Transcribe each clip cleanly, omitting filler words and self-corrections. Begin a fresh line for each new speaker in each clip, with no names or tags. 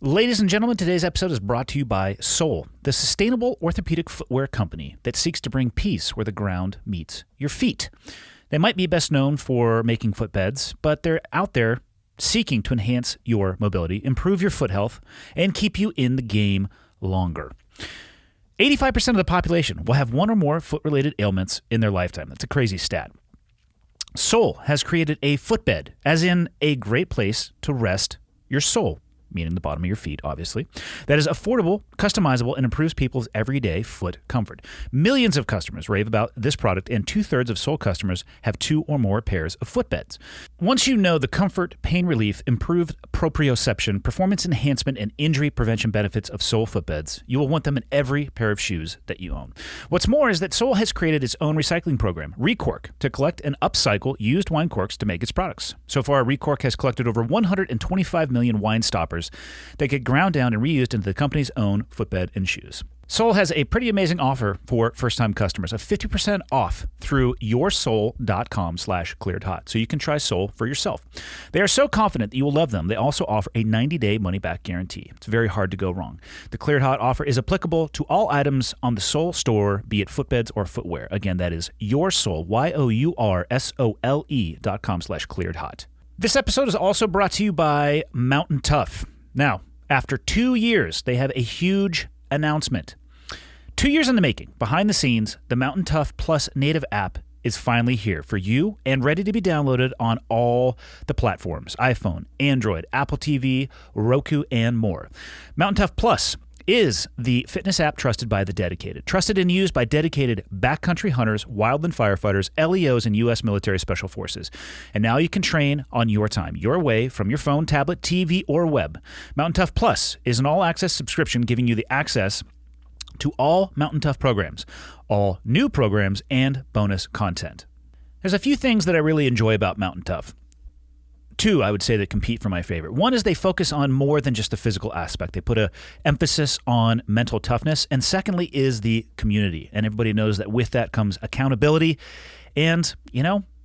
Ladies and gentlemen, today's episode is brought to you by Sole, the sustainable orthopedic footwear company that seeks to bring peace where the ground meets your feet. They might be best known for making footbeds, but they're out there seeking to enhance your mobility, improve your foot health, and keep you in the game longer. 85% of the population will have one or more foot-related ailments in their lifetime. That's a crazy stat. Sole has created a footbed, as in a great place to rest your sole, meaning the bottom of your feet, obviously, that is affordable, customizable, and improves people's everyday foot comfort. Millions of customers rave about this product, and 2/3 of Sole customers have 2 or more pairs of footbeds. Once you know the comfort, pain relief, improved proprioception, performance enhancement, and injury prevention benefits of Sole footbeds, you will want them in every pair of shoes that you own. What's more is that Sole has created its own recycling program, Recork, to collect and upcycle used wine corks to make its products. So far, Recork has collected over 125 million wine stoppers that get ground down and reused into the company's own footbed and shoes. Sole has a pretty amazing offer for first-time customers, of 50% off through yoursole.com/clearedhot, so you can try Sole for yourself. They are so confident that you will love them, they also offer a 90-day money-back guarantee. It's very hard to go wrong. The Cleared Hot offer is applicable to all items on the Sole store, be it footbeds or footwear. Again, that is yoursole, yoursole.com/clearedhot. This episode is also brought to you by Mountain Tough. Now, after 2 years, they have a huge announcement. 2 years in the making, behind the scenes, the Mountain Tough Plus native app is finally here for you and ready to be downloaded on all the platforms: iPhone, Android, Apple TV, Roku, and more. Mountain Tough Plus is the fitness app trusted by the dedicated. Trusted and used by dedicated backcountry hunters, wildland firefighters, LEOs, and U.S. military special forces. And now you can train on your time, your way, from your phone, tablet, TV, or web. Mountain Tough Plus is an all-access subscription giving you the access to all Mountain Tough programs, all new programs, and bonus content. There's a few things that I really enjoy about Mountain Tough. 2, I would say, that compete for my favorite. 1 is they focus on more than just the physical aspect. They put an emphasis on mental toughness. And secondly is the community. And everybody knows that with that comes accountability. And,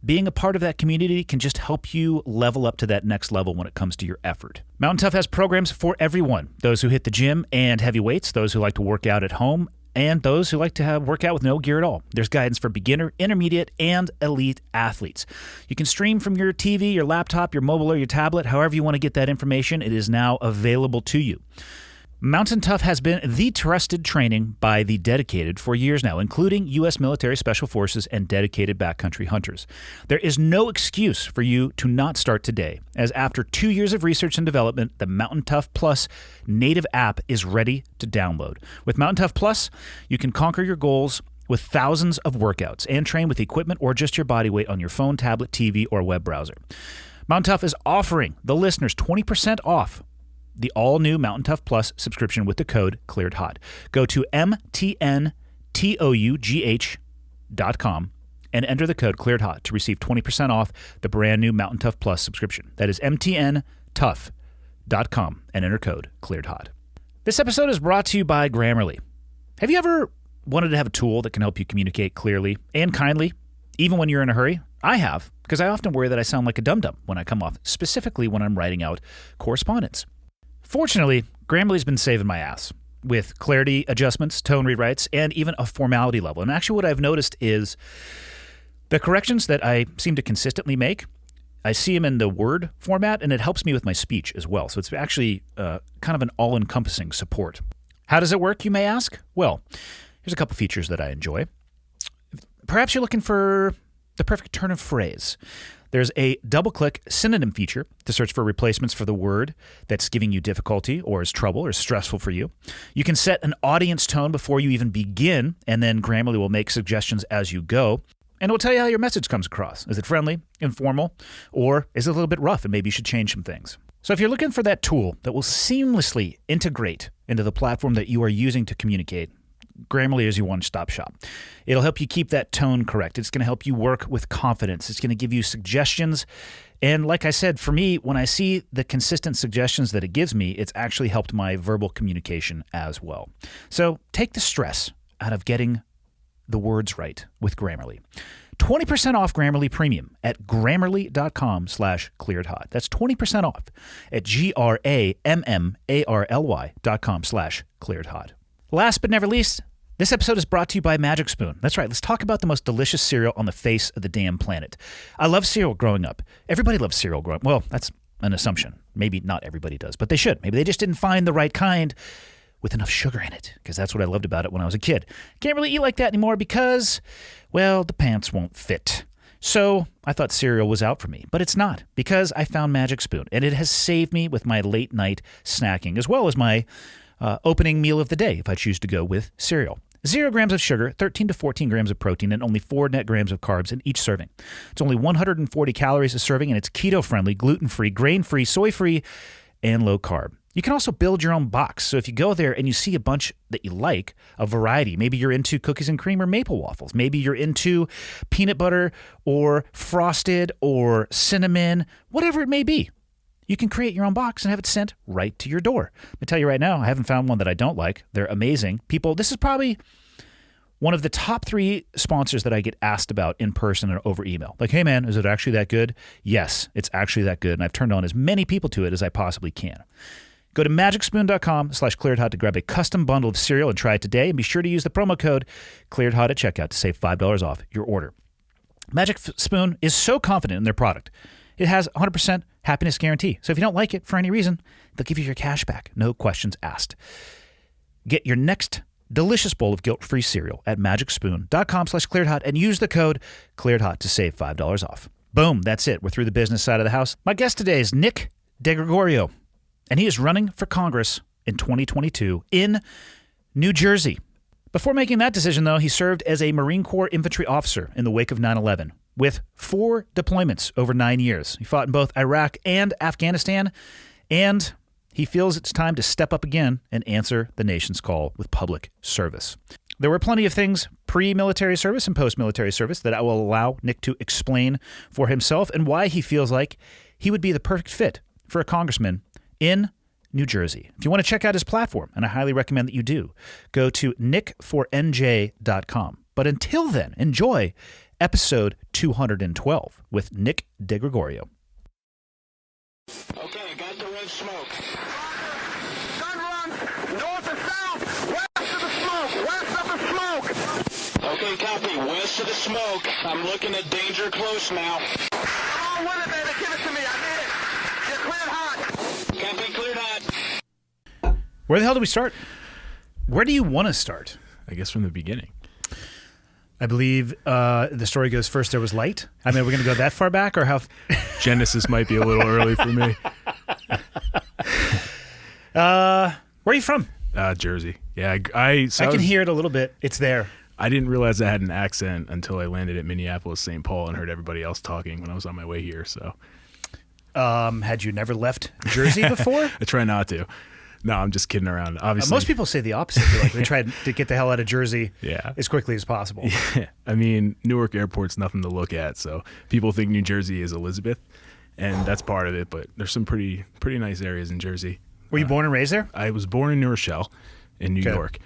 being a part of that community can just help you level up to that next level when it comes to your effort. Mountain Tough has programs for everyone. Those who hit the gym and heavy weights, those who like to work out at home, and those who like to work out with no gear at all. There's guidance for beginner, intermediate, and elite athletes. You can stream from your TV, your laptop, your mobile, or your tablet. However you want to get that information, it is now available to you. Mountain Tough has been the trusted training by the dedicated for years now, including U.S. military special forces and dedicated backcountry hunters. There is no excuse for you to not start today, as after 2 years of research and development, the Mountain Tough Plus native app is ready to download. With Mountain Tough Plus, you can conquer your goals with thousands of workouts and train with equipment or just your body weight on your phone, tablet, TV, or web browser. Mountain Tough is offering the listeners 20% off the all-new Mountain Tough Plus subscription with the code ClearedHot. Go to mtntough.com and enter the code ClearedHot to receive 20% off the brand new Mountain Tough Plus subscription. That is mtntough.com and enter code ClearedHot. This episode is brought to you by Grammarly. Have you ever wanted to have a tool that can help you communicate clearly and kindly, even when you're in a hurry? I have, because I often worry that I sound like a dum-dum when I come off, specifically when I'm writing out correspondence. Fortunately, Grammarly's been saving my ass with clarity adjustments, tone rewrites, and even a formality level. And actually what I've noticed is the corrections that I seem to consistently make, I see them in the Word format, and it helps me with my speech as well. So it's actually kind of an all-encompassing support. How does it work, you may ask? Well, here's a couple features that I enjoy. Perhaps you're looking for the perfect turn of phrase. There's a double-click synonym feature to search for replacements for the word that's giving you difficulty or is trouble or stressful for you. You can set an audience tone before you even begin, and then Grammarly will make suggestions as you go. And it will tell you how your message comes across. Is it friendly, informal, or is it a little bit rough and maybe you should change some things? So if you're looking for that tool that will seamlessly integrate into the platform that you are using to communicate, Grammarly is your one-stop shop. It'll help you keep that tone correct. It's going to help you work with confidence. It's going to give you suggestions. And like I said, for me, when I see the consistent suggestions that it gives me, it's actually helped my verbal communication as well. So take the stress out of getting the words right with Grammarly. 20% off Grammarly Premium at grammarly.com/clearedhot. That's 20% off at grammarly.com/clearedhot. Last but never least, this episode is brought to you by Magic Spoon. That's right, let's talk about the most delicious cereal on the face of the damn planet. I love cereal growing up. Everybody loves cereal growing up. Well, that's an assumption. Maybe not everybody does, but they should. Maybe they just didn't find the right kind with enough sugar in it, because that's what I loved about it when I was a kid. Can't really eat like that anymore because, well, the pants won't fit. So I thought cereal was out for me, but it's not, because I found Magic Spoon, and it has saved me with my late night snacking, as well as my opening meal of the day if I choose to go with cereal. 0 grams of sugar, 13 to 14 grams of protein, and only 4 net grams of carbs in each serving. It's only 140 calories a serving, and it's keto-friendly, gluten-free, grain-free, soy-free, and low-carb. You can also build your own box. So if you go there and you see a bunch that you like, a variety, maybe you're into cookies and cream or maple waffles. Maybe you're into peanut butter or frosted or cinnamon, whatever it may be. You can create your own box and have it sent right to your door. Let me tell you right now, I haven't found one that I don't like. They're amazing. People, this is probably one of the top 3 sponsors that I get asked about in person or over email. Like, hey man, is it actually that good? Yes, it's actually that good. And I've turned on as many people to it as I possibly can. Go to magicspoon.com/clearedhot to grab a custom bundle of cereal and try it today. And be sure to use the promo code clearedhot at checkout to save $5 off your order. Magic Spoon is so confident in their product. It has 100% happiness guarantee. So if you don't like it for any reason, they'll give you your cash back. No questions asked. Get your next delicious bowl of guilt-free cereal at magicspoon.com/clearedhot and use the code clearedhot to save $5 off. Boom, that's it. We're through the business side of the house. My guest today is Nick Gregorio, and he is running for Congress in 2022 in New Jersey. Before making that decision, though, he served as a Marine Corps infantry officer in the wake of 9/11 with 4 deployments over 9 years. He fought in both Iraq and Afghanistan, and he feels it's time to step up again and answer the nation's call with public service. There were plenty of things pre-military service and post-military service that I will allow Nick to explain for himself and why he feels like he would be the perfect fit for a congressman in New Jersey. If you want to check out his platform, and I highly recommend that you do, go to nick4nj.com. But until then, enjoy episode 212 with Nick Gregorio.
Okay, got the red smoke. Gun run, north and south, west of the smoke, west of the smoke. Okay, copy, west of the smoke. I'm looking at danger close now. Come on with it, baby, give it to me, I need it. Get cleared hot. Copy, cleared hot.
Where the hell do we start? Where do you want to start?
I guess from the beginning.
I believe the story goes first there was light. I mean, we're going to go that far back, or how?
Genesis might be a little early for me.
Where are you from?
Jersey. Yeah,
I can hear it a little bit. It's there.
I didn't realize I had an accent until I landed at Minneapolis, St. Paul, and heard everybody else talking when I was on my way here. So,
had you never left Jersey before?
I try not to. No, I'm just kidding around. Obviously,
most people say the opposite. They're like, they try to get the hell out of Jersey as quickly as possible.
Yeah. I mean, Newark Airport's nothing to look at, so people think New Jersey is Elizabeth, and that's part of it. But there's some pretty nice areas in Jersey.
Were you born and raised there?
I was born in New Rochelle, in New York.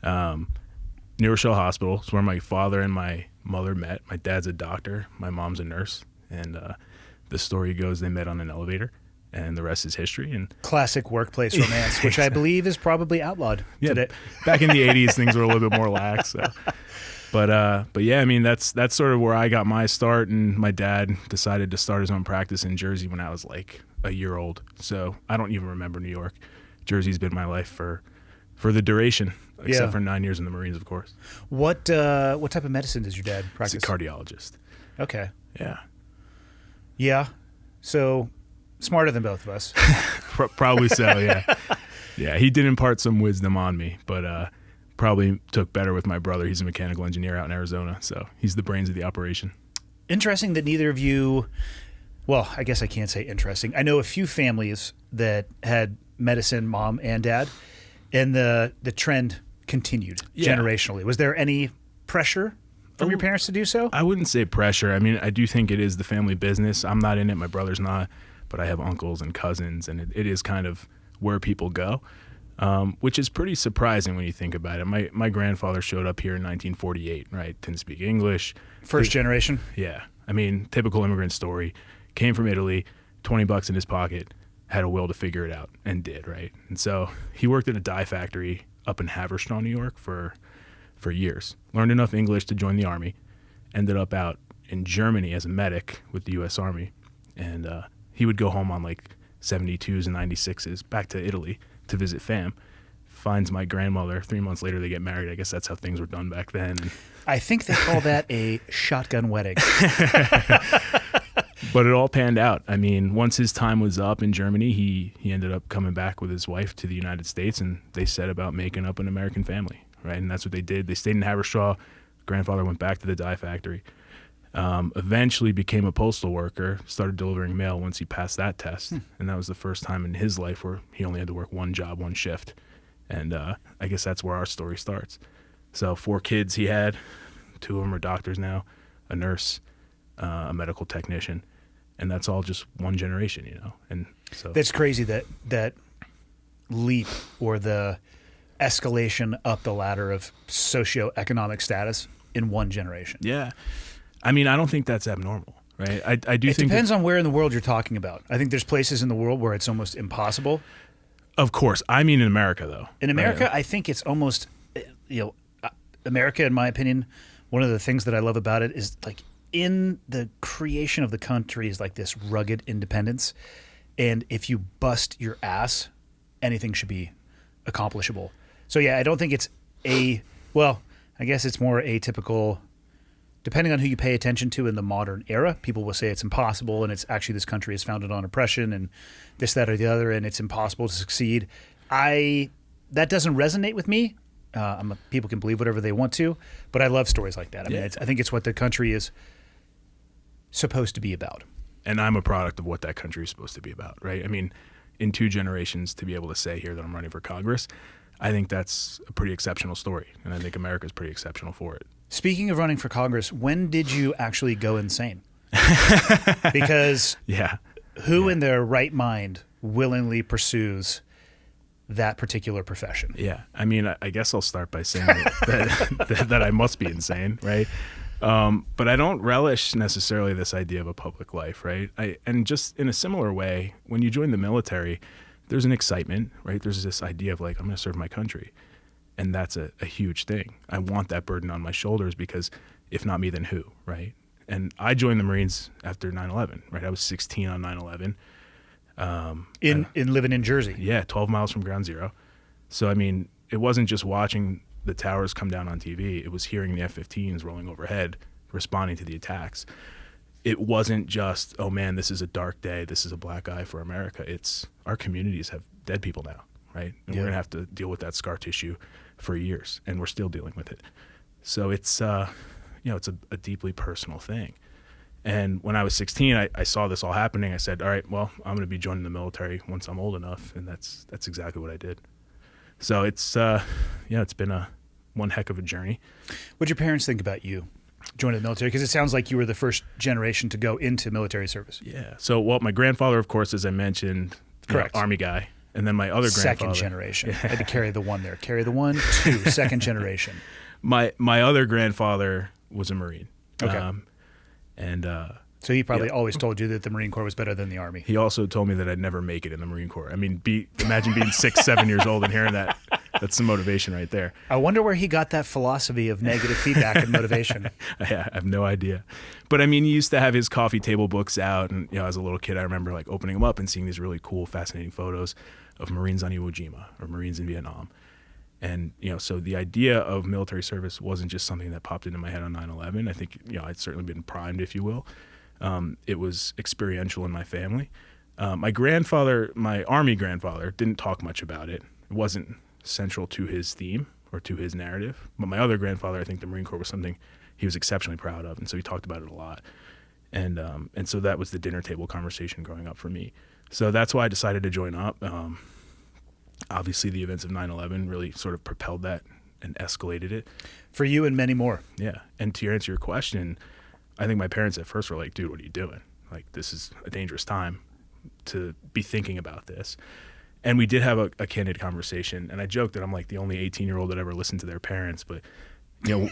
New Rochelle Hospital is where my father and my mother met. My dad's a doctor. My mom's a nurse. And the story goes they met on an elevator, and the rest is history. And
classic workplace romance, which I believe is probably outlawed today.
Back in the 80s, things were a little bit more lax. So. But yeah, I mean, that's sort of where I got my start. And my dad decided to start his own practice in Jersey when I was like a year old. So I don't even remember New York. Jersey's been my life for the duration, except for 9 years in the Marines, of course.
What type of medicine does your dad practice?
He's a cardiologist.
Okay.
Yeah.
Yeah. So smarter than both of us.
Probably so, yeah. Yeah, he did impart some wisdom on me, but probably took better with my brother. He's a mechanical engineer out in Arizona, so he's the brains of the operation.
Interesting that neither of you, well, I guess I can't say interesting. I know a few families that had medicine, mom and dad, and the trend continued generationally. Was there any pressure from your parents to do so?
I wouldn't say pressure. I mean, I do think it is the family business. I'm not in it. My brother's not, but I have uncles and cousins, and it is kind of where people go. which is pretty surprising when you think about it. My grandfather showed up here in 1948, right? Didn't speak English.
First generation?
Yeah. I mean, typical immigrant story. Came from Italy, $20 in his pocket, had a will to figure it out, and did, right? And so he worked at a dye factory up in Haverstraw, New York for years. Learned enough English to join the Army. Ended up out in Germany as a medic with the U.S. Army. And he would go home on like 72s and 96s back to Italy to visit fam. Finds my grandmother. 3 months later, they get married. I guess that's how things were done back then. And
I think they call that a shotgun wedding.
but it all panned out. I mean, once his time was up in Germany, he ended up coming back with his wife to the United States, and they set about making up an American family, right? And that's what they did. They stayed in Haverstraw. Grandfather went back to the dye factory. Eventually became a postal worker, started delivering mail once he passed that test. And that was the first time in his life where he only had to work one job, one shift. And I guess that's where our story starts. So 4 kids he had, 2 of them are doctors now, a nurse, a medical technician, and that's all just one generation, you know. And so
that's crazy that leap or the escalation up the ladder of socioeconomic status in one generation.
Yeah. I mean, I don't think that's abnormal, right? I do
it
think
depends on where in the world you're talking about. I think there's places in the world where it's almost impossible.
Of course. I mean in America, though.
In America,
right?
I think it's almost, America, in my opinion, one of the things that I love about it is like in the creation of the country is like this rugged independence. And if you bust your ass, anything should be accomplishable. So yeah, I don't think it's I guess it's more atypical. Depending on who you pay attention to in the modern era, people will say it's impossible, and it's actually this country is founded on oppression and this, that, or the other, and it's impossible to succeed. That doesn't resonate with me. People can believe whatever they want to, but I love stories like that. I mean, I think it's what the country is supposed to be about.
And I'm a product of what that country is supposed to be about, right? I mean, in 2 generations, to be able to say here that I'm running for Congress, I think that's a pretty exceptional story, and I think America's pretty exceptional for it.
Speaking of running for Congress, when did you actually go insane? Because who in their right mind willingly pursues that particular profession?
Yeah. I mean, I guess I'll start by saying that I must be insane, right? But I don't relish necessarily this idea of a public life, right? And just in a similar way, when you join the military, there's an excitement, right? There's this idea of like, I'm going to serve my country. And that's a huge thing. I want that burden on my shoulders because if not me, then who, right? And I joined the Marines after 9/11, right? I was 16 on 9/11.
In living in Jersey.
Yeah, 12 miles from Ground Zero. So, I mean, it wasn't just watching the towers come down on TV. It was hearing the F-15s rolling overhead, responding to the attacks. It wasn't just, oh man, this is a dark day. This is a black eye for America. It's our communities have dead people now, right? And we're going to have to deal with that scar tissue for years, and we're still dealing with it. So it's, it's a deeply personal thing. And when I was 16, I saw this all happening. I said, all right, well, I'm going to be joining the military once I'm old enough, and that's exactly what I did. So it's, it's been one heck of a journey.
What'd your parents think about you joining the military? Because it sounds like you were the first generation to go into military service.
Yeah. So, my grandfather, of course, as I mentioned,
correct,
Army guy. And then my other grandfather.
Second generation. I had to carry the one there. Carry the 1, 2, second generation.
My other grandfather was a Marine.
Okay. So he probably always told you that the Marine Corps was better than the Army.
He also told me that I'd never make it in the Marine Corps. I mean, imagine being 6, 7 years old and hearing that. That's some motivation right there.
I wonder where he got that philosophy of negative feedback and motivation.
I have no idea. But I mean, he used to have his coffee table books out. And, as a little kid, I remember like opening them up and seeing these really cool, fascinating photos of Marines on Iwo Jima or Marines in Vietnam. And, so the idea of military service wasn't just something that popped into my head on 9/11. I think, I'd certainly been primed, if you will. It was experiential in my family. My Army grandfather, didn't talk much about it. It wasn't central to his theme or to his narrative. But my other grandfather, I think the Marine Corps was something he was exceptionally proud of. And so he talked about it a lot. And so that was the dinner table conversation growing up for me. So that's why I decided to join up. Obviously, the events of 9/11 really sort of propelled that and escalated it.
For you and many more.
Yeah. And to answer your question, I think my parents at first were like, dude, what are you doing? Like, this is a dangerous time to be thinking about this. And we did have a candid conversation, and I joked that I'm like the only 18-year-old that ever listened to their parents. But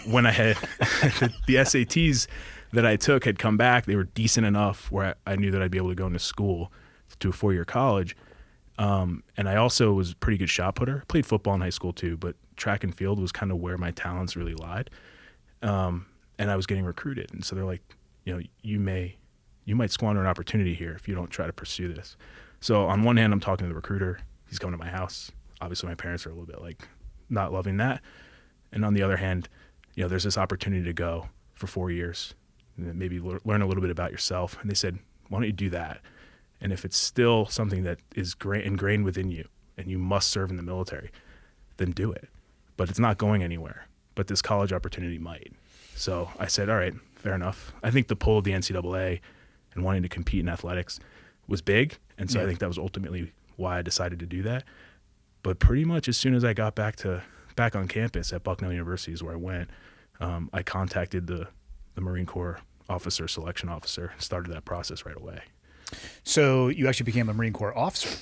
when I had the SATs that I took had come back, they were decent enough where I knew that I'd be able to go into school to a 4-year college. And I also was a pretty good shot putter. Played football in high school too, but track and field was kind of where my talents really lied. And I was getting recruited, and so they're like, you might squander an opportunity here if you don't try to pursue this. So on one hand, I'm talking to the recruiter. He's coming to my house. Obviously, my parents are a little bit like not loving that. And on the other hand, there's this opportunity to go for 4 years, and maybe learn a little bit about yourself. And they said, why don't you do that? And if it's still something that is ingrained within you and you must serve in the military, then do it. But it's not going anywhere. But this college opportunity might. So I said, all right, fair enough. I think the pull of the NCAA and wanting to compete in athletics was big. And so I think that was ultimately why I decided to do that. But pretty much as soon as I got back on campus at Bucknell University is where I went, I contacted the Marine Corps selection officer, and started that process right away.
So you actually became a Marine Corps officer?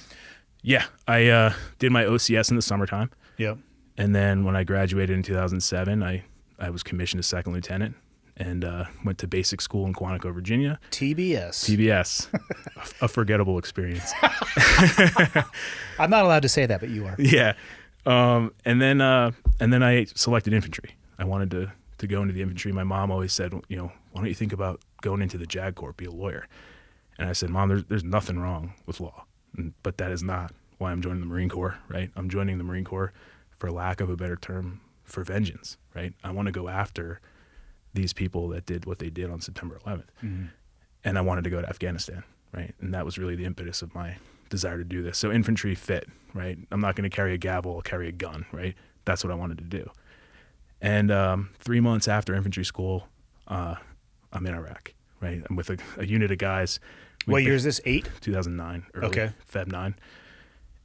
Yeah. I did my OCS in the summertime.
Yep.
And then when I graduated in 2007, I was commissioned as second lieutenant. And went to basic school in Quantico, Virginia. TBS. A forgettable experience.
I'm not allowed to say that, but you are.
Yeah. And then I selected infantry. I wanted to go into the infantry. My mom always said, why don't you think about going into the JAG Corps, be a lawyer? And I said, Mom, there's nothing wrong with law. But that is not why I'm joining the Marine Corps, right? I'm joining the Marine Corps, for lack of a better term, for vengeance, right? I want to go after these people that did what they did on September 11th. Mm-hmm. And I wanted to go to Afghanistan, right? And that was really the impetus of my desire to do this. So infantry fit, right? I'm not going to carry a gavel, I'll carry a gun, right? That's what I wanted to do. And 3 months after infantry school, I'm in Iraq, right? I'm with a unit of guys.
What year is this, 8?
2009, early,
okay.
Feb 9.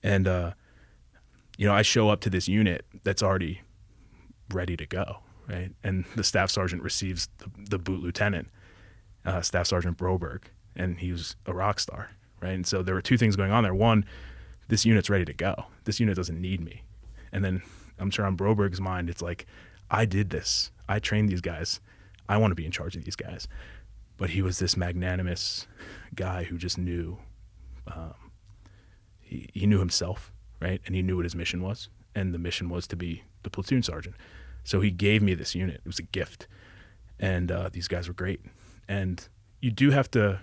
And, I show up to this unit that's already ready to go. Right, and the staff sergeant receives the boot lieutenant, Staff Sergeant Broberg, and he was a rock star, right? And so there were two things going on there. One, this unit's ready to go. This unit doesn't need me. And then I'm sure on Broberg's mind, it's like, I did this. I trained these guys. I want to be in charge of these guys. But he was this magnanimous guy who just knew, he knew himself, right? And he knew what his mission was. And the mission was to be the platoon sergeant. So he gave me this unit. It was a gift. And these guys were great. And you do have to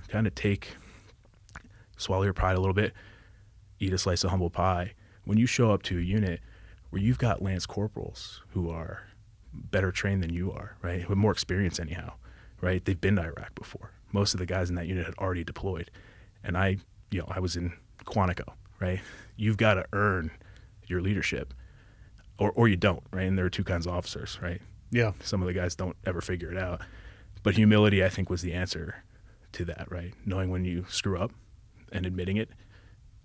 kind of swallow your pride a little bit, eat a slice of humble pie. When you show up to a unit where you've got lance corporals who are better trained than you are, right? Who have more experience anyhow, right? They've been to Iraq before. Most of the guys in that unit had already deployed. And I was in Quantico, right? You've got to earn your leadership. Or you don't, right? And there are two kinds of officers, right?
Yeah.
Some of the guys don't ever figure it out. But humility, I think, was the answer to that, right? Knowing when you screw up and admitting it,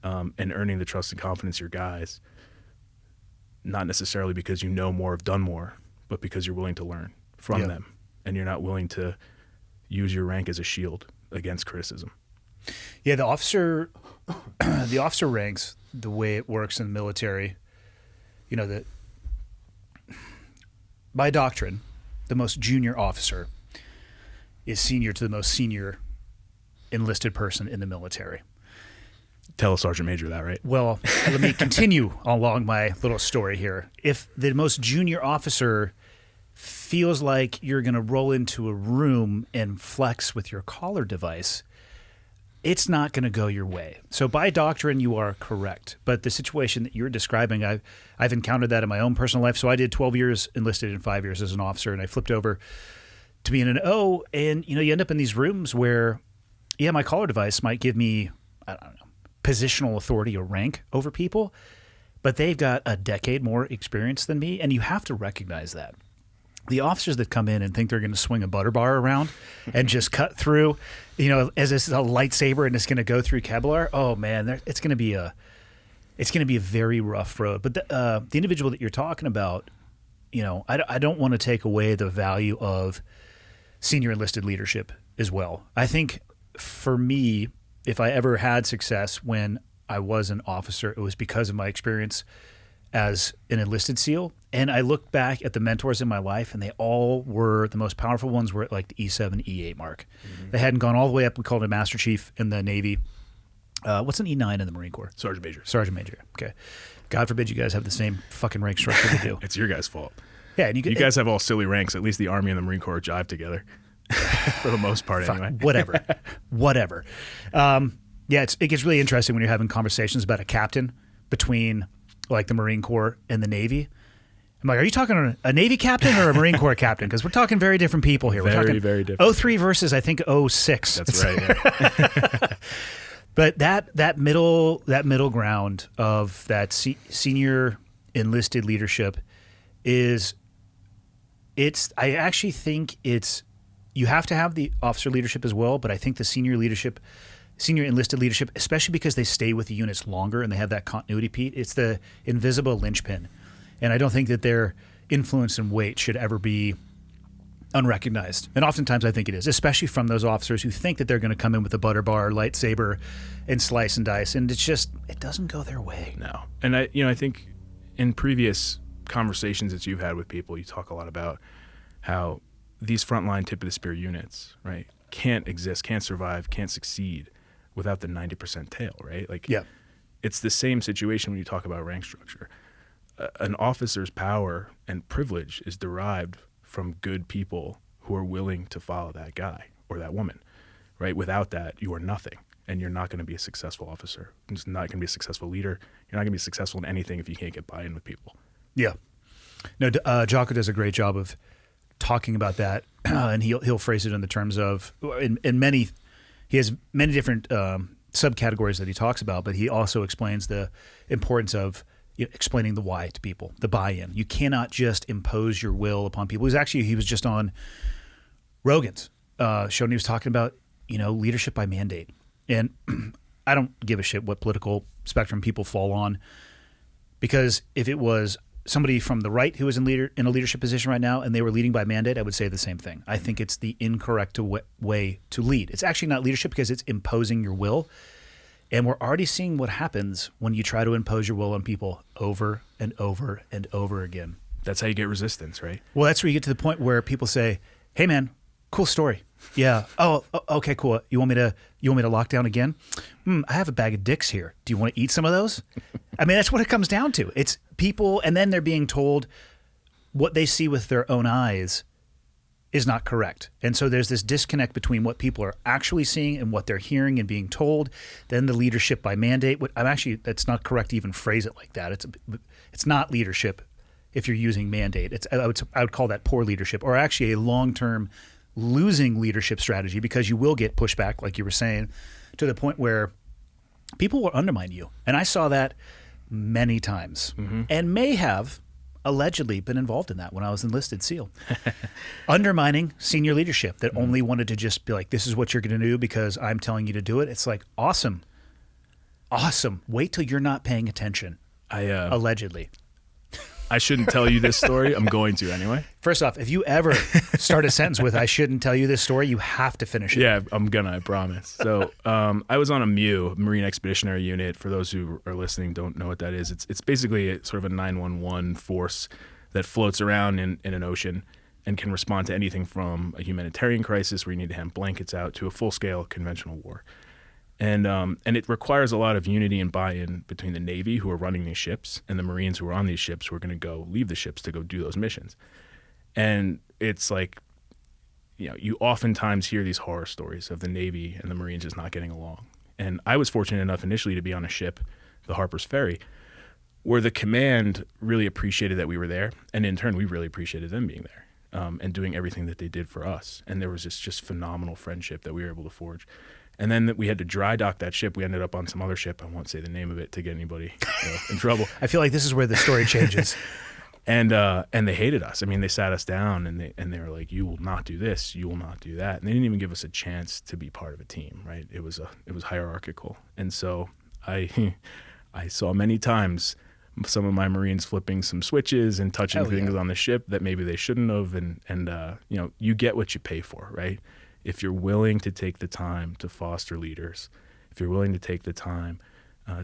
and earning the trust and confidence of your guys, not necessarily because you know more, have done more, but because you're willing to learn from them. And you're not willing to use your rank as a shield against criticism.
Yeah, the officer ranks, the way it works in the military, by doctrine, the most junior officer is senior to the most senior enlisted person in the military.
Tell a sergeant major that, right?
Well, let me continue along my little story here. If the most junior officer feels like you're going to roll into a room and flex with your collar device, it's not going to go your way. So by doctrine, you are correct. But the situation that you're describing, I've encountered that in my own personal life. So I did 12 years enlisted and 5 years as an officer, and I flipped over to being an O. And, you end up in these rooms where, my collar device might give me, I don't know, positional authority or rank over people, but they've got a decade more experience than me, and you have to recognize that. The officers that come in and think they're going to swing a butter bar around and just cut through, as this is a lightsaber and it's going to go through Kevlar. Oh man, it's going to be a very rough road. But the individual that you're talking about, I don't want to take away the value of senior enlisted leadership as well. I think for me, if I ever had success when I was an officer, it was because of my experience as an enlisted SEAL. And I look back at the mentors in my life, and they all were, the most powerful ones were at like the E7, E8 mark. They hadn't gone all the way up. We called it a Master Chief in the Navy. What's an E9 in the Marine Corps?
Sergeant Major.
Sergeant Major. Okay. God forbid you guys have the same fucking rank structure we do.
It's your guys' fault.
Yeah, and
you guys have all silly ranks. At least the Army and the Marine Corps jive together for the most part, anyway.
Whatever. Yeah, it gets really interesting when you're having conversations about a captain between like the Marine Corps and the Navy. I'm like, are you talking a Navy captain or a Marine Corps captain? Because we're talking very different people here. We're talking
very different.
03 versus I think 06.
That's right. Yeah.
But that middle ground of that senior enlisted leadership I actually think you have to have the officer leadership as well, but I think the senior enlisted leadership, especially because they stay with the units longer and they have that continuity, Pete, it's the invisible linchpin. And I don't think that their influence and weight should ever be unrecognized. And oftentimes I think it is, especially from those officers who think that they're going to come in with a butter bar, lightsaber, and slice and dice. And it's just, it doesn't go their way.
No. And I think in previous conversations that you've had with people, you talk a lot about how these frontline tip of the spear units, right, can't exist, can't survive, can't succeed without the 90% tail, right? Like,
yeah.
It's the same situation when you talk about rank structure. An officer's power and privilege is derived from good people who are willing to follow that guy or that woman, right? Without that, you are nothing, and you're not going to be a successful officer. You're just not going to be a successful leader. You're not going to be successful in anything if you can't get buy-in with people.
Yeah. No, Jocko does a great job of talking about that, and he'll phrase it in the terms of he has many different subcategories that he talks about, but he also explains the importance of explaining the why to people, the buy-in. You cannot just impose your will upon people. He was just on Rogan's show, and he was talking about leadership by mandate. And I don't give a shit what political spectrum people fall on, because if it was somebody from the right who was in a leadership position right now and they were leading by mandate, I would say the same thing. I think it's the incorrect way to lead. It's actually not leadership because it's imposing your will. And we're already seeing what happens when you try to impose your will on people over and over and over again.
That's how you get resistance, right?
Well, that's where you get to the point where people say, "Hey, man, cool story. Yeah. Oh, okay, cool. You want me to lock down again? I have a bag of dicks here. Do you want to eat some of those?" I mean, that's what it comes down to. It's people, and then they're being told what they see with their own eyes is not correct. And so there's this disconnect between what people are actually seeing and what they're hearing and being told. Then the leadership by mandate. That's not correct to even phrase it like that. It's not leadership if you're using mandate. I would call that poor leadership, or actually a long-term losing leadership strategy, because you will get pushback, like you were saying, to the point where people will undermine you. And I saw that many times, and may have allegedly been involved in that when I was enlisted SEAL. Undermining senior leadership that only wanted to just be like, this is what you're going to do because I'm telling you to do it. It's like, awesome. Wait till you're not paying attention. Allegedly.
I shouldn't tell you this story. I'm going to anyway.
First off, if you ever start a sentence with, "I shouldn't tell you this story," you have to finish it.
Yeah, I'm gonna, I promise. So I was on a MEU, Marine Expeditionary Unit. For those who are listening, don't know what that is. It's basically sort of a 911 force that floats around in an ocean and can respond to anything from a humanitarian crisis where you need to hand blankets out to a full-scale conventional war. And it requires a lot of unity and buy-in between the Navy, who are running these ships, and the Marines who are on these ships, who are going to go leave the ships to go do those missions. And it's like, you oftentimes hear these horror stories of the Navy and the Marines just not getting along. And I was fortunate enough initially to be on a ship, the Harper's Ferry, where the command really appreciated that we were there, and in turn, we really appreciated them being there and doing everything that they did for us. And there was this just phenomenal friendship that we were able to forge. And then we had to dry dock that ship. We ended up on some other ship. I won't say the name of it to get anybody in trouble.
I feel like this is where the story changes.
And they hated us. I mean, they sat us down and they were like, "You will not do this. You will not do that." And they didn't even give us a chance to be part of a team. Right? It was hierarchical. And so I saw many times some of my Marines flipping some switches and touching things on the ship that maybe they shouldn't have. And you get what you pay for, right? If you're willing to take the time to foster leaders, if you're willing to take the time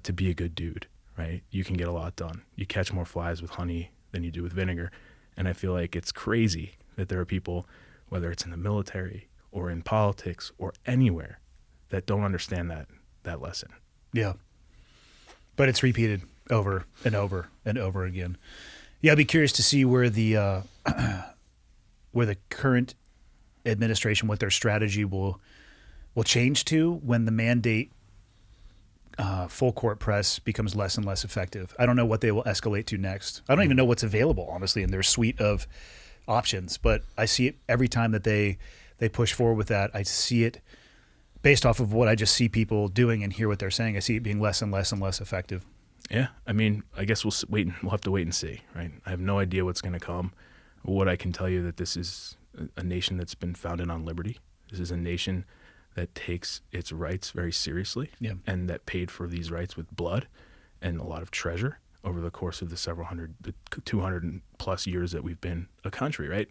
to be a good dude, right? You can get a lot done. You catch more flies with honey than you do with vinegar. And I feel like it's crazy that there are people, whether it's in the military or in politics or anywhere, that don't understand that lesson.
Yeah. But it's repeated over and over and over again. Yeah, I'd be curious to see where the current administration, what their strategy will change to when the mandate full court press becomes less and less effective. I don't know what they will escalate to next. I don't even know what's available, honestly, in their suite of options. But I see it every time that they push forward with that. I see it based off of what I just see people doing and hear what they're saying. I see it being less and less and less effective.
Yeah, I mean, I guess we'll have to wait and see, right? I have no idea what's going to come. What I can tell you that this is a nation that's been founded on liberty. This is a nation that takes its rights very seriously, and that paid for these rights with blood and a lot of treasure over the course of the 200 plus years that we've been a country, right?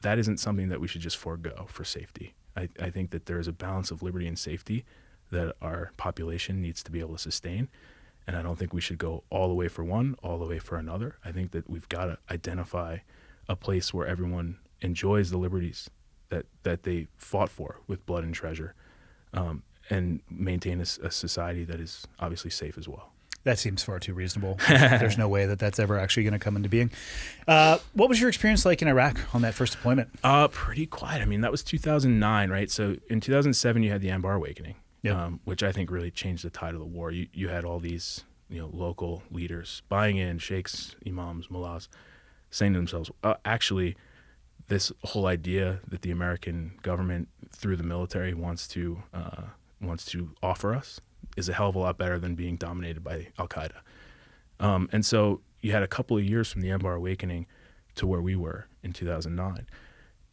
That isn't something that we should just forego for safety. I think that there is a balance of liberty and safety that our population needs to be able to sustain, and I don't think we should go all the way for one, all the way for another. I think that we've got to identify a place where everyone enjoys the liberties that they fought for with blood and treasure, and maintain a society that is obviously safe as well.
That seems far too reasonable. There's no way that that's ever actually going to come into being. What was your experience like in Iraq on that first deployment?
Pretty quiet. I mean, that was 2009, right? So in 2007, you had the Anbar Awakening, which I think really changed the tide of the war. You had all these local leaders buying in, sheikhs, imams, mullahs, saying to themselves, actually, this whole idea that the American government through the military wants to offer us is a hell of a lot better than being dominated by Al-Qaeda. And so you had a couple of years from the Anbar Awakening to where we were in 2009.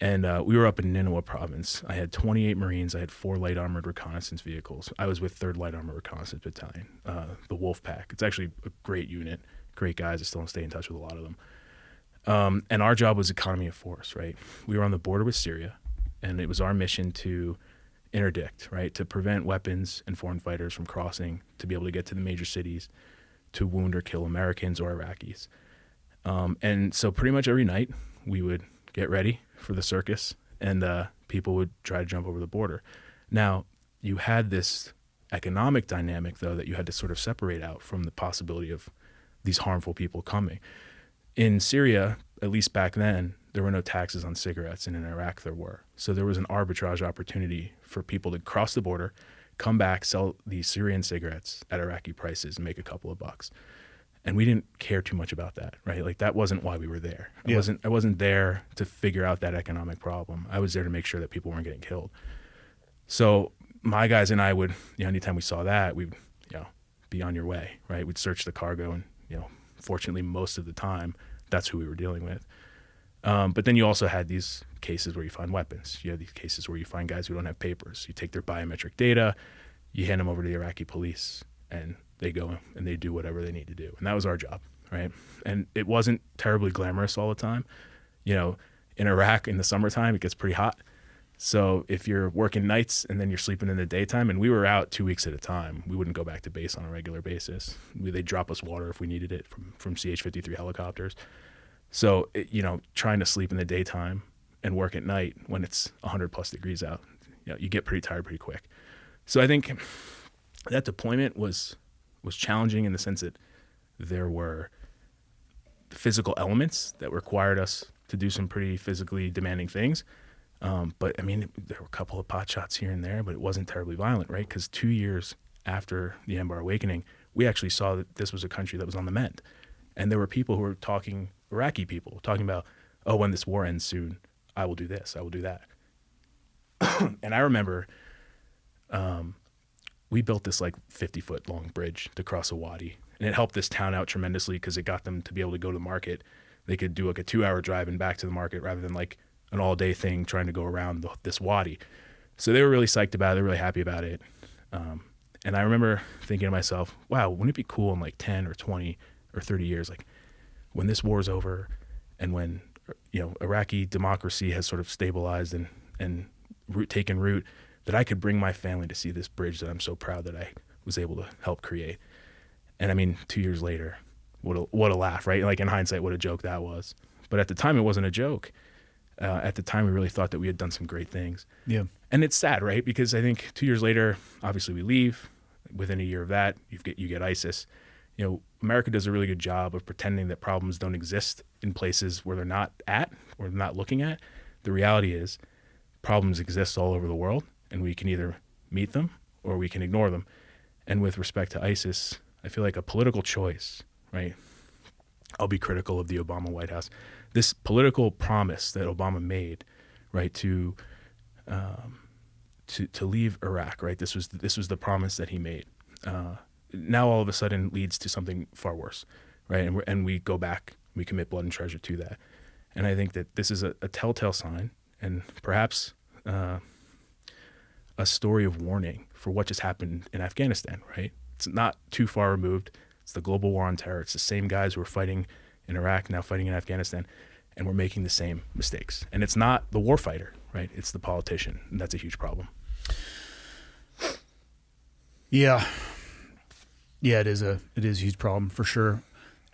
And we were up in Nineveh province. I had 28 Marines. I had 4 light armored reconnaissance vehicles. I was with 3rd Light Armored Reconnaissance Battalion, the Wolf Pack. It's actually a great unit, great guys. I still stay in touch with a lot of them. And our job was economy of force, right? We were on the border with Syria, and it was our mission to interdict, right? To prevent weapons and foreign fighters from crossing, to be able to get to the major cities, to wound or kill Americans or Iraqis. And so pretty much every night we would get ready for the circus, and people would try to jump over the border. Now, you had this economic dynamic, though, that you had to sort of separate out from the possibility of these harmful people coming. In Syria, at least back then, there were no taxes on cigarettes, and in Iraq there were. So there was an arbitrage opportunity for people to cross the border, come back, sell these Syrian cigarettes at Iraqi prices, and make a couple of bucks. And we didn't care too much about that, right? Like, that wasn't why we were there. I wasn't there to figure out that economic problem. I was there to make sure that people weren't getting killed. So my guys and I would, anytime we saw that, we'd, be on your way, right? We'd search the cargo, and, fortunately, most of the time, that's who we were dealing with. But then you also had these cases where you find weapons. You have these cases where you find guys who don't have papers. You take their biometric data, you hand them over to the Iraqi police, and they go and they do whatever they need to do. And that was our job, right? And it wasn't terribly glamorous all the time. In Iraq in the summertime, it gets pretty hot. So if you're working nights and then you're sleeping in the daytime, and we were out 2 weeks at a time, we wouldn't go back to base on a regular basis. They'd drop us water if we needed it from CH-53 helicopters. So, trying to sleep in the daytime and work at night when it's 100 plus degrees out, you get pretty tired pretty quick. So I think that deployment was challenging in the sense that there were physical elements that required us to do some pretty physically demanding things. But I mean, there were a couple of pot shots here and there, but it wasn't terribly violent, right? Because 2 years after the Anbar Awakening, we actually saw that this was a country that was on the mend. And there were people who were talking, Iraqi people, talking about, oh, when this war ends soon, I will do this, I will do that. And I remember we built this 50-foot long bridge to cross a wadi. And it helped this town out tremendously because it got them to be able to go to the market. They could do a 2-hour drive and back to the market rather than an all-day thing trying to go around this wadi. So they were really psyched about it. They were really happy about it. And I remember thinking to myself, wow, wouldn't it be cool in 10 or 20 or 30 years, when this war is over and when, Iraqi democracy has sort of stabilized and taken root, that I could bring my family to see this bridge that I'm so proud that I was able to help create. And I mean, 2 years later, what a laugh, right? Like in hindsight, what a joke that was. But at the time, it wasn't a joke. At the time, we really thought that we had done some great things.
Yeah.
And it's sad, right? Because I think 2 years later, obviously we leave. Within a year of that, you get ISIS. You know, America does a really good job of pretending that problems don't exist in places where they're not at or they're not looking at. The reality is problems exist all over the world, and we can either meet them or we can ignore them. And with respect to ISIS, I feel like a political choice, right? I'll be critical of the Obama White House. This political promise that Obama made, right, to leave Iraq, right? This was the promise that he made. Now all of a sudden leads to something far worse, right? And we go back, we commit blood and treasure to that. And I think that this is a telltale sign, and perhaps a story of warning for what just happened in Afghanistan, right? It's not too far removed. It's the global war on terror. It's the same guys who are fighting in Iraq, now fighting in Afghanistan, and we're making the same mistakes. And it's not the warfighter, right? It's the politician, and that's a huge problem.
Yeah, it is a huge problem for sure.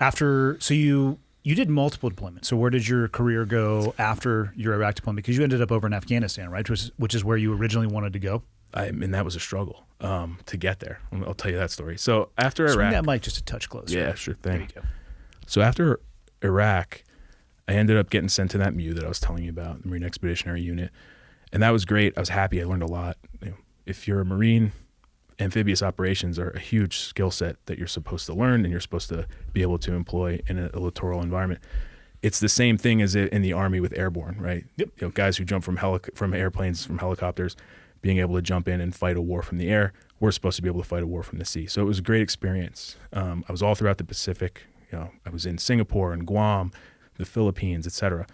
So you did multiple deployments. So where did your career go after your Iraq deployment? Because you ended up over in Afghanistan, right? Which is where you originally wanted to go.
And that was a struggle to get there. I'll tell you that story. So after
Swing
Iraq,
that mic just a touch closer.
Yeah, sure thing.
There you go.
So after Iraq, I ended up getting sent to that MU that I was telling you about, the Marine Expeditionary Unit, and that was great. I was happy. I learned a lot. You know, if you're a Marine, amphibious operations are a huge skill set that you're supposed to learn and you're supposed to be able to employ in a littoral environment. It's the same thing as in the Army with airborne, right?
Yep.
You know, guys who jump from airplanes, from helicopters, being able to jump in and fight a war from the air. We're supposed to be able to fight a war from the sea. So it was a great experience. I was all throughout the Pacific. You know, I was in Singapore and Guam, the Philippines, etc.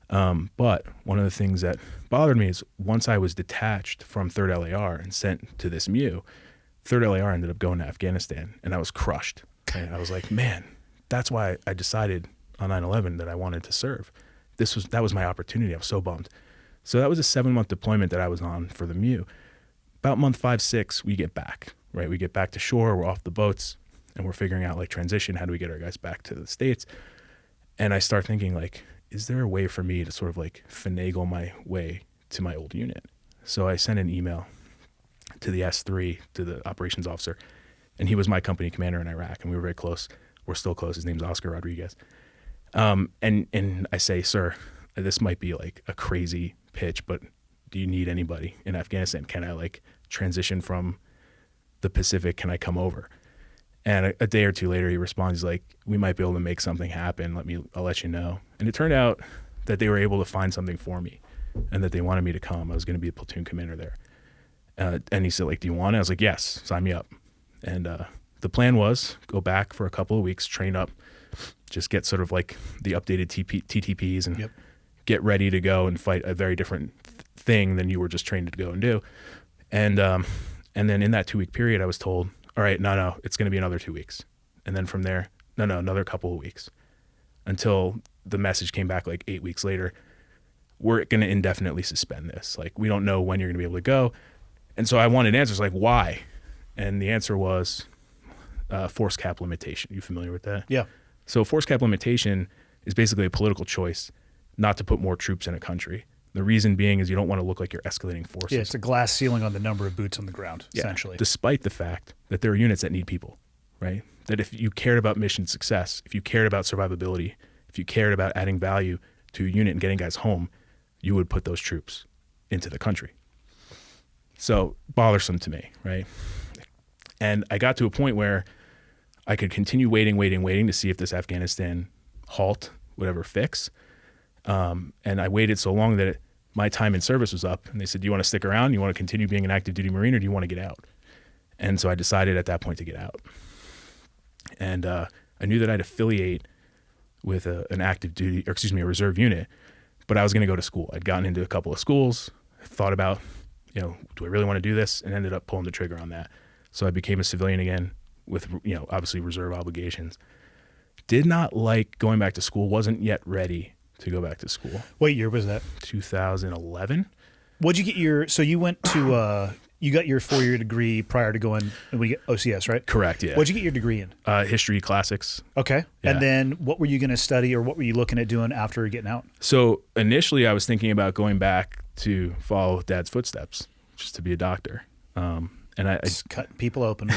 But one of the things that bothered me is once I was detached from 3rd LAR and sent to this MU, 3rd LAR ended up going to Afghanistan, and I was crushed. And I was like, man, that's why I decided on 9/11 that I wanted to serve. That was my opportunity. I was so bummed. So that was a 7-month deployment that I was on for the MU. About month 5, 6, we get back, right? We get back to shore, we're off the boats, and we're figuring out like transition. How do we get our guys back to the States? And I start thinking like, is there a way for me to sort of like finagle my way to my old unit? So I sent an email to the S3, to the operations officer, and he was my company commander in Iraq, and we were very close. We're still close. His name's Oscar Rodriguez. And I say, sir, this might be like a crazy pitch, but do you need anybody in Afghanistan? Can I like transition from the Pacific? Can I come over? And a day or two later, he responds, he's like, we might be able to make something happen. I'll let you know. And it turned out that they were able to find something for me and that they wanted me to come. I was going to be a platoon commander there. And he said, like, do you want it? I was like, yes, sign me up. And the plan was go back for a couple of weeks, train up, just get sort of like the updated TTPs and get ready to go and fight a very different thing than you were just trained to go and do. And then in that 2-week period, I was told, all right, no, it's going to be another 2 weeks. And then from there, no, another couple of weeks, until the message came back like 8 weeks later. We're going to indefinitely suspend this. Like, we don't know when you're going to be able to go. And so I wanted answers like, why? And the answer was force cap limitation. You familiar with that?
Yeah.
So force cap limitation is basically a political choice not to put more troops in a country. The reason being is you don't want to look like you're escalating forces.
Yeah, it's a glass ceiling on the number of boots on the ground, essentially.
Despite the fact that there are units that need people, right? That if you cared about mission success, if you cared about survivability, if you cared about adding value to a unit and getting guys home, you would put those troops into the country. So bothersome to me, right? And I got to a point where I could continue waiting to see if this Afghanistan halt would ever fix. And I waited so long that my time in service was up, and they said, do you want to stick around? You want to continue being an active duty Marine, or do you want to get out? And so I decided at that point to get out. And I knew that I'd affiliate with a reserve unit, but I was going to go to school. I'd gotten into a couple of schools, thought about, do I really want to do this? And ended up pulling the trigger on that. So I became a civilian again with, obviously reserve obligations. Did not like going back to school, wasn't yet ready to go back to school.
What year was that?
2011.
What'd you get so you went to You got your 4-year degree prior to going when you get OCS, right?
Correct, yeah.
What'd you get your degree in?
History, classics.
Okay.
Yeah.
And then what were you going to study or what were you looking at doing after getting out?
So initially I was thinking about going back to follow Dad's footsteps, just to be a doctor. And I
Just cutting people open,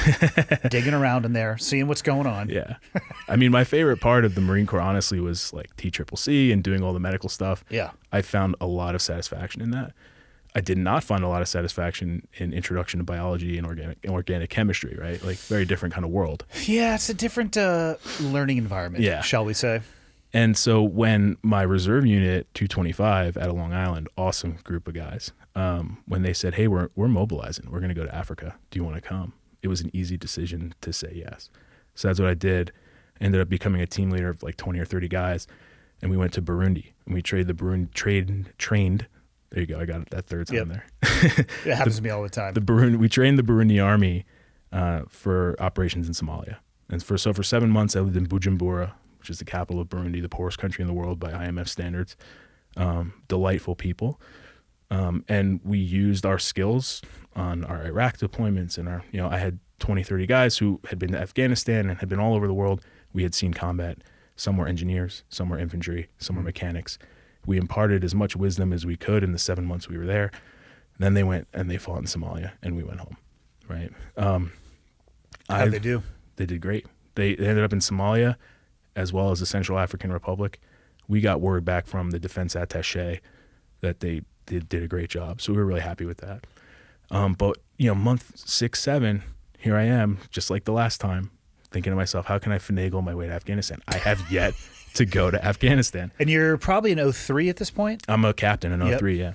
digging around in there, seeing what's going on.
Yeah. I mean, my favorite part of the Marine Corps, honestly, was like TCCC and doing all the medical stuff.
Yeah.
I found a lot of satisfaction in that. I did not find a lot of satisfaction in introduction to biology and organic chemistry, right? Like very different kind of world.
Yeah, it's a different learning environment, shall we say.
And so when my reserve unit, 225 out of Long Island, awesome group of guys, when they said, hey, we're mobilizing, we're going to go to Africa, do you want to come? It was an easy decision to say yes. So that's what I did. Ended up becoming a team leader of like 20 or 30 guys. And we went to Burundi and we trained. There you go. I got it that third time there.
It happens to me all the time.
We trained the Burundi army for operations in Somalia. And for 7 months, I lived in Bujumbura, which is the capital of Burundi, the poorest country in the world by IMF standards. Delightful people. And we used our skills on our Iraq deployments and I had 20, 30 guys who had been to Afghanistan and had been all over the world. We had seen combat. Some were engineers, some were infantry, some were mechanics. We imparted as much wisdom as we could in the 7 months we were there. Then they went and they fought in Somalia and we went home, right?
How'd they do?
They did great. They ended up in Somalia as well as the Central African Republic. We got word back from the defense attaché that they did a great job. So we were really happy with that. But, month 6, 7, here I am, just like the last time, thinking to myself, how can I finagle my way to Afghanistan? I have yet to go to Afghanistan.
And you're probably in 03 at this point?
I'm a captain in 03, yeah.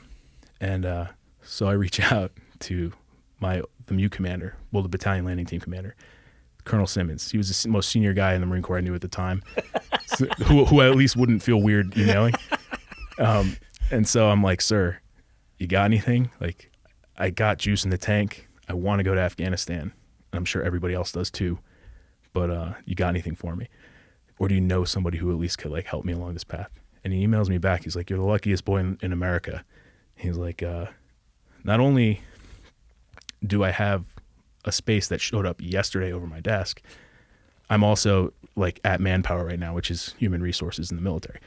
And so I reach out to the MU commander, the battalion landing team commander, Colonel Simmons. He was the most senior guy in the Marine Corps I knew at the time, who I at least wouldn't feel weird emailing. And so I'm like, sir, you got anything? Like, I got juice in the tank. I want to go to Afghanistan. I'm sure everybody else does too. But you got anything for me? Or do you know somebody who at least could like help me along this path? And he emails me back. He's like, you're the luckiest boy in America. He's like, not only do I have a space that showed up yesterday over my desk, I'm also like at Manpower right now, which is human resources in the military.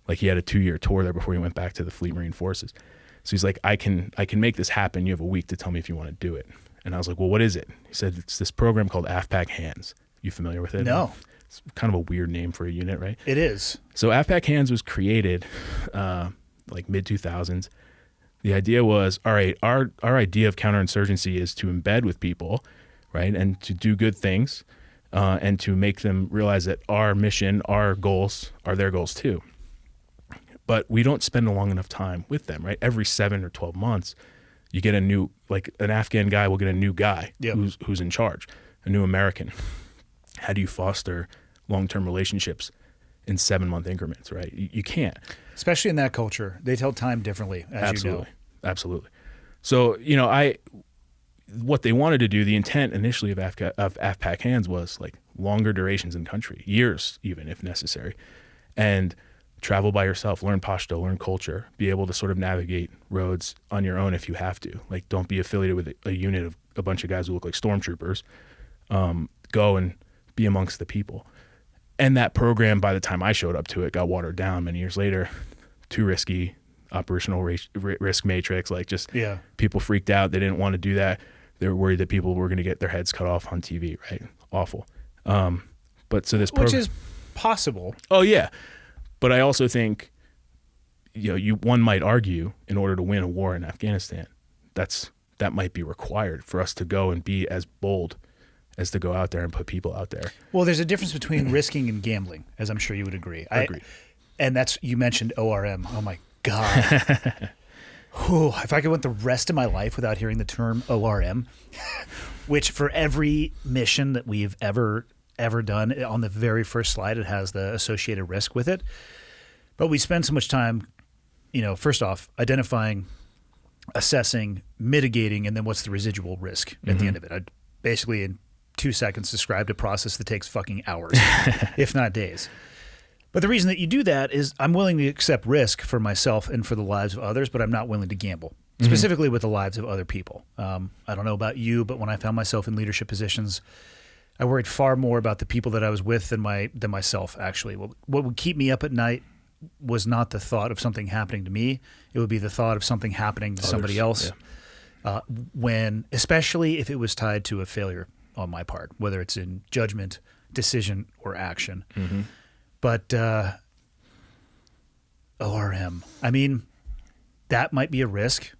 Like he had a 2-year tour there before he went back to the Fleet Marine Forces. So he's like, I can make this happen. You have a week to tell me if you want to do it. And I was like, well, what is it? He said, it's this program called AFPAC Hands. You familiar with it?
No.
It's kind of a weird name for a unit, right?
It is.
So AFPAC Hands was created like mid-2000s. The idea was, all right, our idea of counterinsurgency is to embed with people, right, and to do good things and to make them realize that our mission, our goals are their goals too. But we don't spend a long enough time with them, right? Every 7 or 12 months, you get a new, like an Afghan guy will get a new guy who's in charge, a new American. How do you foster long-term relationships in 7-month increments, right? You can't.
Especially in that culture. They tell time differently, as you know.
Absolutely. So, what they wanted to do, the intent initially of AFPAC Hands was like longer durations in country, years even if necessary, and travel by yourself, learn Pashto, learn culture, be able to sort of navigate roads on your own if you have to. Like, don't be affiliated with a unit of a bunch of guys who look like stormtroopers. Go and be amongst the people. And that program, by the time I showed up to it, got watered down many years later. Too risky, operational risk matrix. Like, just people freaked out. They didn't want to do that. They were worried that people were going to get their heads cut off on TV, right? Awful. But so this program,
which is possible.
Oh yeah, but I also think, one might argue, in order to win a war in Afghanistan, that might be required for us to go and be as bold as to go out there and put people out there.
Well, there's a difference between risking and gambling, as I'm sure you would agree.
Agreed.
And you mentioned ORM. Oh my God. Whew, if I could went the rest of my life without hearing the term ORM, which for every mission that we've ever done, on the very first slide, it has the associated risk with it. But we spend so much time, first off, identifying, assessing, mitigating, and then what's the residual risk at the end of it. I'd basically, in 2 seconds, described a process that takes fucking hours, if not days. But the reason that you do that is I'm willing to accept risk for myself and for the lives of others, but I'm not willing to gamble. specifically with the lives of other people. I don't know about you, but when I found myself in leadership positions, I worried far more about the people that I was with than myself, actually. What would keep me up at night was not the thought of something happening to me. It would be the thought of something happening to somebody else, especially if it was tied to a failure on my part, whether it's in judgment, decision, or action.
Mm-hmm.
But ORM, I mean, that might be a risk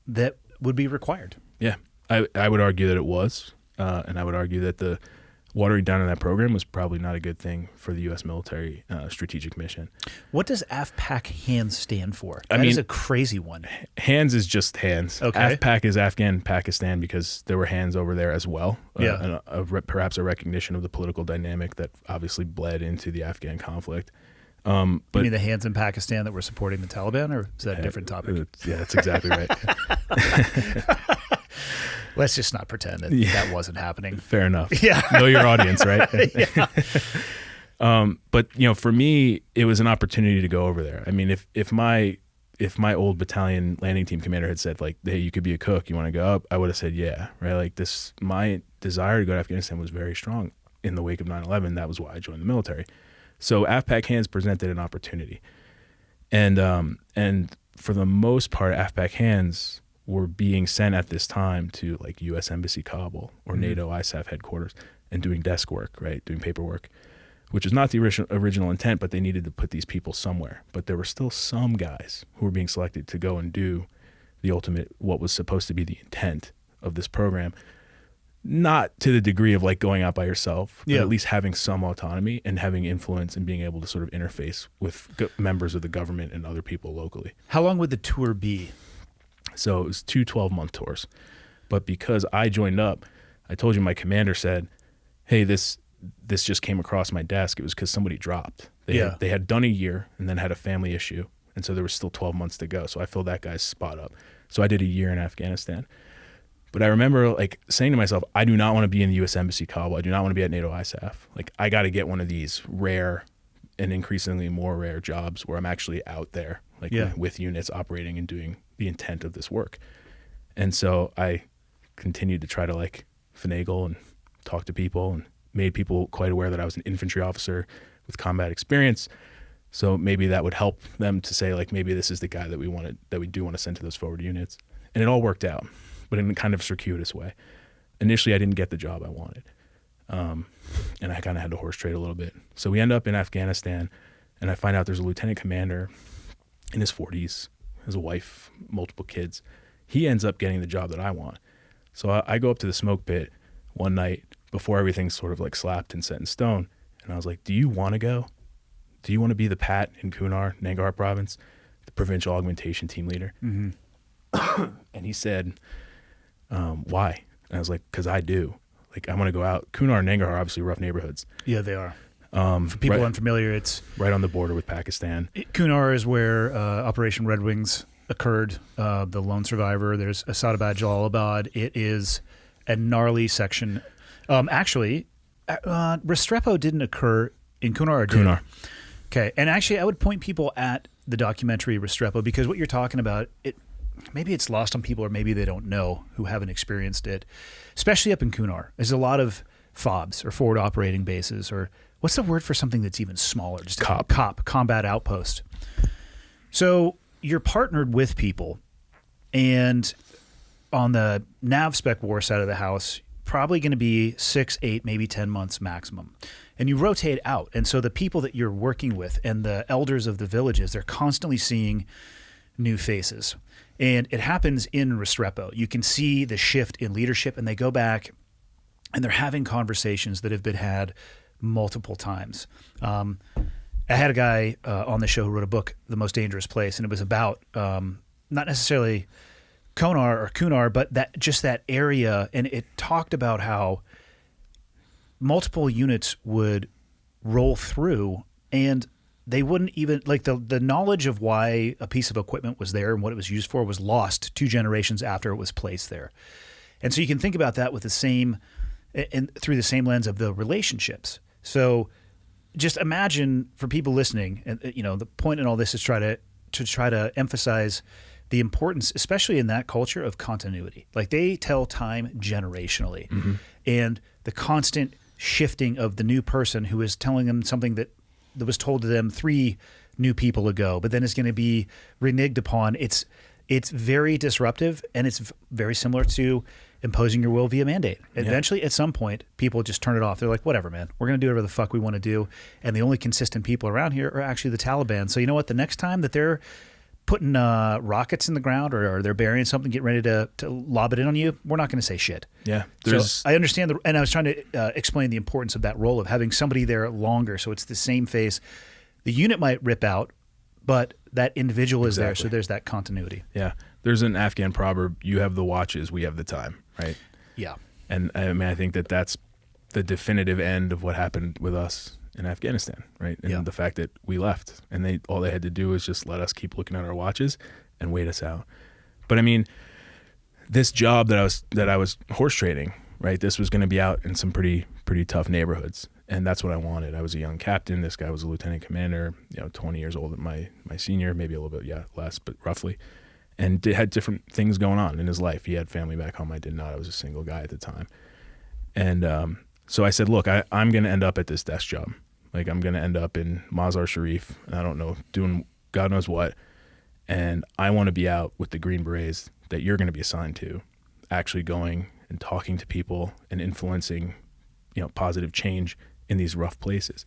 that would be required.
Yeah, I would argue that it was. And I would argue that the watering down of that program was probably not a good thing for the U.S. military strategic mission.
What does AFPAC HANDS stand for? That is a crazy one.
HANDS is just hands.
Okay.
AFPAC is Afghan Pakistan because there were hands over there as well.
Yeah.
Perhaps a recognition of the political dynamic that obviously bled into the Afghan conflict. But
you mean the hands in Pakistan that were supporting the Taliban, or is that a different topic?
Yeah, that's exactly right.
Let's just not pretend that that wasn't happening.
Fair enough.
Yeah.
Know your audience, right?
Yeah.
But for me, it was an opportunity to go over there. I mean, if my old battalion landing team commander had said, like, hey, you could be a cook, you want to go up, I would have said yeah, right? Like, my desire to go to Afghanistan was very strong in the wake of 9/11. That was why I joined the military. So AFPAC HANDS presented an opportunity, and for the most part, AFPAC HANDS were being sent at this time to like U.S. Embassy Kabul or NATO ISAF headquarters and doing desk work, right, doing paperwork, which is not the original intent, but they needed to put these people somewhere. But there were still some guys who were being selected to go and do the ultimate, what was supposed to be the intent of this program, not to the degree of like going out by yourself, but at least having some autonomy and having influence and being able to sort of interface with members of the government and other people locally.
How long would the tour be?
So it was 2 12-month tours. But because I joined up, I told you my commander said, hey, this just came across my desk. It was because somebody dropped. They had done a year and then had a family issue. And so there was still 12 months to go. So I filled that guy's spot up. So I did a year in Afghanistan. But I remember like saying to myself, I do not want to be in the U.S. Embassy Kabul. I do not want to be at NATO ISAF. Like, I got to get one of these rare and increasingly more rare jobs where I'm actually out there, like with units operating and doing the intent of this work. And so I continued to try to like finagle and talk to people and made people quite aware that I was an infantry officer with combat experience. So maybe that would help them to say, like, maybe this is the guy that we do want to send to those forward units. And it all worked out, but in a kind of circuitous way. Initially, I didn't get the job I wanted. And I kind of had to horse trade a little bit. So we end up in Afghanistan, and I find out there's a lieutenant commander in his 40s, has a wife, multiple kids. He ends up getting the job that I want. So I go up to the smoke pit one night before everything's sort of like slapped and set in stone. And I was like, do you want to go? Do you want to be the PAT in Kunar, Nangarhar province, the provincial augmentation team leader? Mm-hmm. And he said, why? And I was like, because I do. Like, I want to go out. Kunar and Nangarhar are obviously rough neighborhoods.
Yeah, they are. For people unfamiliar, it's
right on the border with Pakistan.
Kunar is where Operation Red Wings occurred. The lone survivor. There's Asadabad, Jalalabad. It is a gnarly section. Actually, Restrepo didn't occur in Kunar. Or did
Kunar.
Okay, and actually, I would point people at the documentary Restrepo, because what you're talking about, maybe it's lost on people, or maybe they don't know who haven't experienced it, especially up in Kunar. There's a lot of FOBs, or forward operating bases, or what's the word for something that's even smaller? Just combat outpost. So you're partnered with people, and on the NAVSPEC war side of the house, probably going to be 6, 8, maybe 10 months maximum. And you rotate out. And so the people that you're working with and the elders of the villages, they're constantly seeing new faces. And it happens in Restrepo. You can see the shift in leadership, and they go back and they're having conversations that have been had multiple times. I had a guy on the show who wrote a book, The Most Dangerous Place, and it was about not necessarily Kunar, but that area. And it talked about how multiple units would roll through, and they wouldn't even, like, the knowledge of why a piece of equipment was there and what it was used for was lost 2 generations after it was placed there. And so you can think about that with the same, and through the same lens of the relationships. So just imagine, for people listening, and the point in all this is try to emphasize the importance, especially in that culture, of continuity. Like they tell time generationally, and the constant shifting of the new person who is telling them something that was told to them 3 new people ago, but then is going to be reneged upon. It's very disruptive, and it's very similar to imposing your will via mandate. Eventually, at some point, people just turn it off. They're like, whatever, man. We're going to do whatever the fuck we want to do. And the only consistent people around here are actually the Taliban. So you know what? The next time that they're putting rockets in the ground or they're burying something, getting ready to lob it in on you, we're not going to say shit.
Yeah.
So I understand, and I was trying to explain the importance of that role of having somebody there longer so it's the same face. The unit might rip out, but that individual is there, so there's that continuity.
Yeah. There's an Afghan proverb, you have the watches, we have the time, right?
Yeah.
And I mean, I think that's the definitive end of what happened with us in Afghanistan, right? And the fact that we left, and all they had to do was just let us keep looking at our watches and wait us out. But I mean, this job that I was horse trading, right? This was going to be out in some pretty tough neighborhoods, and that's what I wanted. I was a young captain. This guy was a lieutenant commander, 20 years old, my senior, maybe a little bit less, but roughly. And had different things going on in his life. He had family back home. I did not. I was a single guy at the time. And so I said, look, I'm going to end up at this desk job. Like, I'm going to end up in Mazar Sharif, and I don't know, doing God knows what. And I want to be out with the Green Berets that you're going to be assigned to, actually going and talking to people and influencing, positive change in these rough places.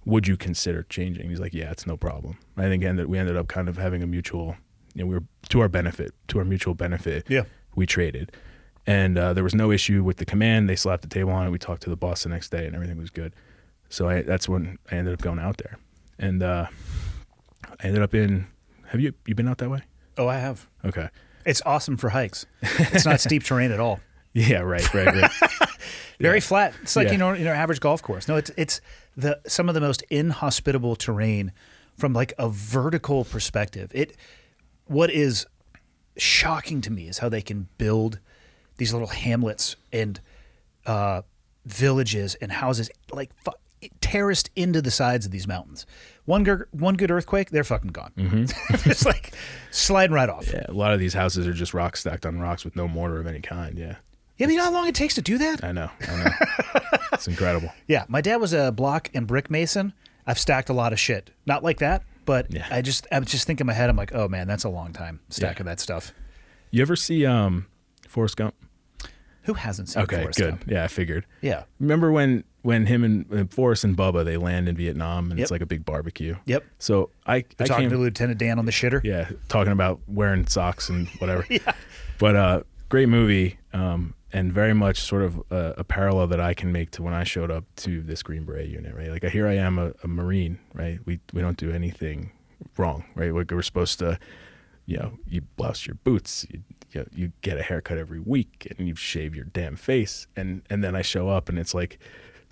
Would you consider changing? He's like, yeah, it's no problem. I think we ended up kind of having a mutual, we were to our mutual benefit.
Yeah.
We traded. And there was no issue with the command. They slapped the table on it. We talked to the boss the next day, and everything was good. So that's when I ended up going out there. And I ended up in, have you been out that way?
Oh, I have.
Okay.
It's awesome for hikes. It's not steep terrain at all.
Yeah, right.
Very flat. It's like, average golf course. No, it's some of the most inhospitable terrain from like a vertical perspective. What is shocking to me is how they can build these little hamlets and villages and houses like terraced into the sides of these mountains. One good earthquake, they're fucking gone. Just like sliding right off.
Yeah, a lot of these houses are just rocks stacked on rocks with no mortar of any kind. Yeah.
Yeah, you know how long it takes to do that?
I know. It's incredible.
Yeah, my dad was a block and brick mason. I've stacked a lot of shit. Not like that, but I was just thinking in my head, I'm like, oh man, that's a long time stacking that stuff.
You ever see Forrest Gump?
Who hasn't seen Forrest Gump?
Yeah, I figured.
Yeah.
Remember when him and Forrest and Bubba, they land in Vietnam and it's like a big barbecue?
Yep.
So I
talking to Lieutenant Dan on the shitter?
Yeah, talking about wearing socks and whatever.
Yeah.
But great movie, and very much sort of a parallel that I can make to when I showed up to this Green Beret unit, right? Like here I am, a Marine, right? We don't do anything wrong, right? We're supposed to, you blouse your boots, you get a haircut every week, and you shave your damn face, and then I show up and it's like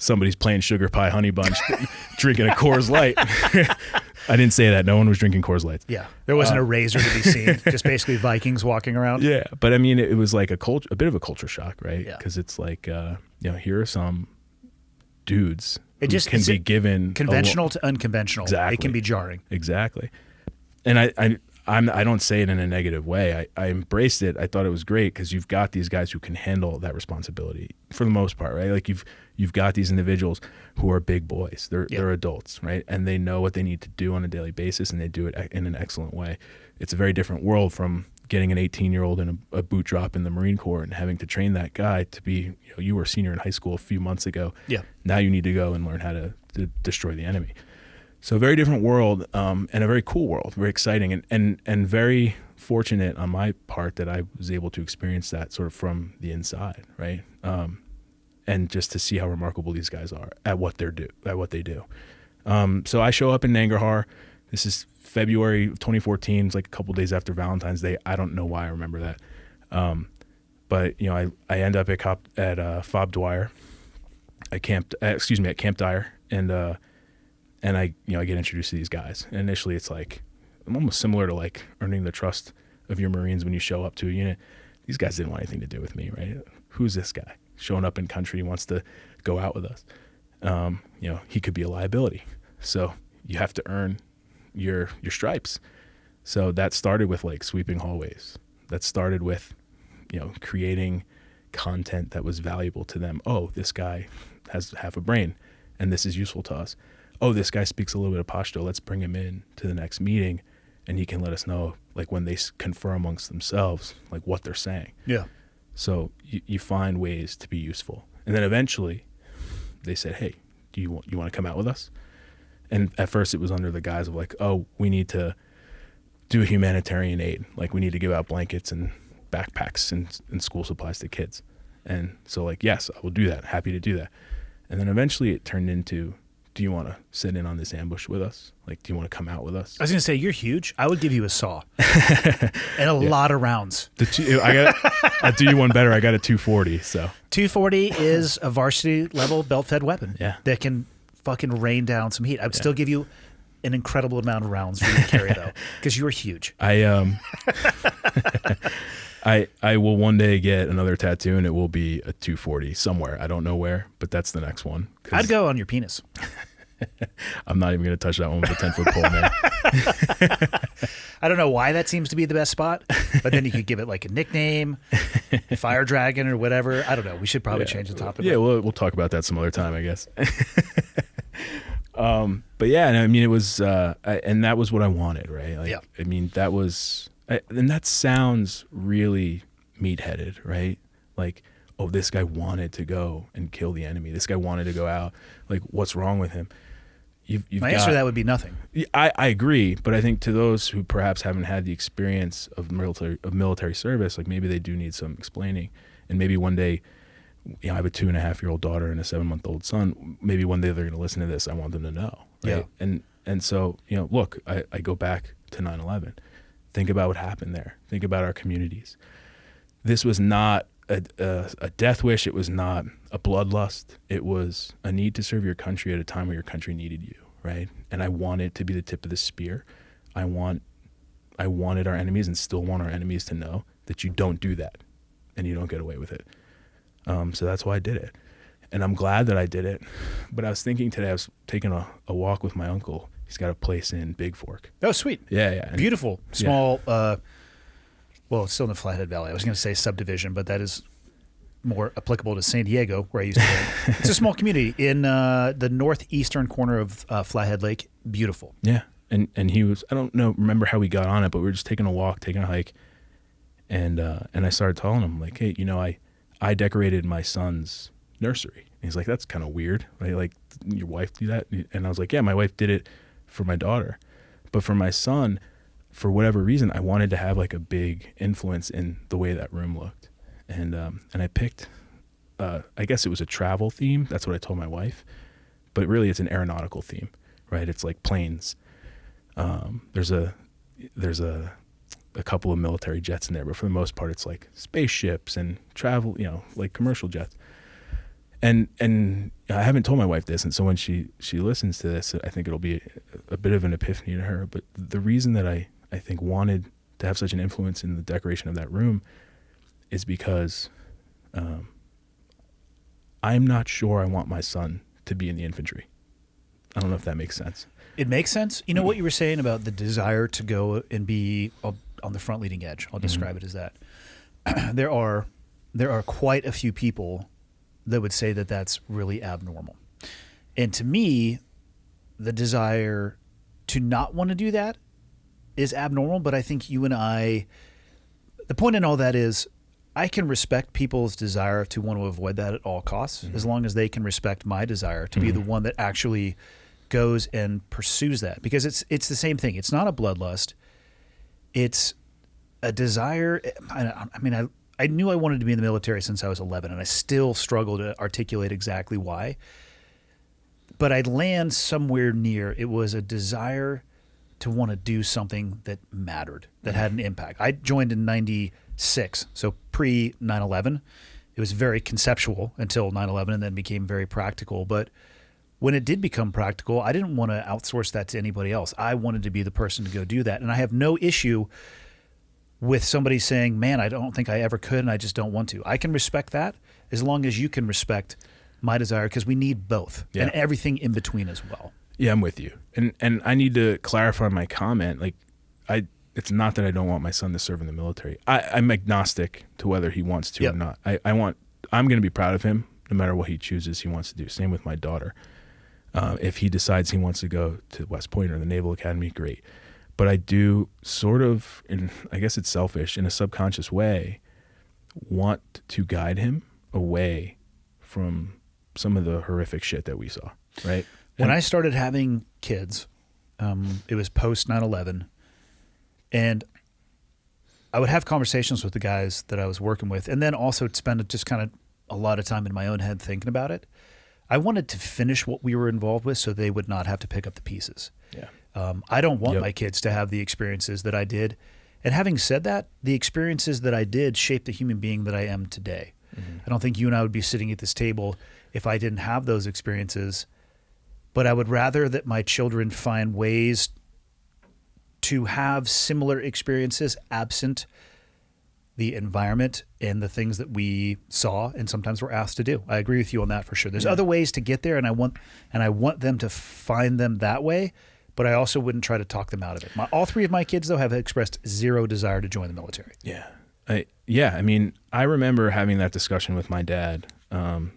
somebody's playing Sugar Pie Honey Bunch, drinking a Coors Light. I didn't say that. No one was drinking Coors Lights.
Yeah, there wasn't a razor to be seen. Just basically Vikings walking around.
Yeah, but I mean, it was like a bit of a culture shock, right?
Yeah.
Because it's like, here are some dudes who can be given
conventional to unconventional.
Exactly.
It can be jarring.
Exactly. And I don't say it in a negative way. I embraced it. I thought it was great because you've got these guys who can handle that responsibility for the most part, right? Like you've got these individuals who are big boys. They're adults, right? And they know what they need to do on a daily basis, and they do it in an excellent way. It's a very different world from getting an 18-year-old in a boot drop in the Marine Corps and having to train that guy to be, you were a senior in high school a few months ago.
Yeah.
Now you need to go and learn how to destroy the enemy. So a very different world, and a very cool world, very exciting, and very fortunate on my part that I was able to experience that sort of from the inside, right? And just to see how remarkable these guys are at what they do. So I show up in Nangarhar. This is February of 2014. It's like a couple days after Valentine's Day. I don't know why I remember that. But I end up at Fob Dwyer. I camped, at Camp Dyer, and I get introduced to these guys. And initially it's like, I'm almost similar to like earning the trust of your Marines when you show up to a unit. These guys didn't want anything to do with me, right? Who's this guy showing up in country, wants to go out with us? He could be a liability. So you have to earn your stripes. So that started with like sweeping hallways. That started with, creating content that was valuable to them. Oh, this guy has half a brain and this is useful to us. Oh, this guy speaks a little bit of Pashto. Let's bring him in to the next meeting and he can let us know, like, when they confer amongst themselves, like, what they're saying.
Yeah.
So you find ways to be useful. And then eventually they said, hey, do you want to come out with us? And at first it was under the guise of like, oh, we need to do humanitarian aid. Like, we need to give out blankets and backpacks and school supplies to kids. And so, like, yes, I will do that. Happy to do that. And then eventually it turned into, do you want to sit in on this ambush with us? Like, do you want to come out with us?
I was going to say, you're huge. I would give you a saw and a lot of rounds.
I'll do you one better. I got a 240. So
240 is a varsity level belt-fed weapon that can fucking rain down some heat. I would still give you an incredible amount of rounds for you to carry, though, because you are huge.
I will one day get another tattoo, and it will be a 240 somewhere. I don't know where, but that's the next one.
I'd go on your penis.
I'm not even going to touch that one with a 10-foot pole, man.
I don't know why that seems to be the best spot, but then you could give it like a nickname, Fire Dragon or whatever. I don't know. We should probably change the topic.
Yeah, we'll talk about that some other time, I guess. But yeah, I mean, it was, and that was what I wanted, right? Like, I mean, that was, and that sounds really meat-headed, right? Like, oh, this guy wanted to go and kill the enemy. This guy wanted to go out. Like, what's wrong with him?
My answer to that would be nothing.
I agree, but I think to those who perhaps haven't had the experience of military service, like, maybe they do need some explaining. And maybe one day, I have a 2.5-year-old daughter and a 7-month-old son. Maybe one day they're going to listen to this. I want them to know. Right? Yeah. And so, look, I go back to 9/11. Think about what happened there. Think about our communities. This was not a death wish. It was not a bloodlust. It was a need to serve your country at a time where your country needed you, right? And I wanted to be the tip of the spear. I wanted our enemies, and still want our enemies, to know that you don't do that and you don't get away with it. So that's why I did it. And I'm glad that I did it. But I was thinking today, I was taking a walk with my uncle. He's got a place in Big Fork.
Oh, sweet.
Yeah.
Beautiful. Small, well, it's still in the Flathead Valley. I was going to say subdivision, but that is more applicable to San Diego, where I used to live. It's a small community in the northeastern corner of Flathead Lake. Beautiful.
Yeah. And he was, I don't remember how we got on it, but we were just taking a walk, taking a hike. And I started telling him, like, hey, I decorated my son's nursery. And he's like, that's kind of weird. Right? Like, your wife do that? And I was like, yeah, my wife did it for my daughter. But for my son, for whatever reason, I wanted to have like a big influence in the way that room looked. And I picked, I guess it was a travel theme. That's what I told my wife. But really, it's an aeronautical theme, right? It's like planes. There's a couple of military jets in there, but for the most part, it's like spaceships and travel, like commercial jets. And I haven't told my wife this, and so when she listens to this, I think it'll be a bit of an epiphany to her. But the reason that I think wanted to have such an influence in the decoration of that room is because I'm not sure I want my son to be in the infantry. I don't know if that makes sense.
It makes sense. You know what you were saying about the desire to go and be on the front leading edge. I'll describe it as that. There are quite a few people that would say that that's really abnormal. And to me, the desire to not want to do that is abnormal, but I think you and I, the point in all that is, I can respect people's desire to want to avoid that at all costs, as long as they can respect my desire to be the one that actually goes and pursues that. Because it's the same thing. It's not a bloodlust. It's a desire. I mean, I knew I wanted to be in the military since I was 11, and I still struggle to articulate exactly why. But I'd land somewhere near, it was a desire to want to do something that mattered, that had an impact. I joined in 96, so pre 9/11. It was very conceptual until 9/11, and then became very practical. But when it did become practical, I didn't want to outsource that to anybody else. I wanted to be the person to go do that. And I have no issue with somebody saying, man, I don't think I ever could, and I just don't want to. I can respect that as long as you can respect my desire, because we need both and everything in between as well.
Yeah, I'm with you. And I need to clarify my comment. Like, it's not that I don't want my son to serve in the military. I'm agnostic to whether he wants to or not. I'm going to be proud of him no matter what he chooses he wants to do. Same with my daughter. If he decides he wants to go to West Point or the Naval Academy, great. But I do sort of, and I guess it's selfish, in a subconscious way, want to guide him away from some of the horrific shit that we saw, right?
When I started having kids, it was post 9/11, and I would have conversations with the guys that I was working with, and then also spend just kind of a lot of time in my own head thinking about it. I wanted to finish what we were involved with so they would not have to pick up the pieces.
Yeah.
I don't want my kids to have the experiences that I did. And having said that, the experiences that I did shaped the human being that I am today. Mm-hmm. I don't think you and I would be sitting at this table if I didn't have those experiences. But I would rather that my children find ways to have similar experiences absent the environment and the things that we saw and sometimes were asked to do. I agree with you on that for sure. There's other ways to get there, and I want them to find them that way, but I also wouldn't try to talk them out of it. All three of my kids, though, have expressed zero desire to join the military.
Yeah. I mean, I remember having that discussion with my dad, in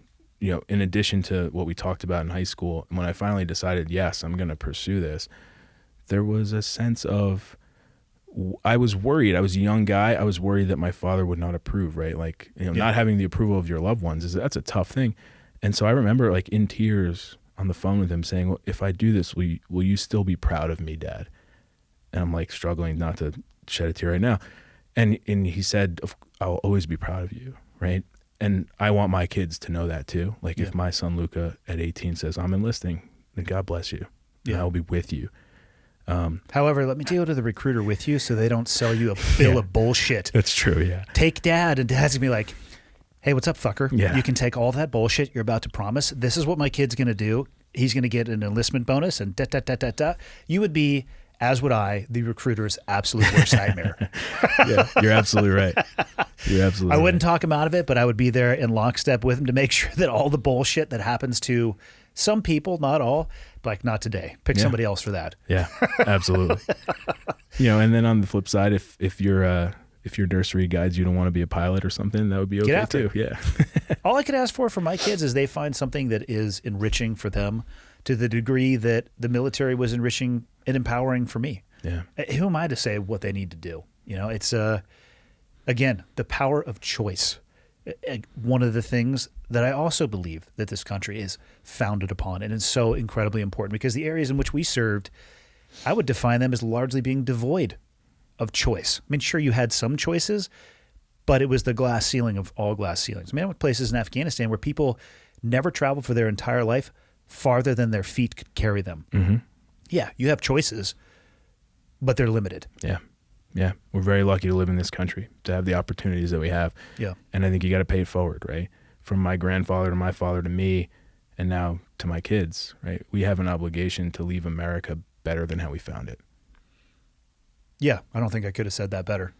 addition to what we talked about in high school. And when I finally decided, yes, I'm going to pursue this, there was a sense of, I was worried. I was a young guy. I was worried that my father would not approve, right? Like, not having the approval of your loved ones, that's a tough thing. And so I remember, like, in tears on the phone with him saying, well, if I do this, will you still be proud of me, Dad? And I'm like struggling not to shed a tear right now. And he said, I'll always be proud of you, right? And I want my kids to know that too. Like, if my son Luca at 18 says, I'm enlisting, then God bless you. And I will be with you.
However, let me go to the recruiter with you so they don't sell you a bill of bullshit.
That's true, yeah.
Take Dad, and Dad's going to be like, hey, what's up, fucker?
Yeah.
You can take all that bullshit you're about to promise. This is what my kid's going to do. He's going to get an enlistment bonus and da-da-da-da-da. You would be, as would I, the recruiter's absolute worst nightmare.
Yeah, you're absolutely right. I
wouldn't talk him out of it, but I would be there in lockstep with him to make sure that all the bullshit that happens to some people, not all, like, not today. Pick somebody else for that.
Yeah, absolutely. And then on the flip side, if your nursery guides you don't want to be a pilot or something, that would be okay too. Yeah.
All I could ask for my kids is they find something that is enriching for them to the degree that the military was enriching and empowering for me.
Yeah.
Who am I to say what they need to do? It's again, the power of choice. One of the things that I also believe that this country is founded upon, and it's so incredibly important because the areas in which we served, I would define them as largely being devoid of choice. I mean, sure, you had some choices, but it was the glass ceiling of all glass ceilings. I mean, I went places in Afghanistan where people never traveled for their entire life farther than their feet could carry them.
Mm-hmm.
Yeah, you have choices, but they're limited.
Yeah. Yeah. We're very lucky to live in this country, to have the opportunities that we have.
Yeah.
And I think you got to pay it forward, right? From my grandfather to my father to me, and now to my kids, right? We have an obligation to leave America better than how we found it.
Yeah, I don't think I could have said that better.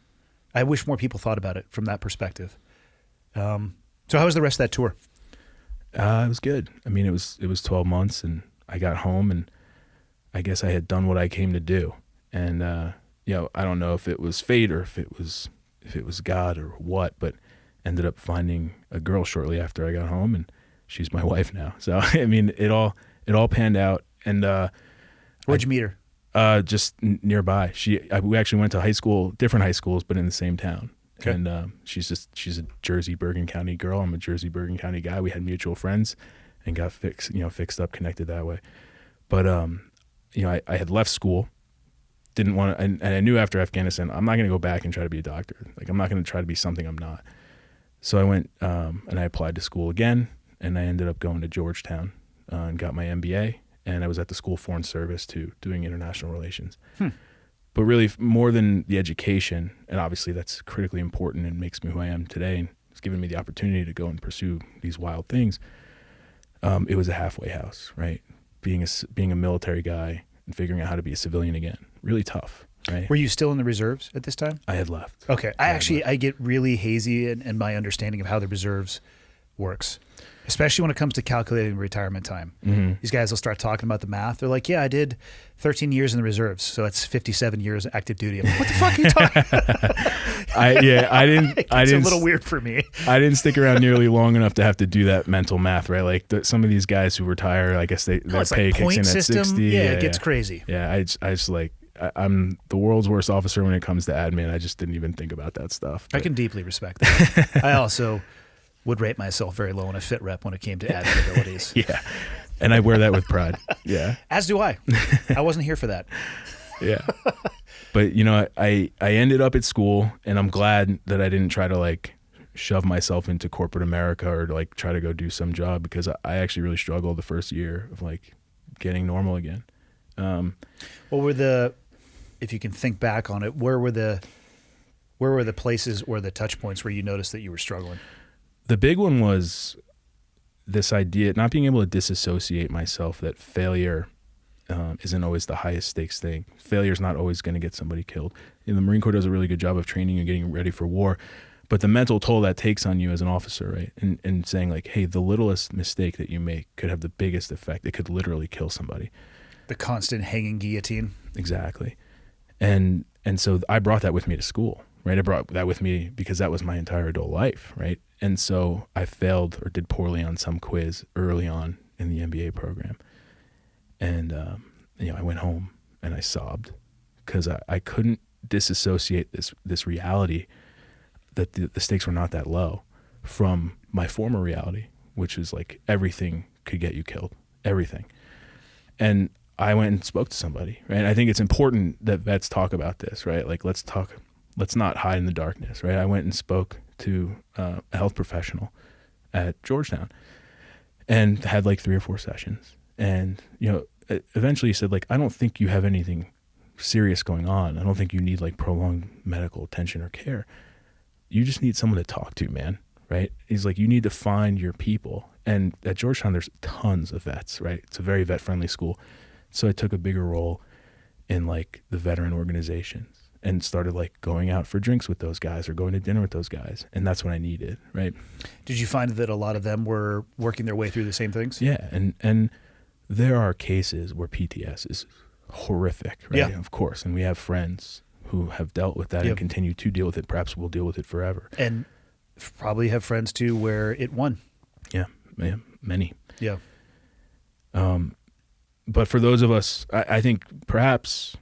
I wish more people thought about it from that perspective. So how was the rest of that tour?
It was good. I mean, it was 12 months, and I got home, and I guess I had done what I came to do. And I don't know if it was fate or if it was God or what, but ended up finding a girl shortly after I got home, and she's my wife now. So I mean, it all panned out. And
where'd you meet her?
Just nearby. We actually went to high school, different high schools, but in the same town. Okay. And she's a Jersey Bergen County girl. I'm a Jersey Bergen County guy. We had mutual friends and got fixed up, connected that way. But I had left school, didn't want to, and I knew after Afghanistan, I'm not going to go back and try to be a doctor. Like, I'm not going to try to be something I'm not. So I went and I applied to school again, and I ended up going to Georgetown and got my MBA. And I was at the School of Foreign Service too, doing international relations. But really, more than the education, and obviously that's critically important and makes me who I am today, and it's given me the opportunity to go and pursue these wild things, it was a halfway house, right? Being a military guy and figuring out how to be a civilian again, really tough, right?
Were you still in the reserves at this time?
I had left.
Okay. I get really hazy in my understanding of how the reserves works. Especially when it comes to calculating retirement time.
Mm-hmm.
These guys will start talking about the math. They're like, yeah, I did 13 years in the reserves, so it's 57 years active duty. I'm like, what the fuck are you talking about?
I didn't.
It's a little weird for me.
I didn't stick around nearly long enough to have to do that mental math, right? Like some of these guys who retire, I guess their pay kicks in at 60.
Yeah, it gets crazy.
Yeah, I just like, I'm the world's worst officer when it comes to admin. I just didn't even think about that stuff.
I can deeply respect that. I also would rate myself very low in a fit rep when it came to admin abilities.
Yeah, and I wear that with pride. Yeah,
as do I. I wasn't here for that.
Yeah, but you know, I ended up at school, and I'm glad that I didn't try to like shove myself into corporate America or like try to go do some job, because I actually really struggled the first year of like getting normal again.
What were if you can think back on it, where were the places or the touch points where you noticed that you were struggling?
The big one was this idea, not being able to disassociate myself, that failure isn't always the highest stakes thing. Failure is not always going to get somebody killed. And the Marine Corps does a really good job of training and getting ready for war, but the mental toll that takes on you as an officer, right? And saying like, hey, the littlest mistake that you make could have the biggest effect. It could literally kill somebody.
The constant hanging guillotine.
Exactly. And so I brought that with me to school, right? I brought that with me because that was my entire adult life, right? And so I failed or did poorly on some quiz early on in the MBA program. And, I went home and I sobbed because I couldn't disassociate this reality that the stakes were not that low from my former reality, which is like everything could get you killed, everything. And I went and spoke to somebody, right? I think it's important that vets talk about this, right? Like, let's not hide in the darkness, right? I went and spoke to a health professional at Georgetown and had like 3 or 4 sessions. And, eventually he said, like, I don't think you have anything serious going on. I don't think you need like prolonged medical attention or care. You just need someone to talk to, man, right? He's like, you need to find your people. And at Georgetown, there's tons of vets, right? It's a very vet-friendly school. So I took a bigger role in like the veteran organizations and started like going out for drinks with those guys or going to dinner with those guys. And that's what I needed, right?
Did you find that a lot of them were working their way through the same things?
Yeah. And there are cases where PTS is horrific, right?
Yeah.
Of course. And we have friends who have dealt with that and continue to deal with it. Perhaps we'll deal with it forever.
And probably have friends too where it won.
Yeah. Many.
Yeah.
But for those of us, I think perhaps